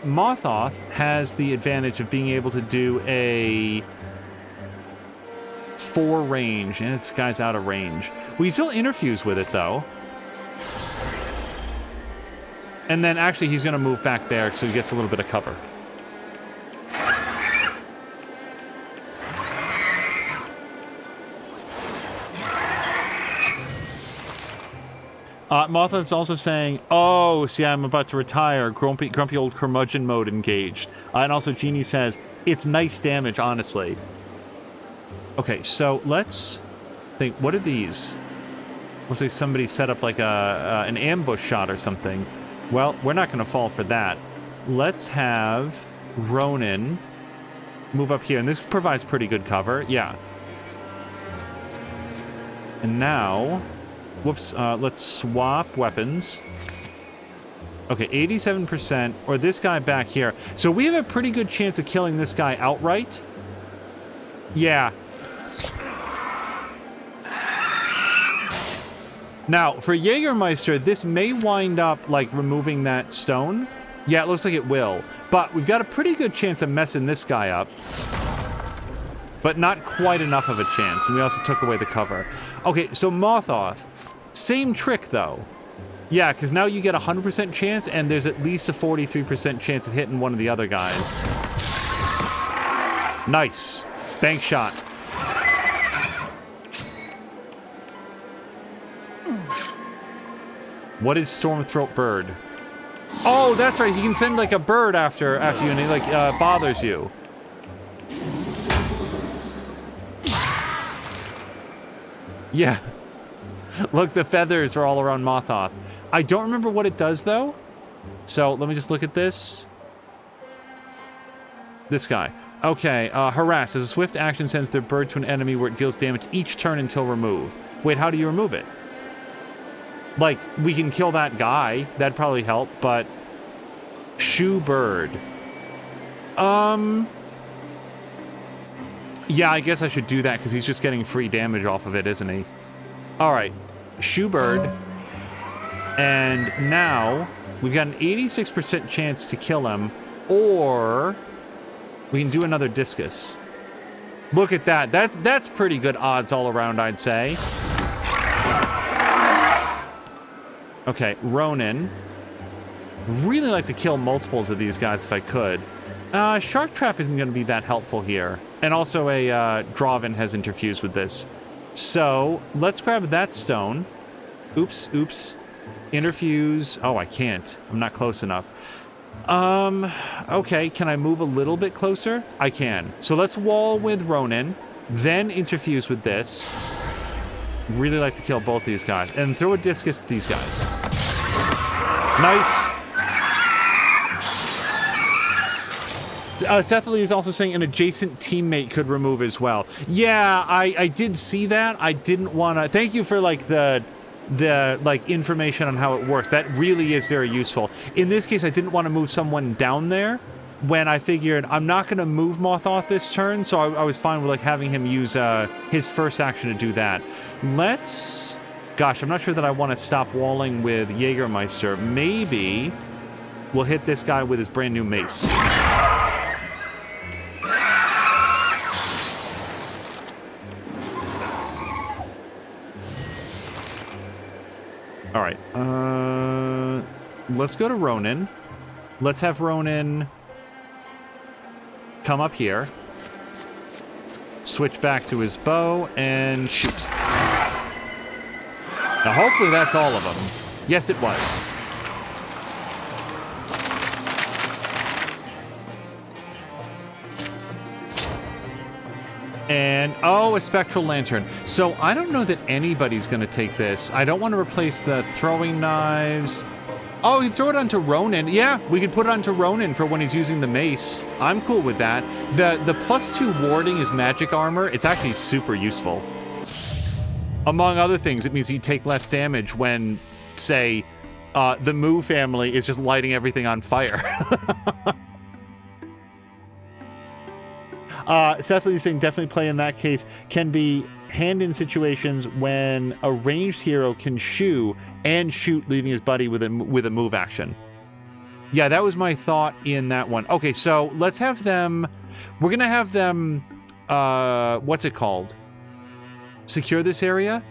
Mothoth has the advantage of being able to do a 4 range, and this guy's out of range. We still interfuse with it, though. And then, actually, he's going to move back there, so he gets a little bit of cover. Mothoth's also saying, oh, see, I'm about to retire. Grumpy old curmudgeon mode engaged. And also, Genie says, it's nice damage, honestly. Okay, so let's think. What are these? Looks like somebody set up like an ambush shot or something. Well, we're not going to fall for that. Let's have Ronan move up here. And this provides pretty good cover. Yeah. And now, whoops, let's swap weapons. Okay, 87%, or this guy back here. So we have a pretty good chance of killing this guy outright. Yeah. Now, for Jägermeister, this may wind up, like, removing that stone. Yeah, it looks like it will. But we've got a pretty good chance of messing this guy up. But not quite enough of a chance. And we also took away the cover. Okay, so Mothoth. Same trick, though. Yeah, because now you get a 100% chance, and there's at least a 43% chance of hitting one of the other guys. Nice. Bank shot. What is Stormthroat Bird? Oh, that's right. He can send, like, a bird after you, and it, like, bothers you. Yeah. Look, the feathers are all around Mothoth. I don't remember what it does, though. So, let me just look at this. This guy. Okay, harass. As a swift action sends their bird to an enemy where it deals damage each turn until removed. Wait, how do you remove it? Like, we can kill that guy. That'd probably help, but... Shoe bird. Yeah, I guess I should do that, because he's just getting free damage off of it, isn't he? Alright. Shoe bird. And now, we've got an 86% chance to kill him, or... we can do another discus. Look at that. That's pretty good odds all around, I'd say. Okay, Ronan. Really like to kill multiples of these guys if I could. Shark Trap isn't going to be that helpful here. And also a Draven has interfused with this. So, let's grab that stone. Oops. Interfuse. Oh, I can't. I'm not close enough. Okay, can I move a little bit closer? I can. So let's wall with Ronan, then interfuse with this. Really like to kill both these guys. And throw a discus at these guys. Nice. Seth Lee is also saying an adjacent teammate could remove as well. Yeah, I did see that. I didn't want to... Thank you for, like, the like information on how it works. That really is very useful. In this case, I didn't want to move someone down there when I figured I'm not going to move Mothoth this turn, so I was fine with like having him use his first action to do that. Let's... Gosh, I'm not sure that I want to stop walling with Jägermeister. Maybe we'll hit this guy with his brand new mace. All right, let's go to Ronan. Let's have Ronan come up here, switch back to his bow, and shoot. Now, hopefully that's all of them. Yes, it was. And, oh, a Spectral Lantern. So I don't know that anybody's going to take this. I don't want to replace the throwing knives. Oh, you throw it onto Ronan. Yeah, we could put it onto Ronan for when he's using the mace. I'm cool with that. The +2 warding is magic armor. It's actually super useful. Among other things, it means you take less damage when, say, the Moo family is just lighting everything on fire. Seth Lee is saying definitely play in that case. Can be hand-in situations when a ranged hero can shoo and shoot, leaving his buddy with a move action. Yeah, that was my thought in that one. Okay, so let's have them... We're going to have them... what's it called? Secure this area?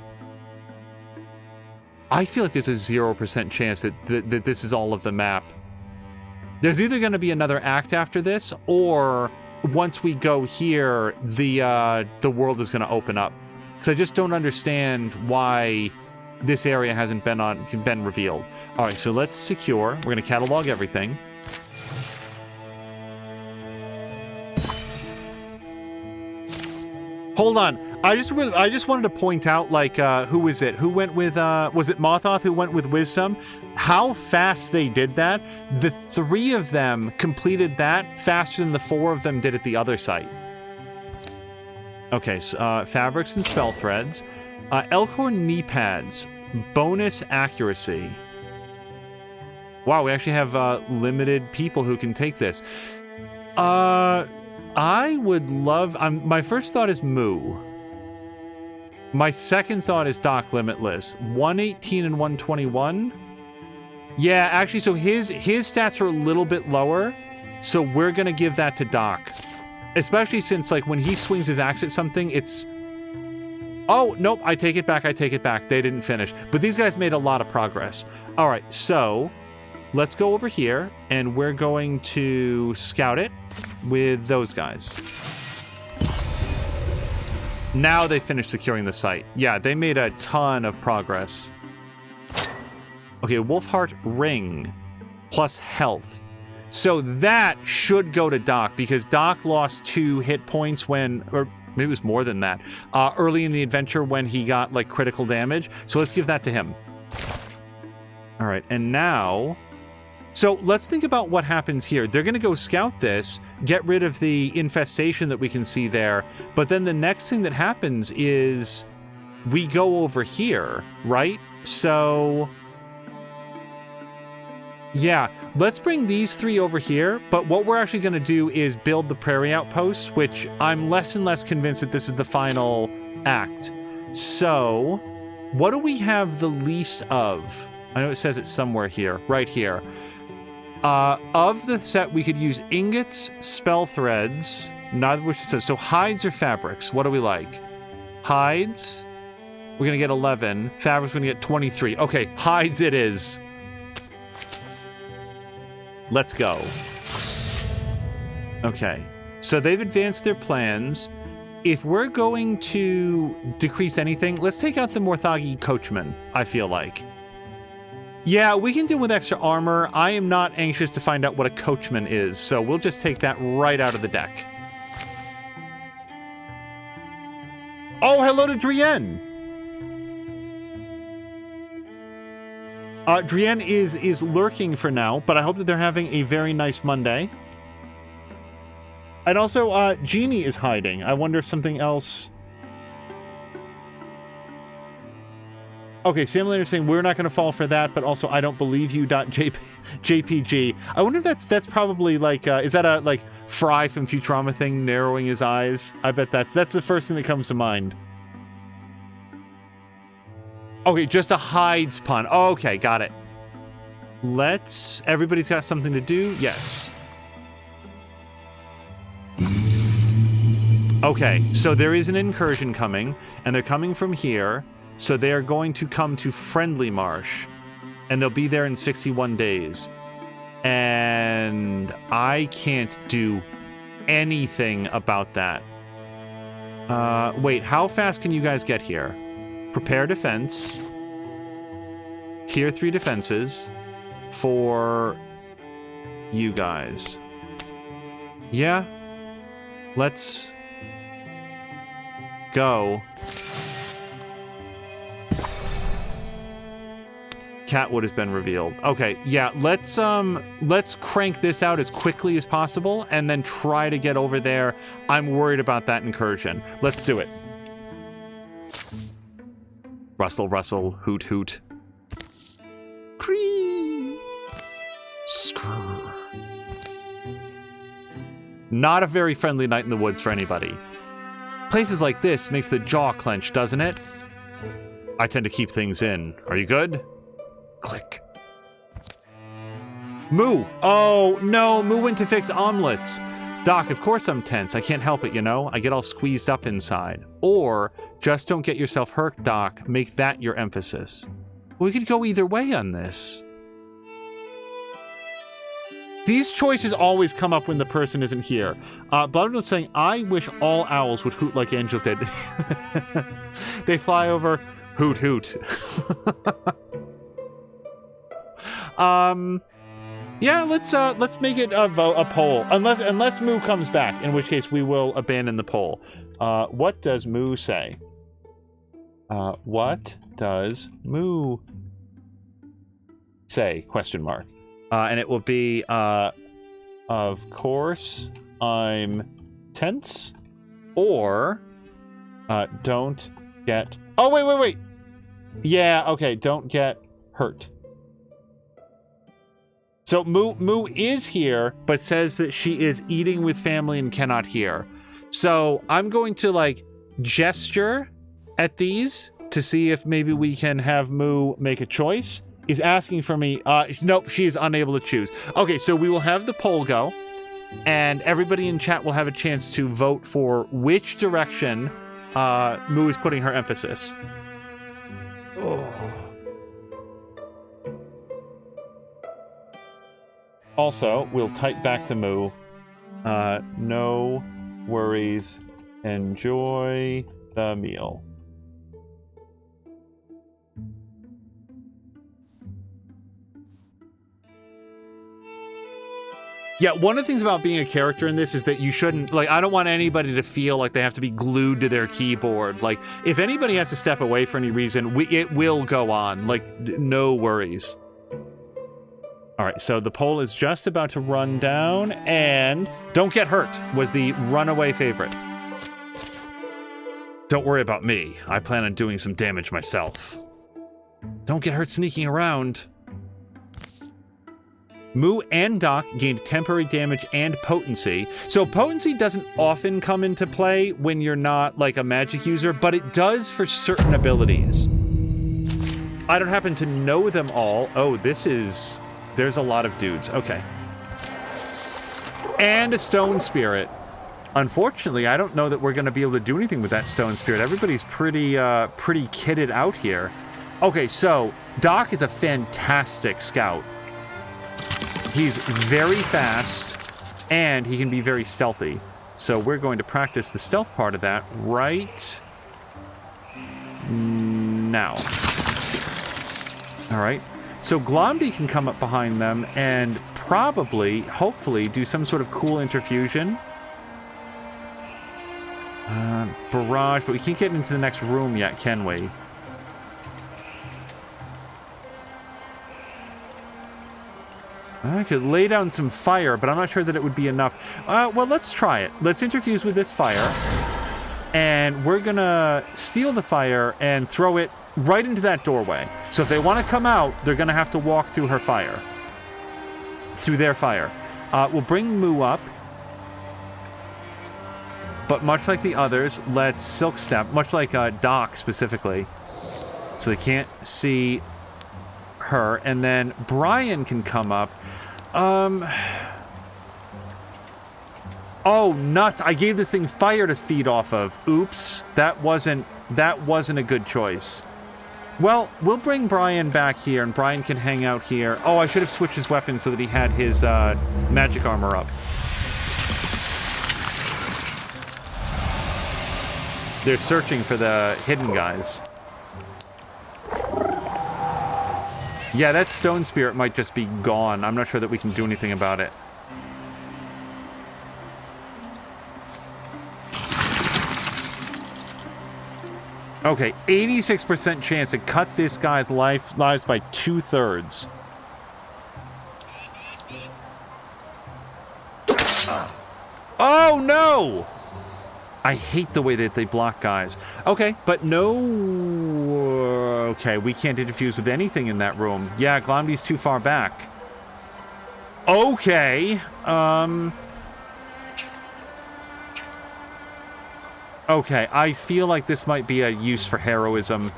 I feel like there's a 0% chance that this is all of the map. There's either going to be another act after this, or once we go here, the world is going to open up. Because I just don't understand why this area hasn't been revealed. All right, so let's secure. We're going to catalog everything. Hold on. I just wanted to point out, like, who is it? Who went with, was it Mothoth who went with Wisdom? How fast they did that. The 3 of them completed that faster than the 4 of them did at the other site. Okay, so, fabrics and spell threads. Elkhorn knee pads. Bonus accuracy. Wow, we actually have, limited people who can take this. I would love... my first thought is Moo. My second thought is Doc Limitless. 118 and 121? Yeah, actually, so his stats are a little bit lower, so we're going to give that to Doc. Especially since, like, when he swings his axe at something, it's... Oh, nope, I take it back. They didn't finish. But these guys made a lot of progress. All right, so... Let's go over here, and we're going to scout it with those guys. Now they finished securing the site. Yeah, they made a ton of progress. Okay, Wolfheart Ring plus health. So that should go to Doc, because Doc lost 2 hit points when... or maybe it was more than that. Early in the adventure when he got, like, critical damage. So let's give that to him. All right, and now... So let's think about what happens here. They're going to go scout this, get rid of the infestation that we can see there, but then the next thing that happens is we go over here, right? So, yeah, let's bring these 3 over here, but what we're actually going to do is build the prairie outposts, which I'm less and less convinced that this is the final act. So, what do we have the least of? I know it says it somewhere here, right here. Of the set, we could use ingots, spell threads, neither of which it says. So hides or fabrics? What do we like? Hides. We're going to get 11. Fabrics, we're going to get 23. Okay, hides it is. Let's go. Okay, so they've advanced their plans. If we're going to decrease anything, let's take out the Morthagi coachman, I feel like. Yeah, we can do with extra armor. I am not anxious to find out what a coachman is, so we'll just take that right out of the deck. Oh, hello to Drienne! Drienne is lurking for now, but I hope that they're having a very nice Monday. And also, Jeannie is hiding. I wonder if something else... Okay, Sam Lander saying we're not going to fall for that, but also I don't believe you. JPG. I wonder if that's probably like is that a like Fry from Futurama thing narrowing his eyes? I bet that's the first thing that comes to mind. Okay, just a hides pun. Okay, got it. Everybody's got something to do. Yes. Okay, so there is an incursion coming, and they're coming from here. So they are going to come to Friendly Marsh, and they'll be there in 61 days. And I can't do anything about that. Wait, how fast can you guys get here? Prepare defense. Tier 3 defenses for you guys. Yeah. Let's go. Catwood has been revealed. Okay, yeah, let's crank this out as quickly as possible and then try to get over there. I'm worried about that incursion. Let's do it. Rustle, rustle, hoot, hoot. Cree. Skrrr. Not a very friendly night in the woods for anybody. Places like this makes the jaw clench, doesn't it? I tend to keep things in. Are you good? Click. Moo! Oh, no, Moo went to fix omelets. Doc, of course I'm tense. I can't help it, you know? I get all squeezed up inside. Or, just don't get yourself hurt, Doc. Make that your emphasis. We could go either way on this. These choices always come up when the person isn't here. Blood was saying, I wish all owls would hoot like angels did. They fly over, hoot hoot. Yeah, let's make it a poll. Unless Moo comes back, in which case we will abandon the poll. What does Moo say? What does Moo say? Question mark. And it will be, of course, I'm tense, or, don't get... Oh, wait! Yeah, okay, don't get hurt. So Moo is here, but says that she is eating with family and cannot hear. So I'm going to, like, gesture at these to see if maybe we can have Moo make a choice. He's asking for me. Nope, she is unable to choose. Okay, so we will have the poll go, and everybody in chat will have a chance to vote for which direction Moo is putting her emphasis. Oh. Also, we'll type back to Moo. No worries. Enjoy the meal. Yeah, one of the things about being a character in this is that you shouldn't, like, I don't want anybody to feel like they have to be glued to their keyboard. Like, if anybody has to step away for any reason, it will go on. Like, no worries. All right, so the poll is just about to run down, and Don't Get Hurt was the runaway favorite. Don't worry about me. I plan on doing some damage myself. Don't get hurt sneaking around. Moo and Doc gained temporary damage and potency. So potency doesn't often come into play when you're not like a magic user, but it does for certain abilities. I don't happen to know them all. Oh, there's a lot of dudes. Okay. And a stone spirit. Unfortunately, I don't know that we're going to be able to do anything with that stone spirit. Everybody's pretty kitted out here. Okay, so Doc is a fantastic scout. He's very fast, and he can be very stealthy. So we're going to practice the stealth part of that right now. All right. So Glomby can come up behind them and probably, hopefully, do some sort of cool interfusion. Barrage, but we can't get into the next room yet, can we? I could lay down some fire, but I'm not sure that it would be enough. Well, let's try it. Let's interfuse with this fire. And we're gonna steal the fire and throw it right into that doorway. So if they want to come out, they're gonna have to walk through her fire. Through their fire. We'll bring Moo up. But much like the others, let's Silk Step, much like Doc specifically. So they can't see her. And then Brian can come up. Oh, nuts. I gave this thing fire to feed off of. Oops. That wasn't a good choice. Well, we'll bring Brian back here, and Brian can hang out here. Oh, I should have switched his weapon so that he had his magic armor up. They're searching for the hidden guys. Yeah, that stone spirit might just be gone. I'm not sure that we can do anything about it. Okay, 86% chance to cut this guy's lives by 2/3. Oh, no! I hate the way that they block guys. Okay, but no... Okay, we can't interfuse with anything in that room. Yeah, Glomdy's too far back. Okay, Okay, I feel like this might be a use for heroism.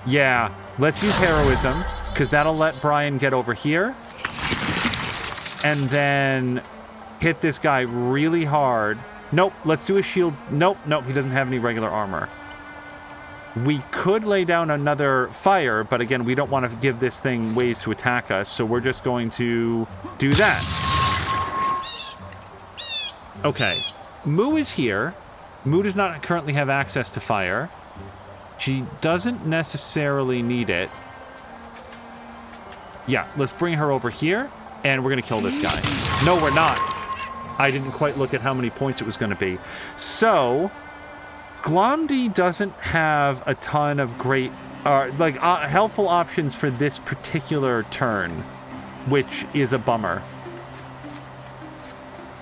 Yeah, let's use heroism, because that'll let Brian get over here. And then hit this guy really hard. Nope, let's do a shield. Nope, he doesn't have any regular armor. We could lay down another fire, but again, we don't want to give this thing ways to attack us, so we're just going to do that. Okay, Moo is here. Moo does not currently have access to fire. She doesn't necessarily need it. Yeah, let's bring her over here, and we're going to kill this guy. No, we're not. I didn't quite look at how many points it was going to be. So, Glomdy doesn't have a ton of great, helpful options for this particular turn, which is a bummer.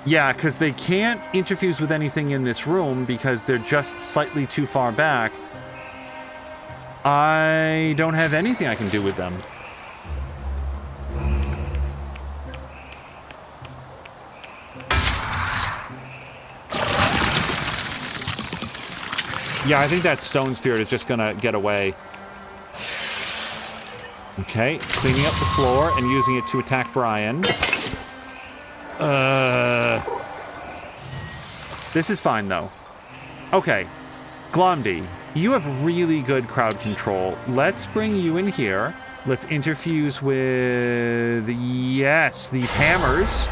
Yeah, because they can't interfuse with anything in this room because they're just slightly too far back. I don't have anything I can do with them. Yeah, I think that Stone Spirit is just gonna get away. Okay, cleaning up the floor and using it to attack Brian. This is fine, though. Okay, Glomdy, you have really good crowd control. Let's bring you in here. Let's interfuse with, yes, these hammers.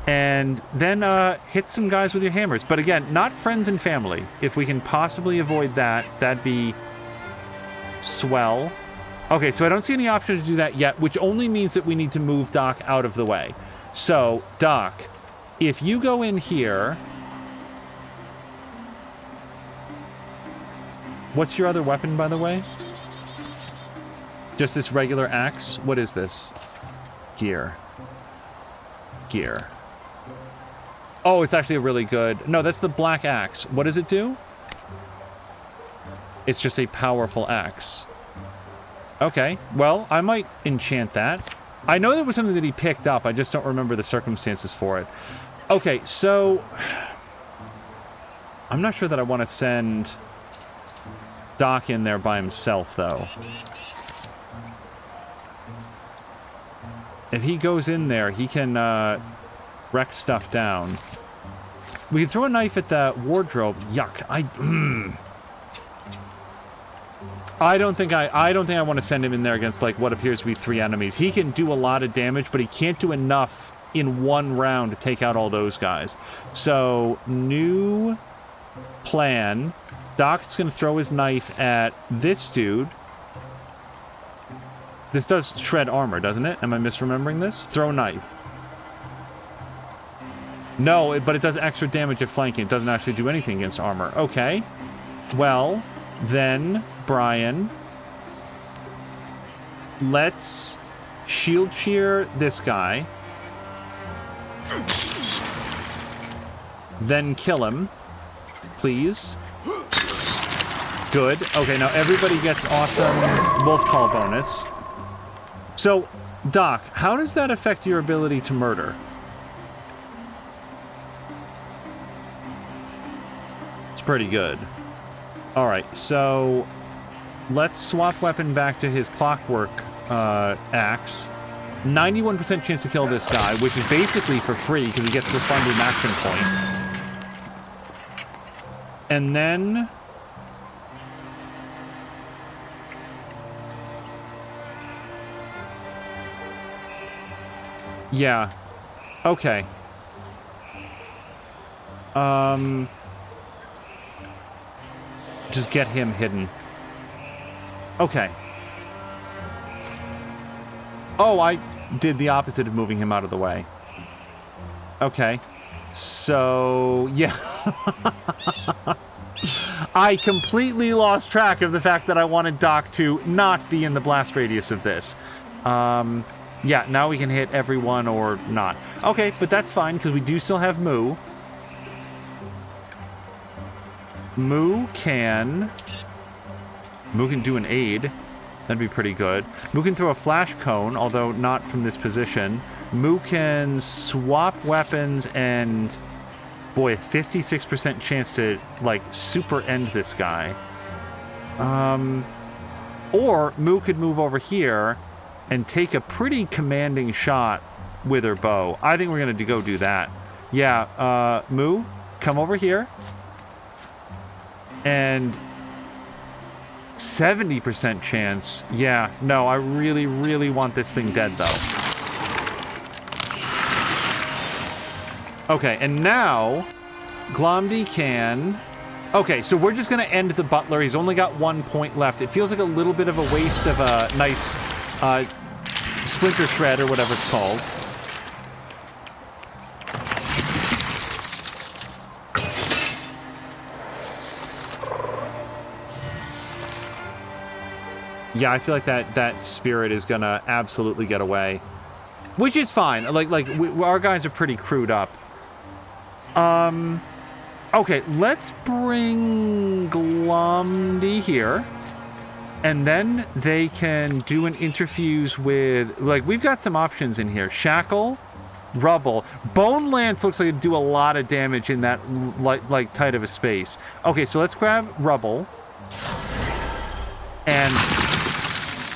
And then hit some guys with your hammers. But again, not friends and family. If we can possibly avoid that, that'd be swell. Okay, so I don't see any option to do that yet, which only means that we need to move Doc out of the way. So, Doc, if you go in here... What's your other weapon, by the way? Just this regular axe? What is this? Gear. Oh, it's actually a really good... No, that's the black axe. What does it do? It's just a powerful axe. Okay, well, I might enchant that. I know there was something that he picked up. I just don't remember the circumstances for it. Okay, so... I'm not sure that I want to send Doc in there by himself, though. If he goes in there, he can wreck stuff down. We can throw a knife at the wardrobe. Yuck. I don't think I want to send him in there against like what appears to be 3 enemies. He can do a lot of damage, but he can't do enough in one round to take out all those guys. So, new plan. Doc's going to throw his knife at this dude. This does shred armor, doesn't it? Am I misremembering this? Throw knife. No, but it does extra damage at flanking. It doesn't actually do anything against armor. Okay. Well, then, Brian, let's shield cheer this guy. Then kill him. Please. Good. Okay, now everybody gets awesome wolf call bonus. So, Doc, how does that affect your ability to murder? It's pretty good. Alright, so let's swap weapon back to his clockwork axe. 91% chance to kill this guy, which is basically for free because he gets refunded an action point. And then... Yeah. Okay. Just get him hidden. Okay. Oh, I did the opposite of moving him out of the way. Okay. So, yeah. I completely lost track of the fact that I wanted Doc to not be in the blast radius of this. Yeah, now we can hit everyone or not. Okay, but that's fine, because we do still have Moo. Moo can do an aid. That'd be pretty good. Moo can throw a flash cone, although not from this position. Moo can swap weapons and... Boy, a 56% chance to, like, super end this guy. Or Moo could move over here and take a pretty commanding shot with her bow. I think we're going to go do that. Yeah, Moo, come over here. And 70% chance. Yeah, no, I really, really want this thing dead, though. Okay, and now Glomdy can... Okay, so we're just going to end the butler. He's only got 1 point left. It feels like a little bit of a waste of a nice splinter shred or whatever it's called. Yeah, I feel like that spirit is going to absolutely get away. Which is fine. Our guys are pretty crewed up. Okay, let's bring Glomdy here. And then they can do an interfuse with... Like, we've got some options in here. Shackle, Rubble. Bone Lance looks like it'd do a lot of damage in that, like tight of a space. Okay, so let's grab Rubble. And...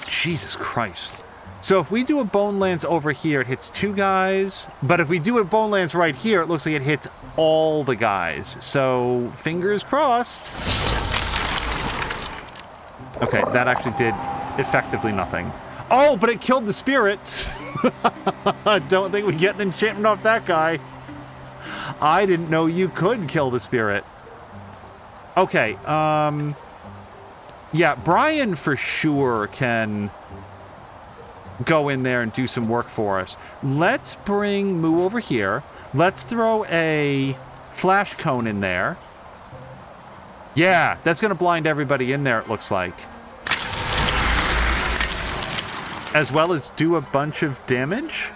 Jesus Christ. So if we do a Bone Lance over here, it hits 2 guys. But if we do a Bone Lance right here, it looks like it hits all the guys. So, fingers crossed. Okay, that actually did effectively nothing. Oh, but it killed the spirit. I don't think we get an enchantment off that guy. I didn't know you could kill the spirit. Okay, yeah, Brian for sure can go in there and do some work for us. Let's bring Moo over here. Let's throw a flash cone in there. Yeah, that's going to blind everybody in there, it looks like. As well as do a bunch of damage.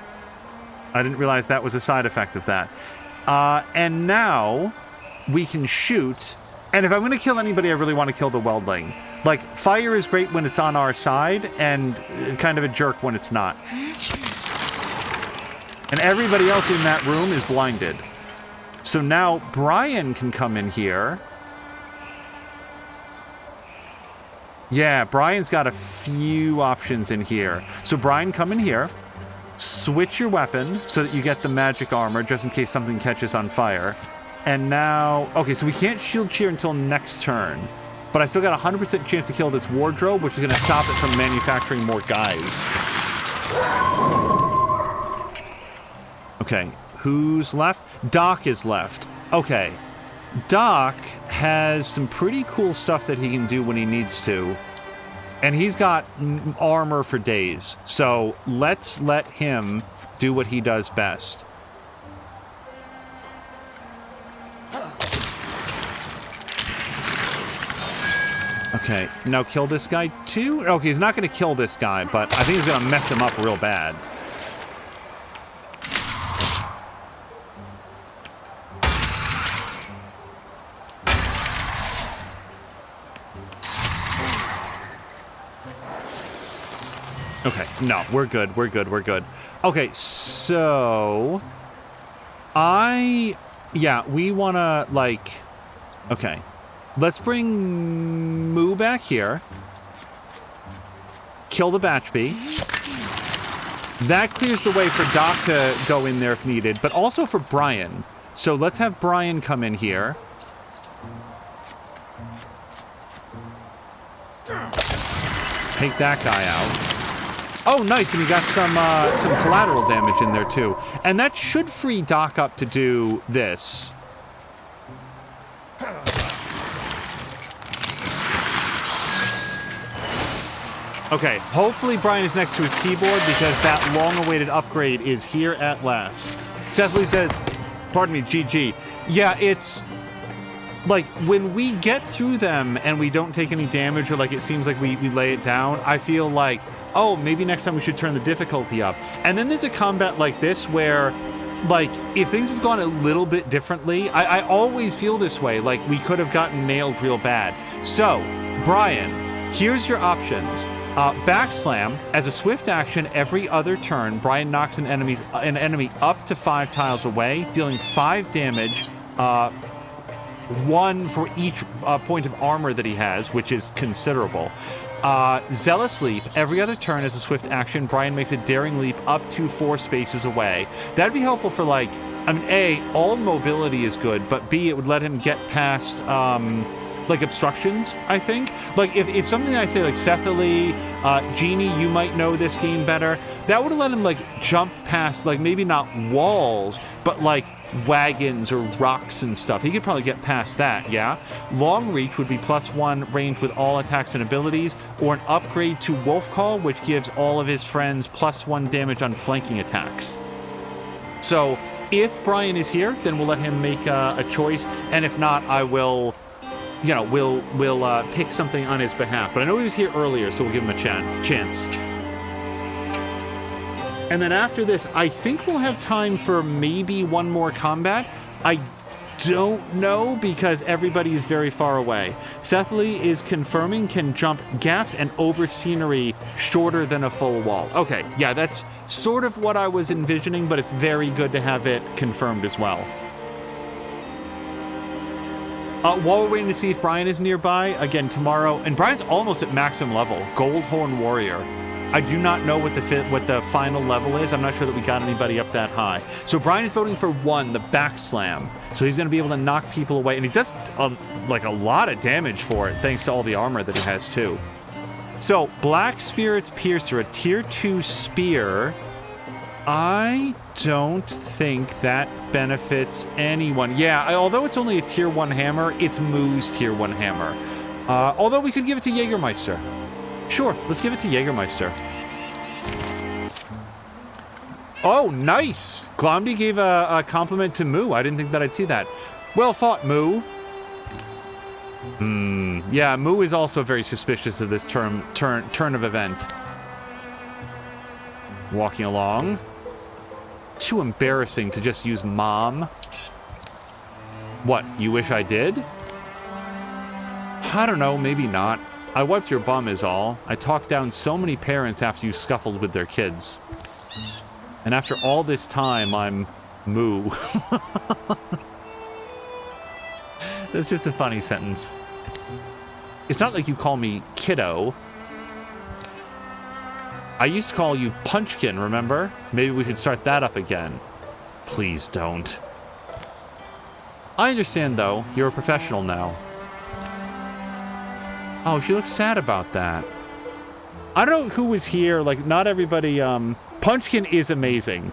I didn't realize that was a side effect of that. And now we can shoot... And if I'm going to kill anybody, I really want to kill the Weldling. Like, fire is great when it's on our side, and kind of a jerk when it's not. And everybody else in that room is blinded. So now Brian can come in here. Yeah, Brian's got a few options in here. So Brian, come in here. Switch your weapon so that you get the magic armor, just in case something catches on fire. And now... Okay, so we can't shield cheer until next turn. But I still got a 100% chance to kill this wardrobe, which is going to stop it from manufacturing more guys. Okay, who's left? Doc is left. Okay. Doc has some pretty cool stuff that he can do when he needs to. And he's got armor for days. So let's let him do what he does best. Okay, now kill this guy too? Okay, he's not going to kill this guy, but I think he's going to mess him up real bad. Okay, no, we're good, we're good, we're good. Okay, so... Yeah, we want to, like... Okay. Let's bring Moo back here. Kill the Batch Bee. That clears the way for Doc to go in there if needed, but also for Brian. So let's have Brian come in here. Take that guy out. Oh, nice, and he got some collateral damage in there too. And that should free Doc up to do this. Okay, hopefully Brian is next to his keyboard because that long-awaited upgrade is here at last. Cecily says, pardon me, GG. Yeah, it's... like, when we get through them and we don't take any damage, or like it seems like we lay it down, I feel like, oh, maybe next time we should turn the difficulty up. And then there's a combat like this where, like, if things had gone a little bit differently, I always feel this way, like we could have gotten nailed real bad. So, Brian, here's your options. Backslam, as a swift action, every other turn, Brian knocks an enemy up to 5 tiles away, dealing 5 damage, 1 for each point of armor that he has, which is considerable. Zealous Leap, every other turn as a swift action, Brian makes a daring leap up to 4 spaces away. That'd be helpful for, like, I mean, A, all mobility is good, but B, it would let him get past, like, obstructions, I think. Like, if something I say, like, Cethily, Genie, you might know this game better, that would have let him, like, jump past, like, maybe not walls, but, like, wagons or rocks and stuff. He could probably get past that, yeah? Long Reach would be +1 range with all attacks and abilities, or an upgrade to Wolf Call, which gives all of his friends +1 damage on flanking attacks. So, if Brian is here, then we'll let him make a choice, and if not, I will... You know, we'll pick something on his behalf. But I know he was here earlier, so we'll give him a chance. And then after this, I think we'll have time for maybe one more combat. I don't know, because everybody is very far away. Cethily is confirming can jump gaps and over scenery shorter than a full wall. Okay, yeah, that's sort of what I was envisioning, but it's very good to have it confirmed as well. While we're waiting to see if Brian is nearby, again, tomorrow, and Brian's almost at maximum level, Goldhorn Warrior. I do not know what the final level is. I'm not sure that we got anybody up that high. So Brian is voting for 1, the Backslam. So he's going to be able to knock people away, and he does, like, a lot of damage for it, thanks to all the armor that he has, too. So, Black Spirit's Piercer, a tier 2 spear. I don't think that benefits anyone. Yeah, although it's only a tier 1 hammer, it's Moo's tier 1 hammer. Although we could give it to Jägermeister. Sure, let's give it to Jägermeister. Oh, nice! Glomdy gave a compliment to Moo. I didn't think that I'd see that. Well fought, Moo. Yeah, Moo is also very suspicious of this turn of event. Walking along. Too embarrassing to just use Mom. What, you wish I did? I don't know, maybe not. I wiped your bum is all. I talked down so many parents after you scuffled with their kids. And after all this time, I'm Moo. That's just a funny sentence. It's not like you call me kiddo. I used to call you Punchkin, remember? Maybe we could start that up again. Please don't. I understand, though. You're a professional now. Oh, she looks sad about that. I don't know who was here. Like, not everybody... Punchkin is amazing.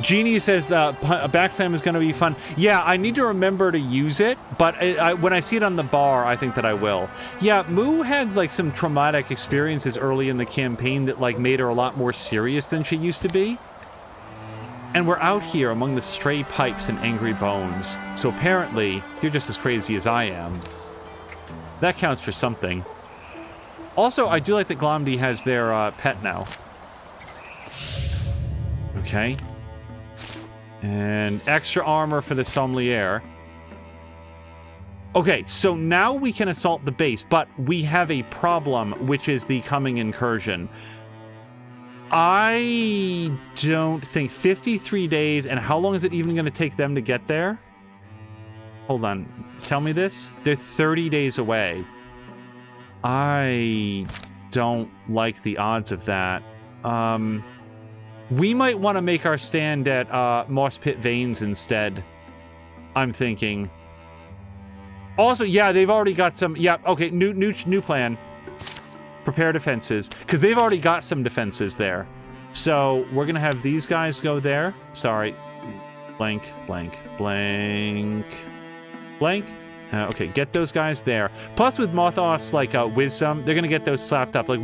Genie says the Backslam is going to be fun. Yeah, I need to remember to use it, but when I see it on the bar, I think that I will. Yeah, Moo had like some traumatic experiences early in the campaign that like made her a lot more serious than she used to be. And we're out here among the stray pipes and angry bones. So apparently, you're just as crazy as I am. That counts for something. Also, I do like that Glomdy has their pet now. Okay. And extra armor for the Sommelier. Okay, so now we can assault the base, but we have a problem, which is the coming incursion. I don't think 53 days, and how long is it even going to take them to get there? Hold on, tell me this. They're 30 days away. I don't like the odds of that. We might want to make our stand at Moss Pit Veins instead, I'm thinking. Also, yeah, they've already got some... Yeah, okay, new plan. Prepare defenses. Because they've already got some defenses there. So, we're going to have these guys go there. Sorry. Blank, blank, blank. Blank. Okay, get those guys there. Plus, with Mothos, like, Wisdom, they're going to get those slapped up. Like,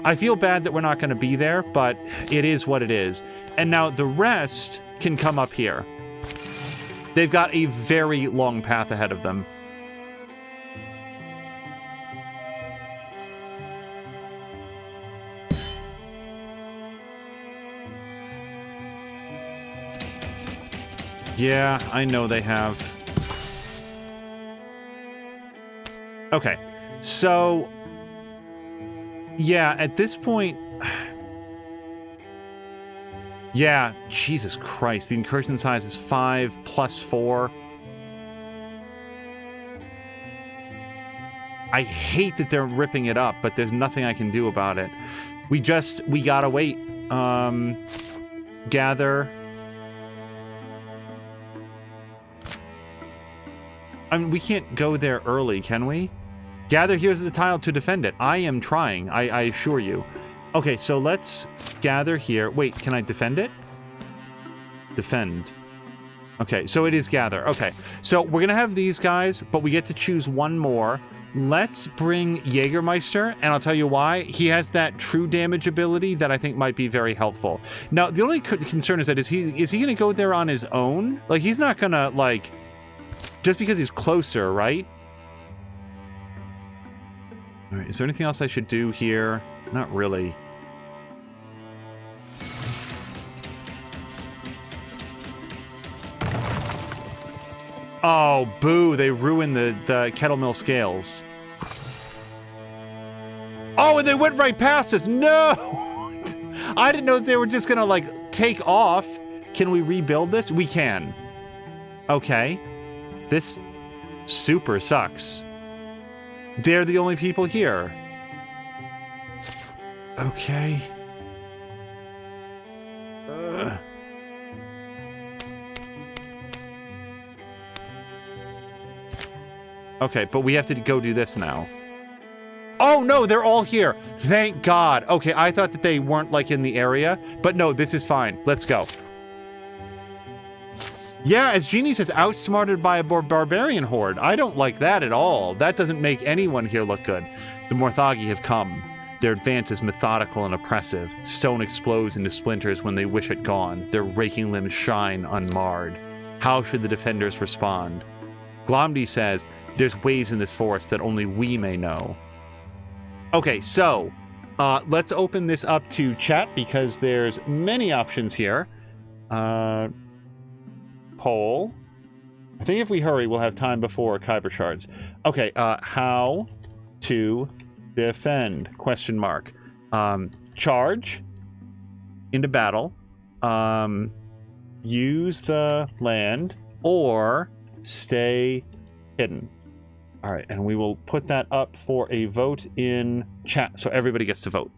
I feel bad that we're not going to be there, but it is what it is. And now the rest can come up here. They've got a very long path ahead of them. Yeah, I know they have. Okay, so... yeah, at this point... yeah, Jesus Christ, the incursion size is 5 plus 4. I hate that they're ripping it up, but there's nothing I can do about it. We gotta wait. Gather... I mean, we can't go there early, can we? Gather here to the tile to defend it. I am trying, I assure you. Okay, so let's gather here. Wait, can I defend it? Defend. Okay, so it is gather. Okay, so we're going to have these guys, but we get to choose one more. Let's bring Jägermeister, and I'll tell you why. He has that true damage ability that I think might be very helpful. Now, the only concern is that is he going to go there on his own? Like, he's not going to, like... just because he's closer, right? All right, is there anything else I should do here? Not really. Oh, boo, they ruined the kettle mill scales. Oh, and they went right past us. No! I didn't know that they were just gonna, like, take off. Can we rebuild this? We can. Okay. This super sucks. They're the only people here. Okay. Okay, but we have to go do this now. Oh, no, they're all here. Thank God. Okay, I thought that they weren't, like, in the area. But no, this is fine. Let's go. Yeah, as Jeannie says, outsmarted by a barbarian horde. I don't like that at all. That doesn't make anyone here look good. The Morthagi have come. Their advance is methodical and oppressive. Stone explodes into splinters when they wish it gone. Their raking limbs shine unmarred. How should the defenders respond? Glomdy says, there's ways in this forest that only we may know. Okay, so let's open this up to chat because there's many options here. Poll. I think if we hurry, we'll have time before Kyber shards. Okay, how to defend? Question mark. Charge into battle. Use the land or stay hidden. All right, and we will put that up for a vote in chat, so everybody gets to vote.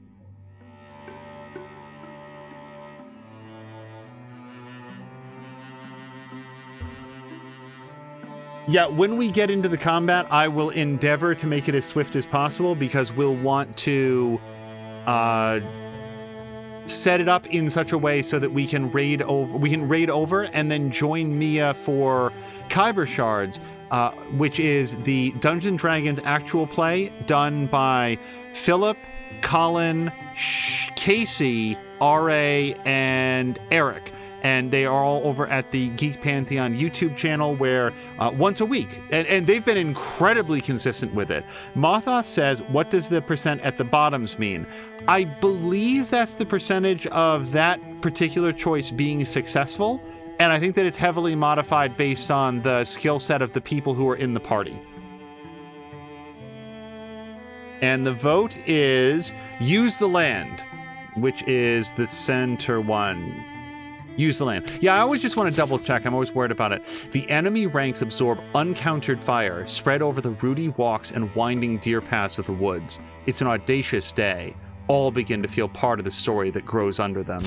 Yeah, when we get into the combat, I will endeavor to make it as swift as possible because we'll want to set it up in such a way so that we can raid over and then join Mia for Kyber Shards, which is the Dungeons & Dragons actual play done by Philip, Colin, Casey, R.A., and Eric. And they are all over at the Geek Pantheon YouTube channel where once a week, and they've been incredibly consistent with it. Mothos says, what does the percent at the bottoms mean? I believe that's the percentage of that particular choice being successful. And I think that it's heavily modified based on the skill set of the people who are in the party. And the vote is use the land, which is the center one. Use the land. Yeah, I always just want to double check. I'm always worried about it. The enemy ranks absorb uncountered fire, spread over the rooty walks and winding deer paths of the woods. It's an audacious day. All begin to feel part of the story that grows under them.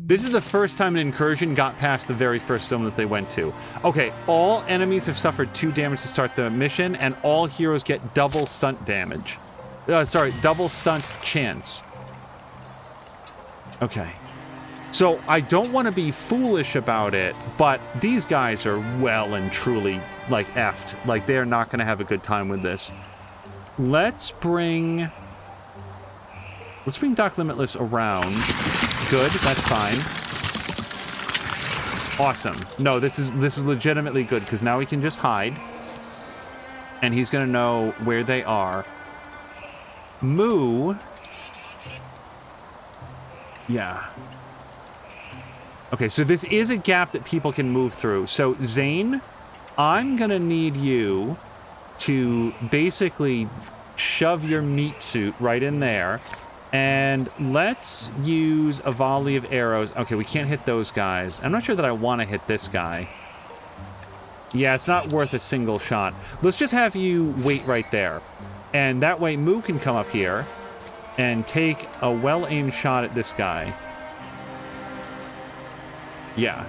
This is the first time an incursion got past the very first zone that they went to. Okay, all enemies have suffered 2 damage to start the mission, and all heroes get double stunt damage. Double stunt chance. Okay. So I don't want to be foolish about it, but these guys are well and truly, like, effed. Like, they're not going to have a good time with this. Let's bring... Let's bring Doc Limitless around. Good, that's fine. Awesome. No, this is legitimately good, because now we can just hide. And he's going to know where they are. Moo. Yeah. Okay, so this is a gap that people can move through. So, Zane, I'm going to need you to basically shove your meat suit right in there. And let's use a volley of arrows. Okay, we can't hit those guys. I'm not sure that I want to hit this guy. Yeah, it's not worth a single shot. Let's just have you wait right there. And that way Moo can come up here and take a well-aimed shot at this guy. Yeah.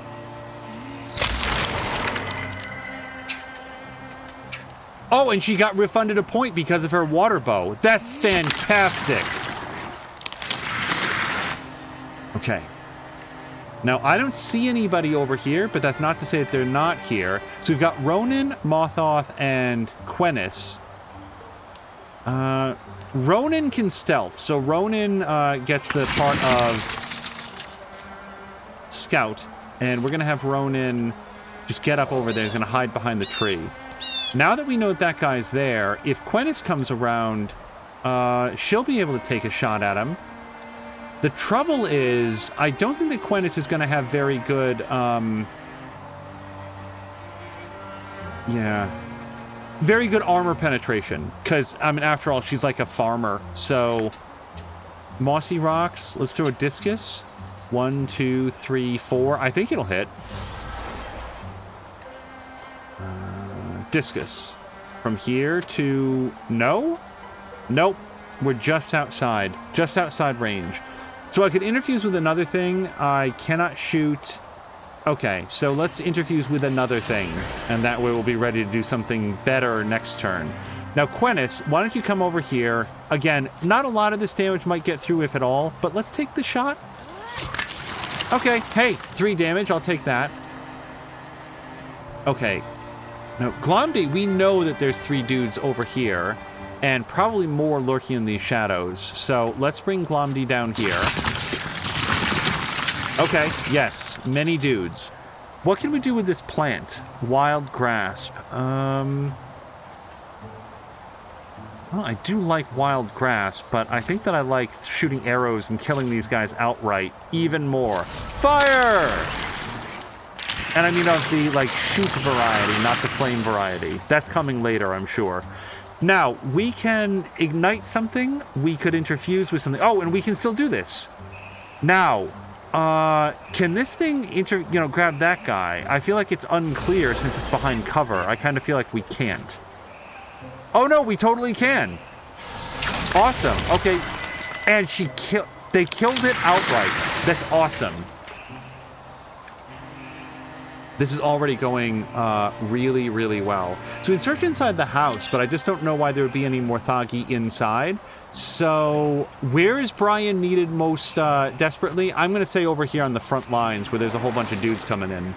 Oh, and she got refunded a point because of her water bow. That's fantastic. Okay. Now, I don't see anybody over here, but that's not to say that they're not here. So we've got Ronan, Mothoth, and Quennis. Ronan can stealth, so Ronan gets the part of Scout, and we're going to have Ronan just get up over there. He's going to hide behind the tree. Now that we know that guy's there, if Quennis comes around, she'll be able to take a shot at him. The trouble is, I don't think that Quennis is going to have very good, very good armor penetration. Because, I mean, after all, she's like a farmer. So, Mossy Rocks, let's throw a discus. 1, 2, 3, 4. I think it'll hit. Discus. From here to... No? Nope. We're just outside. Just outside range. So I could interfuse with another thing. I cannot shoot. Okay, so let's interfuse with another thing. And that way we'll be ready to do something better next turn. Now, Quennis, why don't you come over here? Again, not a lot of this damage might get through, if at all. But let's take the shot. Okay, hey, 3 damage. I'll take that. Okay. Now, Glomdy, we know that there's 3 dudes over here. And probably more lurking in these shadows. So let's bring Glomdy down here. Okay, yes, many dudes. What can we do with this plant? Wild Grasp. Well, I do like Wild Grasp, but I think that I like shooting arrows and killing these guys outright even more. Fire! And I mean of the, like, shoot variety, not the flame variety. That's coming later, I'm sure. Now, we can ignite something. We could interfuse with something. Oh, and we can still do this. Now, can this thing grab that guy? I feel like it's unclear since it's behind cover. I kind of feel like we can't. Oh, no, we totally can. Awesome. Okay. And they killed it outright. That's awesome. This is already going really, really well. So we search inside the house, but I just don't know why there would be any more Thagi inside. So where is Brian needed most desperately? I'm going to say over here on the front lines where there's a whole bunch of dudes coming in.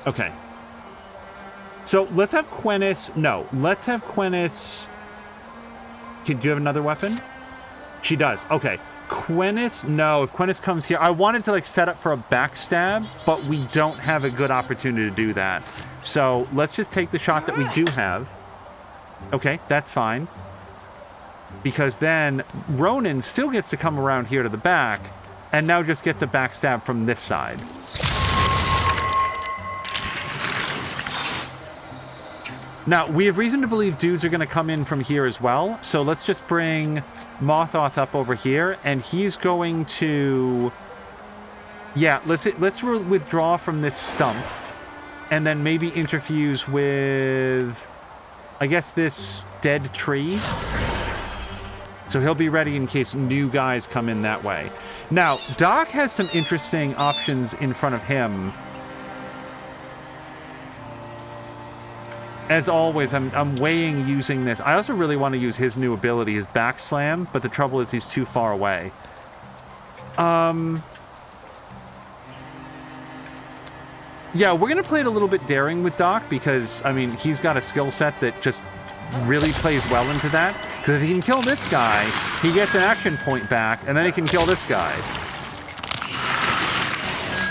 Okay. So let's have Quennis. No, let's have Quennis. Do you have another weapon? She does. Okay. Quennis. No, if Quennis comes here, I wanted to like set up for a backstab, but we don't have a good opportunity to do that. So let's just take the shot that we do have. Okay, that's fine. Because then Ronan still gets to come around here to the back, and now just gets a backstab from this side. Now, we have reason to believe dudes are going to come in from here as well. So let's just bring Mothoth up over here. And he's going to... Yeah, let's withdraw from this stump. And then maybe interfuse with... I guess this dead tree. So he'll be ready in case new guys come in that way. Now, Doc has some interesting options in front of him. As always, I'm weighing using this. I also really want to use his new ability, his back slam, but the trouble is he's too far away. Yeah, we're going to play it a little bit daring with Doc because, I mean, he's got a skill set that just really plays well into that. Because if he can kill this guy, he gets an action point back, and then he can kill this guy.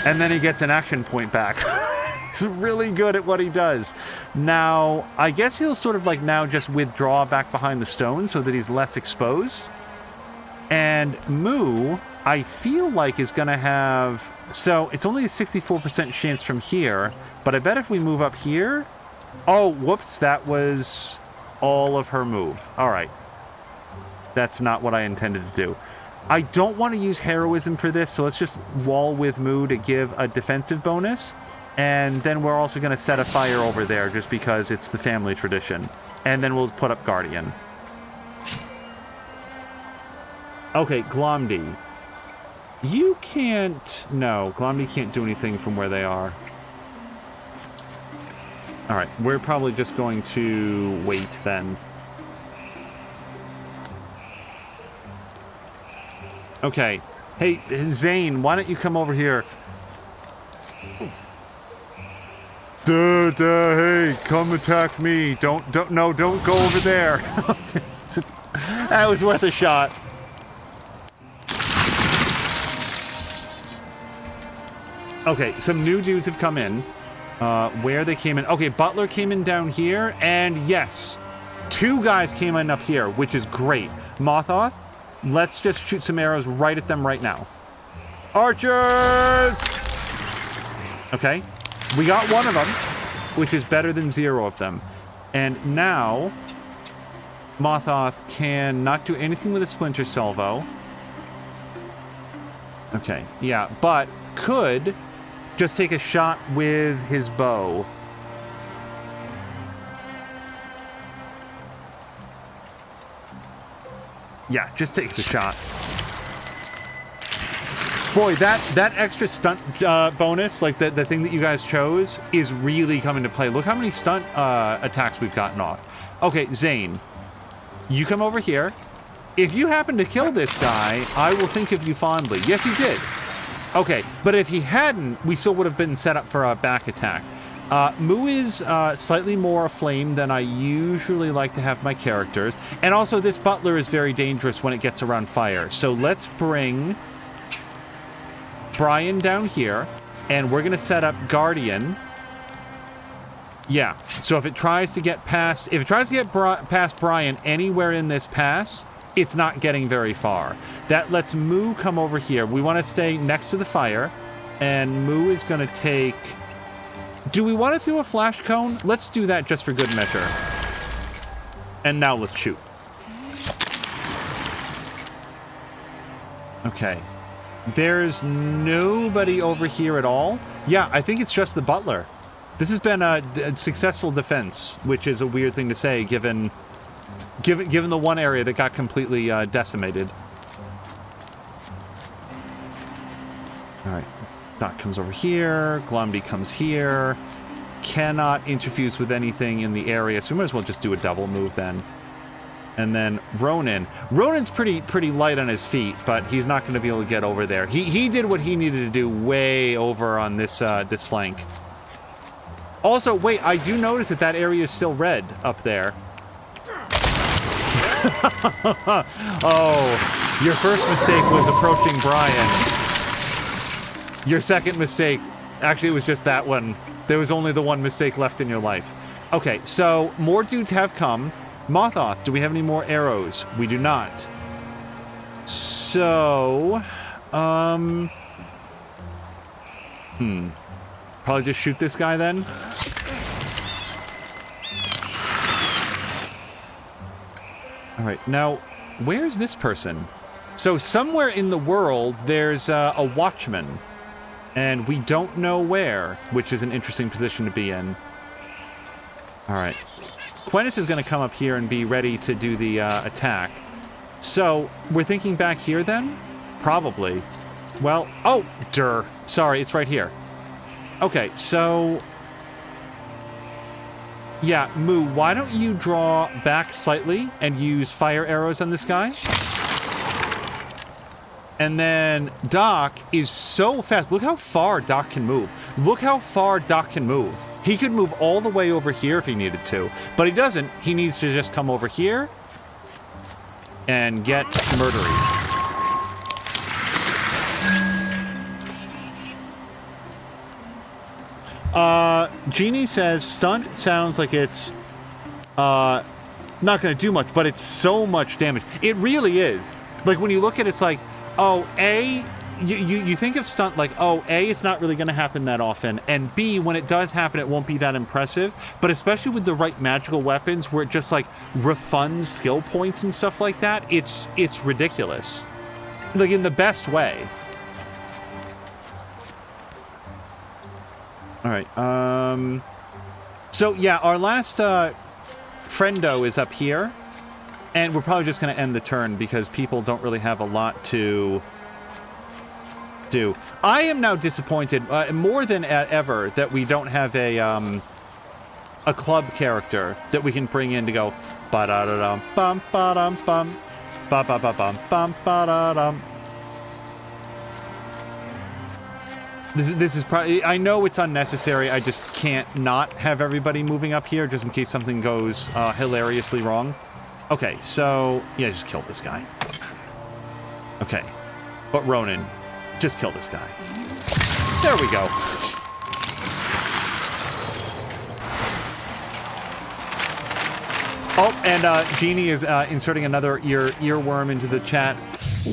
And then he gets an action point back. He's really good at what he does. Now, I guess he'll sort of like now just withdraw back behind the stone so that he's less exposed. And Moo, I feel like, is going to have... So, it's only a 64% chance from here, but I bet if we move up here... Oh, whoops, that was all of her move. All right. That's not what I intended to do. I don't want to use heroism for this, so let's just wall with Moo to give a defensive bonus. And then we're also going to set a fire over there just because it's the family tradition. And then we'll put up Guardian. Okay, Glomdy. You can't... No, Glomdy can't do anything from where they are. Alright, we're probably just going to wait then. Okay. Hey, Zane, why don't you come over here? Hey, come attack me. Don't go over there. That was worth a shot. Okay, some new dudes have come in. Where they came in. Okay, Butler came in down here, and yes, 2 guys came in up here, which is great. Mothoth, let's just shoot some arrows right at them right now. Archers! Okay, we got 1 of them, which is better than 0 of them. And now, Mothoth can not do anything with a Splinter Salvo. Okay, yeah, but could just take a shot with his bow. Yeah, just take the shot. Boy, that extra stunt bonus, like the thing that you guys chose, is really coming to play. Look how many stunt attacks we've gotten off. Okay, Zane, you come over here. If you happen to kill this guy, I will think of you fondly. Yes, he did. Okay, but if he hadn't, we still would have been set up for a back attack. Moo is slightly more aflame than I usually like to have my characters. And also, this Butler is very dangerous when it gets around fire. So let's bring Brian down here, and we're going to set up Guardian. Yeah, so if it tries to get past... If it tries to get past Brian anywhere in this pass, it's not getting very far. That lets Moo come over here. We want to stay next to the fire, and Moo is going to take... Do we want to throw a flash cone? Let's do that just for good measure. And now let's shoot. Okay. There's nobody over here at all. Yeah, I think it's just the Butler. This has been a successful defense, which is a weird thing to say given the one area that got completely decimated. All right. Dot comes over here. Glomdy comes here. Cannot interfuse with anything in the area, so we might as well just do a double move then. And then Ronan. Ronan's pretty light on his feet, but he's not going to be able to get over there. He did what he needed to do way over on this this flank. Also, wait, I do notice that area is still red up there. Oh, your first mistake was approaching Brian. Your second mistake, actually it was just that one. There was only the one mistake left in your life. Okay, so more dudes have come. Mothoth, do we have any more arrows? We do not. So, probably just shoot this guy then. All right, now, where's this person? So somewhere in the world, there's a watchman. And we don't know where, which is an interesting position to be in. All right. Quentis is going to come up here and be ready to do the attack. So, we're thinking back here then? Probably. Well, oh, sorry, it's right here. Okay, so... Yeah, Moo, why don't you draw back slightly and use fire arrows on this guy? And then Doc is so fast. Look how far Doc can move. Look how far Doc can move. He could move all the way over here if he needed to, but he doesn't. He needs to just come over here and get murdery. Jeannie says, stunt sounds like it's not going to do much, but it's so much damage. It really is. Like, when you look at it, it's like, oh, A, you think of stunt like, oh, A, it's not really going to happen that often, and B, when it does happen, it won't be that impressive, but especially with the right magical weapons where it just, like, refunds skill points and stuff like that, it's ridiculous. Like, in the best way. All right, so, yeah, our last friendo is up here, and we're probably just going to end the turn because people don't really have a lot to do. I am now disappointed more than ever that we don't have a club character that we can bring in to go ba da da dum bum ba dum bum ba ba ba bum bum ba da dum. This is probably, I know it's unnecessary. I just can't not have everybody moving up here just in case something goes hilariously wrong. Okay, so yeah, just kill this guy. Okay, but Ronan, just kill this guy. There we go. Oh, and Jeannie is inserting another earworm into the chat.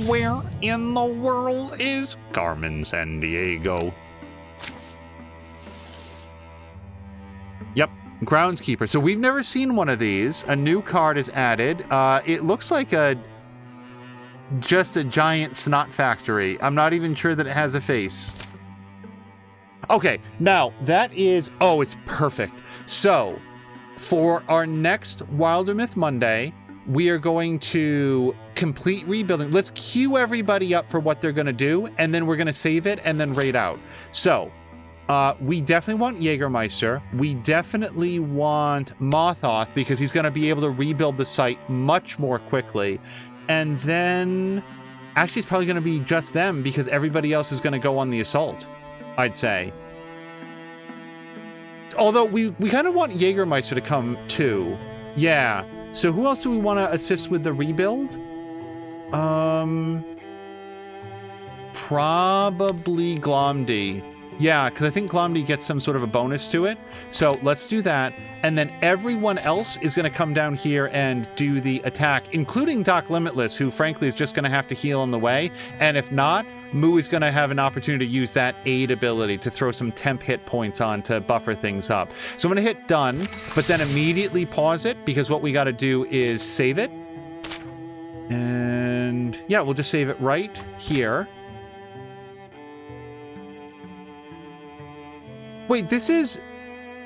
Where in the world is Carmen Sandiego? Yep, Groundskeeper. So we've never seen one of these. A new card is added. It looks like just a giant snot factory. I'm not even sure that it has a face. Okay, now that is... Oh, it's perfect. So, for our next Wildermyth Monday, we are going to complete rebuilding. Let's queue everybody up for what they're going to do, and then we're going to save it and then raid out. So, we definitely want Jägermeister. We definitely want Mothoth because he's going to be able to rebuild the site much more quickly. And then, actually, it's probably going to be just them because everybody else is going to go on the assault, I'd say. Although, we kind of want Jägermeister to come too. Yeah. So who else do we want to assist with the rebuild? Probably Glomdy. Yeah, because I think Glomdy gets some sort of a bonus to it. So let's do that. And then everyone else is going to come down here and do the attack, including Doc Limitless, who frankly is just going to have to heal on the way. And if not, Moo is going to have an opportunity to use that aid ability to throw some temp hit points on to buffer things up. So I'm going to hit done, but then immediately pause it because what we got to do is save it. And yeah, we'll just save it right here. Wait, this is...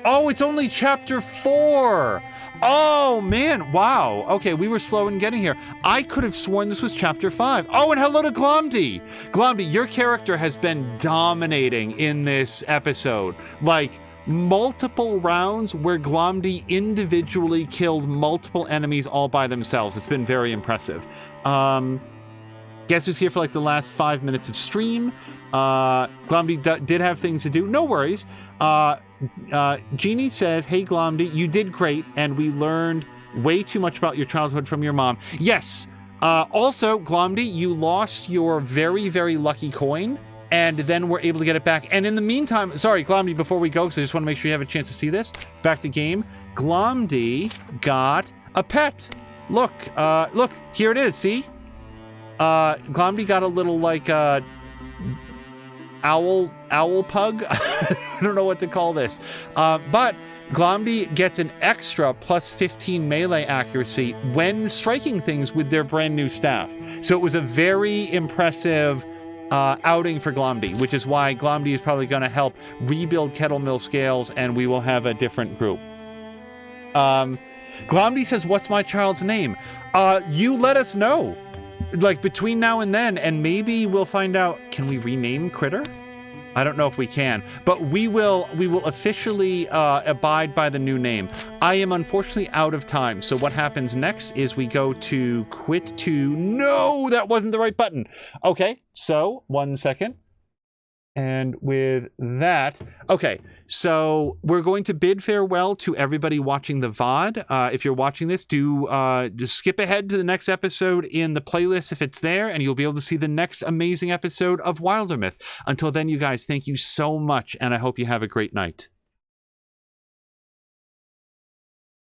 Oh, it's only chapter 4. Oh, man. Wow. Okay, we were slow in getting here. I could have sworn this was chapter 5. Oh, and hello to Glomdy. Glomdy, your character has been dominating in this episode. Like, multiple rounds where Glomdy individually killed multiple enemies all by themselves. It's been very impressive. Guess who's here for like the last 5 minutes of stream? Glomdy did have things to do. No worries. Jeannie says, hey, Glomdy, you did great, and we learned way too much about your childhood from your mom. Yes. Also, Glomdy, you lost your very, very lucky coin, and then we're able to get it back. And in the meantime, sorry, Glomdy, before we go, because I just want to make sure you have a chance to see this. Back to game. Glomdy got a pet. Look, here it is, see? Glomdy got a little, like, owl pug. I don't know what to call this. But Glomdy gets an extra plus 15 melee accuracy when striking things with their brand new staff. So it was a very impressive outing for Glomdy, which is why Glomdy is probably going to help rebuild Kettle Mill Scales, and we will have a different group. Glomdy says, what's my child's name? You let us know. Like, between now and then, and maybe we'll find out, can we rename Critter? I don't know if we can, but we will officially abide by the new name. I am unfortunately out of time, so what happens next is we go to quit to... No, that wasn't the right button. Okay, so 1 second. And with that, okay, so we're going to bid farewell to everybody watching the VOD. If you're watching this, do just skip ahead to the next episode in the playlist if it's there, and you'll be able to see the next amazing episode of Wildermyth. Until then, you guys, thank you so much, and I hope you have a great night.